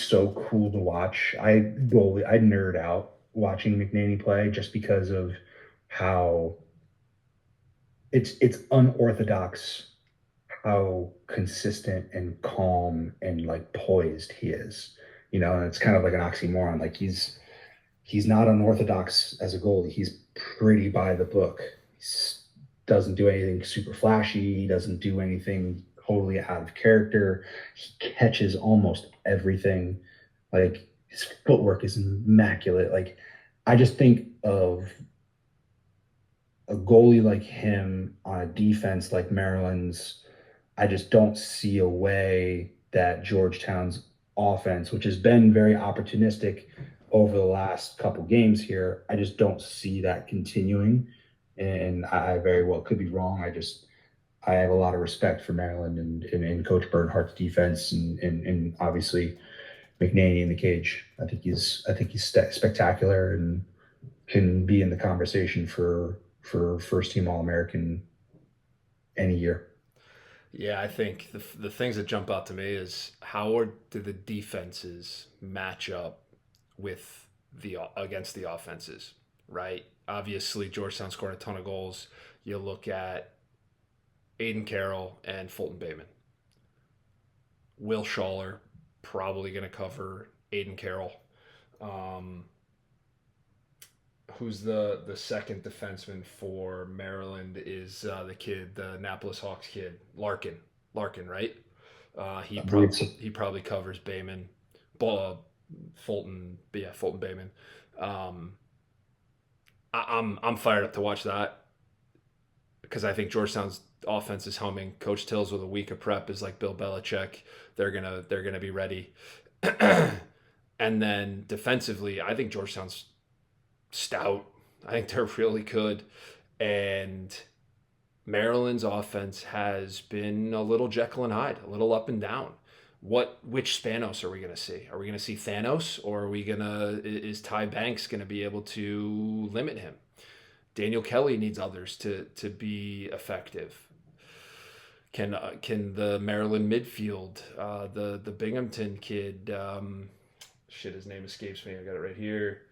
so cool to watch. I nerd out watching McNaney play just because of how it's unorthodox how consistent and calm and like poised he is, and it's kind of like an oxymoron. Like he's not unorthodox as a goalie. He's pretty by the book. He doesn't do anything super flashy. He doesn't do anything totally out of character. He catches almost everything. Like his footwork is immaculate. Like I just think of a goalie like him on a defense like Maryland's. I just don't see a way that Georgetown's offense, which has been very opportunistic over the last couple games here, I just don't see that continuing. And I very well could be wrong. I have a lot of respect for Maryland and Coach Bernhardt's defense and obviously McNaney in the cage. I think he's spectacular and can be in the conversation for first team All-American any year. Yeah, I think the things that jump out to me is how do the defenses match up with against the offenses, right? Obviously, Georgetown scored a ton of goals. You look at Aiden Carroll and Fulton Bayman. Will Schaller probably going to cover Aiden Carroll. Who's the second defenseman for Maryland is the kid, the Annapolis Hawks kid, Larkin, right? He probably covers Bayman, Fulton Bayman. I'm fired up to watch that because I think Georgetown's offense is humming. Coach Tills with a week of prep is like Bill Belichick. They're gonna be ready. And then defensively, I think Georgetown's stout. I think they're really good. And Maryland's offense has been a little Jekyll and Hyde, a little up and down. Which Spanos are we going to see? Are we going to see Thanos, or is Ty Banks going to be able to limit him? Daniel Kelly needs others to be effective. Can the Maryland midfield, the Binghamton kid, Shit, his name escapes me. I got it right here.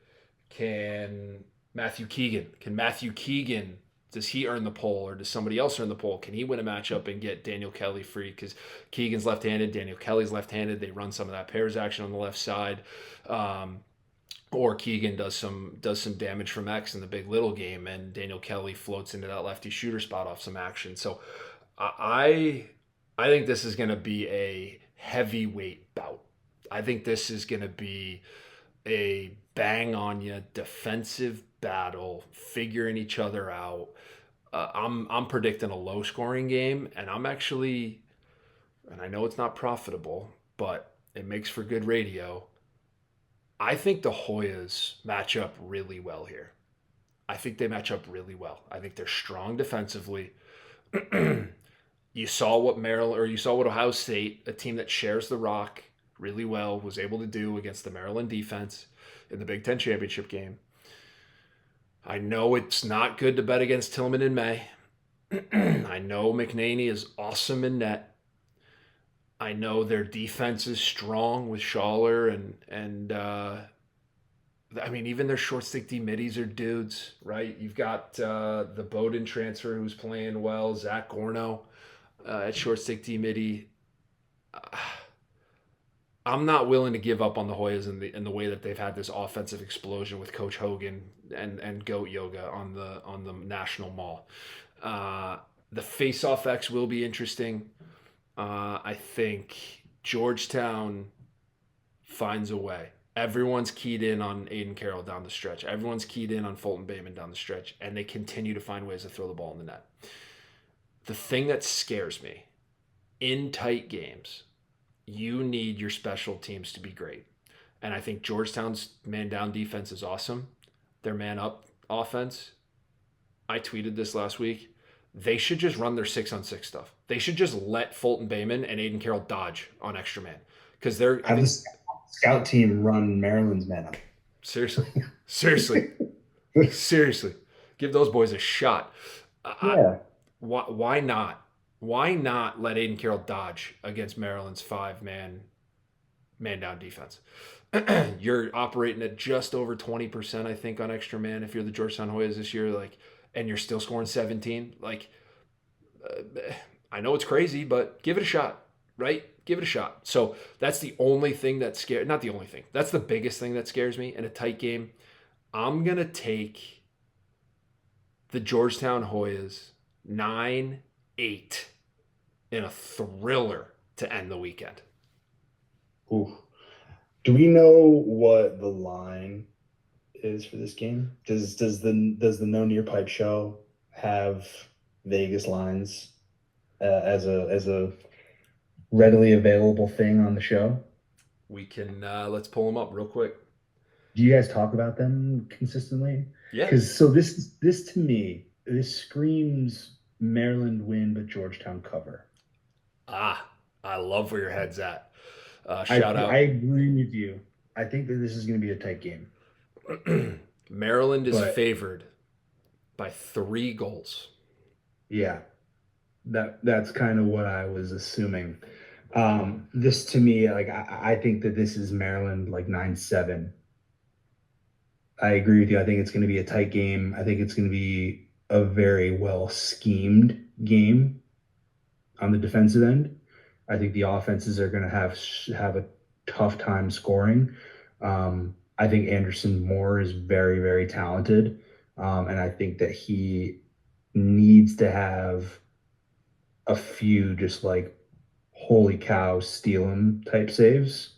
Can Matthew Keegan, does he earn the pole or does somebody else earn the pole? Can he win a matchup and get Daniel Kelly free? Because Keegan's left-handed, Daniel Kelly's left-handed. They run some of that pairs action on the left side. Or Keegan does some damage from X in the big little game, and Daniel Kelly floats into that lefty shooter spot off some action. So I think this is going to be a heavyweight bout. I think this is going to be a bang on you defensive battle, figuring each other out. I'm predicting a low scoring game, and I'm actually, and I know it's not profitable, but it makes for good radio. I think the Hoyas match up really well here. I think they match up really well. I think they're strong defensively. You saw what Ohio State, a team that shares the rock really well, was able to do against the Maryland defense in the Big Ten championship game. I know it's not good to bet against Tillman in May. I know McNaney is awesome in net. I know their defense is strong with Schaller and I mean, even their short stick D middies are dudes, right? You've got the Bowdoin transfer who's playing well, Zach Gorno at short stick D midi. I'm not willing to give up on the Hoyas in the way that they've had this offensive explosion with Coach Hogan and Goat Yoga on the National Mall. The face-off X will be interesting. I think Georgetown finds a way. Everyone's keyed in on Aiden Carroll down the stretch. Everyone's keyed in on Fulton Bateman down the stretch, and they continue to find ways to throw the ball in the net. The thing that scares me, in tight games, you need your special teams to be great. And I think Georgetown's man-down defense is awesome. Their man-up offense, I tweeted this last week, they should just run their 6-on-6 stuff. They should just let Fulton Bateman and Aiden Carroll dodge on extra man. Because they're... Have the scout team run Maryland's man-up. Seriously. Give those boys a shot. Yeah. Why not? Why not let Aiden Carroll dodge against Maryland's 5-man down defense? You're operating at just over 20%, I think, on extra man if you're the Georgetown Hoyas this year, and you're still scoring 17. I know it's crazy, but give it a shot, right? Give it a shot. So that's the only thing that scares, not the only thing. That's the biggest thing that scares me in a tight game. I'm going to take the Georgetown Hoyas 9-8 in a thriller to end the weekend. Ooh. Do we know what the line is for this game? Does the No Near Pipe show have Vegas lines as a readily available thing on the show? We can let's pull them up real quick. Do you guys talk about them consistently? Yeah. Because this to me, this screams Maryland win but Georgetown cover. I love where your head's at. Shout out. I agree with you. I think that this is going to be a tight game. Maryland is favored by 3 goals. Yeah, that's kind of what I was assuming. This to me, I think that this is Maryland 9-7. I agree with you. I think it's going to be a tight game. I think it's going to be a very well schemed game on the defensive end. I think the offenses are going to have a tough time scoring. I think Anderson Moore is very, very talented. And I think that he needs to have a few just holy cow, steal him type saves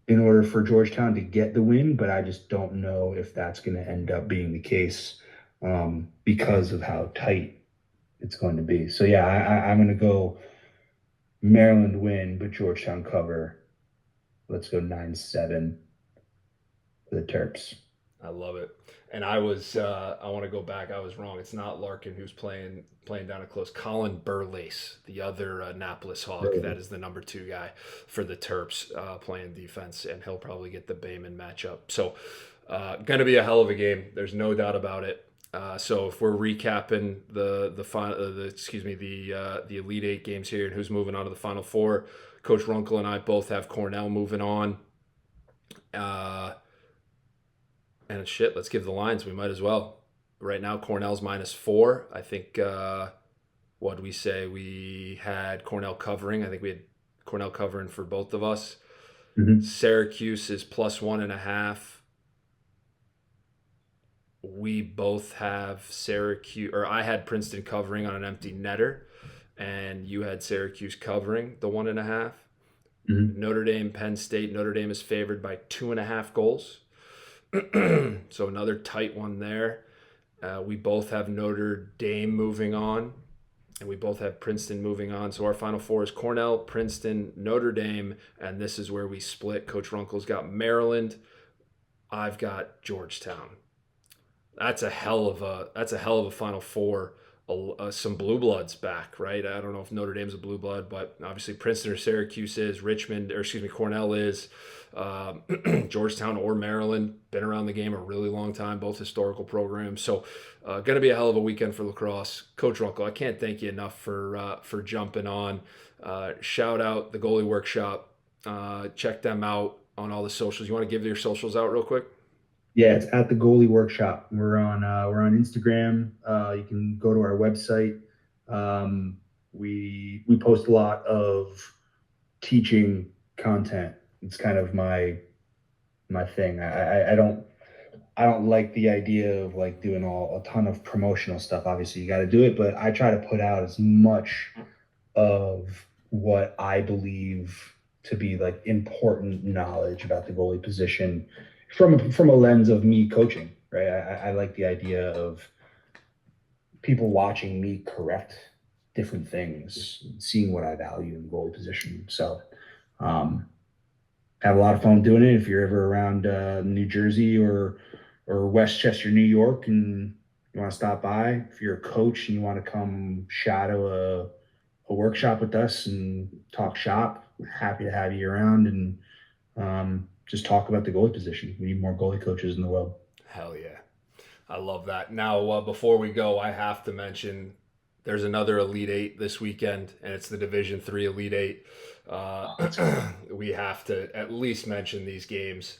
in order for Georgetown to get the win. But I just don't know if that's going to end up being the case because of how tight it's going to be. So, yeah, I'm going to go Maryland win, but Georgetown cover. Let's go 9-7 for the Terps. I love it. And I want to go back. I was wrong. It's not Larkin who's playing down at close. Colin Burlace, the other Annapolis Hawk, that is the number 2 guy for the Terps playing defense, and he'll probably get the Bayman matchup. So going to be a hell of a game. There's no doubt about it. So if we're recapping the Elite 8 games here and who's moving on to the Final Four, Coach Runkel and I both have Cornell moving on. And shit, let's give the lines. We might as well. Right now, Cornell's -4. I think, what did we say? We had Cornell covering. I think we had Cornell covering for both of us. Mhm. Syracuse is +1.5. We both have Syracuse, or I had Princeton covering on an empty netter, and you had Syracuse covering the 1.5. Mhm. Notre Dame, Penn State. Notre Dame is favored by 2.5 goals. So another tight one there. We both have Notre Dame moving on, and we both have Princeton moving on. So our final four is Cornell, Princeton, Notre Dame, and this is where we split. Coach Runkel's got Maryland. I've got Georgetown. That's a hell of a final four. Some blue bloods back, right? I don't know if Notre Dame's a blue blood, but obviously Princeton or Syracuse is, Cornell is, Georgetown or Maryland, been around the game a really long time, both historical programs. So going to be a hell of a weekend for lacrosse. Coach Runkel, I can't thank you enough for jumping on. Shout out the Goalie Workshop. Check them out on all the socials. You want to give your socials out real quick? Yeah, it's at the Goalie Workshop. We're on Instagram. You can go to our website. We post a lot of teaching content. It's kind of my thing. I don't like the idea of like doing a ton of promotional stuff. Obviously, you got to do it, but I try to put out as much of what I believe to be like important knowledge about the goalie position from a lens of me coaching, right? I like the idea of people watching me correct different things, seeing what I value in the goalie position. So, have a lot of fun doing it. If you're ever around New Jersey or Westchester, New York, and you want to stop by, if you're a coach and you want to come shadow a workshop with us and talk shop, happy to have you around and just talk about the goalie position. We need more goalie coaches in the world. Hell yeah. I love that. Now, before we go, I have to mention there's another Elite Eight this weekend, and it's the Division III Elite Eight. We have to at least mention these games.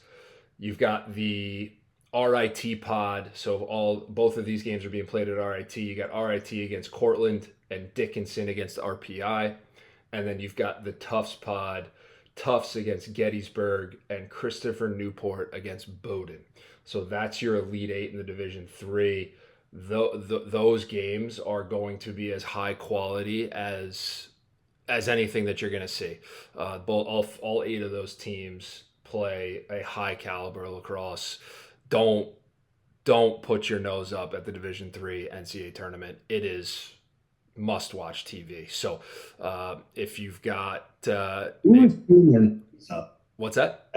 You've got the RIT pod, so both of these games are being played at RIT. You got RIT against Cortland and Dickinson against RPI, and then you've got the Tufts pod, Tufts against Gettysburg, and Christopher Newport against Bowdoin. So that's your Elite Eight in the Division III. Those games are going to be as high quality as anything that you're going to see. All 8 of those teams play a high caliber lacrosse. Don't put your nose up at the Division III NCAA tournament. It is must-watch TV. So if you've got Who is putting their nose up? What's that?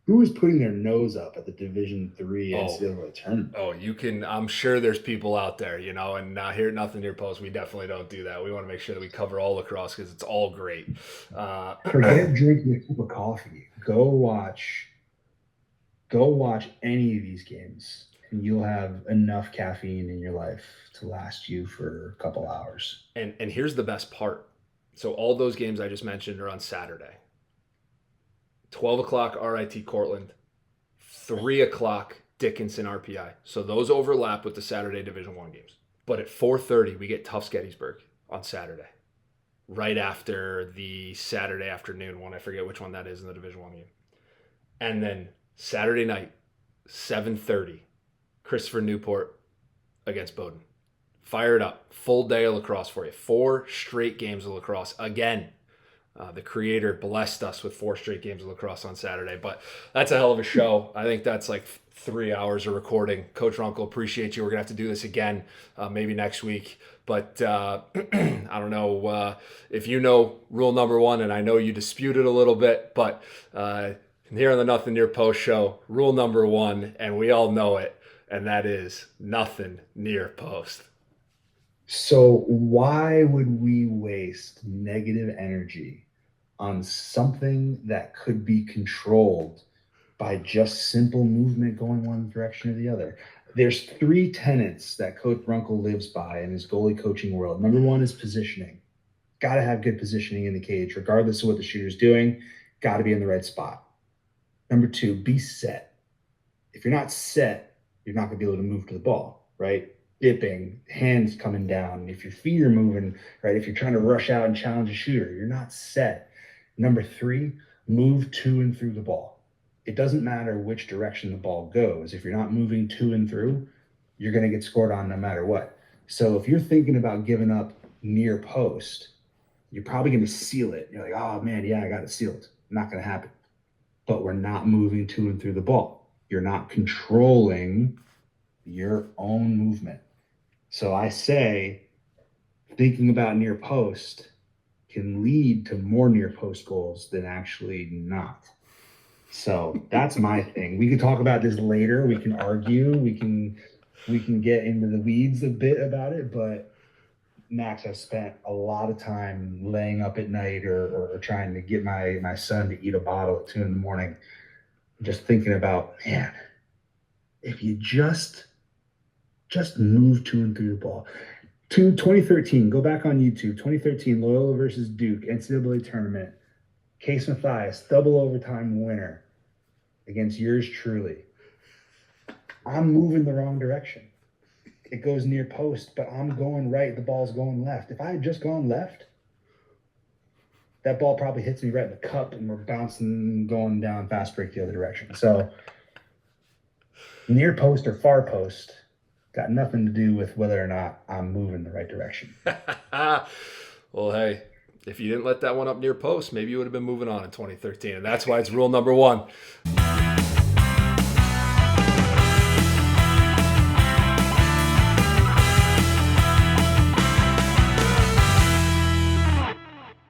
Who is putting their nose up at the Division III NCAA tournament? Oh, you can. I'm sure there's people out there, and here at Nothing Near Post, we definitely don't do that. We want to make sure that we cover all lacrosse because it's all great. Forget drinking a cup of coffee. Go watch any of these games, and you'll have enough caffeine in your life to last you for a couple hours. And here's the best part. So all those games I just mentioned are on Saturday. 12 o'clock RIT Cortland, 3 o'clock Dickinson RPI. So those overlap with the Saturday Division I games. But at 4:30, we get Tufts Gettysburg on Saturday, right after the Saturday afternoon one. I forget which one that is in the Division I game. And then Saturday night, 7:30, Christopher Newport against Bowdoin. Fire it up. Full day of lacrosse for you. 4 straight games of lacrosse. Again, the creator blessed us with 4 straight games of lacrosse on Saturday. But that's a hell of a show. I think that's like 3 hours of recording. Coach Runkel, appreciate you. We're going to have to do this again maybe next week. But I don't know if you know rule number 1, and I know you dispute it a little bit. But here on the Nothing Near Post show, rule number 1, and we all know it, and that is nothing near post. So why would we waste negative energy on something that could be controlled by just simple movement going one direction or the other? There's 3 tenets that Coach Runkel lives by in his goalie coaching world. Number 1 is positioning. Got to have good positioning in the cage, regardless of what the shooter's doing. Got to be in the right spot. Number 2, be set. If you're not set, you're not going to be able to move to the ball, right? Dipping, hands coming down. If your feet are moving, right? If you're trying to rush out and challenge a shooter, you're not set. Number 3, move to and through the ball. It doesn't matter which direction the ball goes. If you're not moving to and through, you're going to get scored on no matter what. So if you're thinking about giving up near post, you're probably going to seal it. You're like, oh man, yeah, I got it sealed. Not going to happen. But we're not moving to and through the ball. You're not controlling your own movement. So I say thinking about near post can lead to more near post goals than actually not. So that's my thing. We can talk about this later. We can argue. We can get into the weeds a bit about it. But Max, I've spent a lot of time laying up at night or trying to get my son to eat a bottle at 2 a.m, just thinking about, man, if you just move to and through the ball. 2013, go back on YouTube, 2013, Loyola versus Duke, NCAA tournament. Case Mathias, double overtime winner against yours truly. I'm moving the wrong direction. It goes near post, but I'm going right. The ball's going left. If I had just gone left, that ball probably hits me right in the cup and we're bouncing, going down fast break the other direction. So near post or far post got nothing to do with whether or not I'm moving the right direction. Well, hey, if you didn't let that one up near post, maybe you would have been moving on in 2013. And that's why it's rule number 1.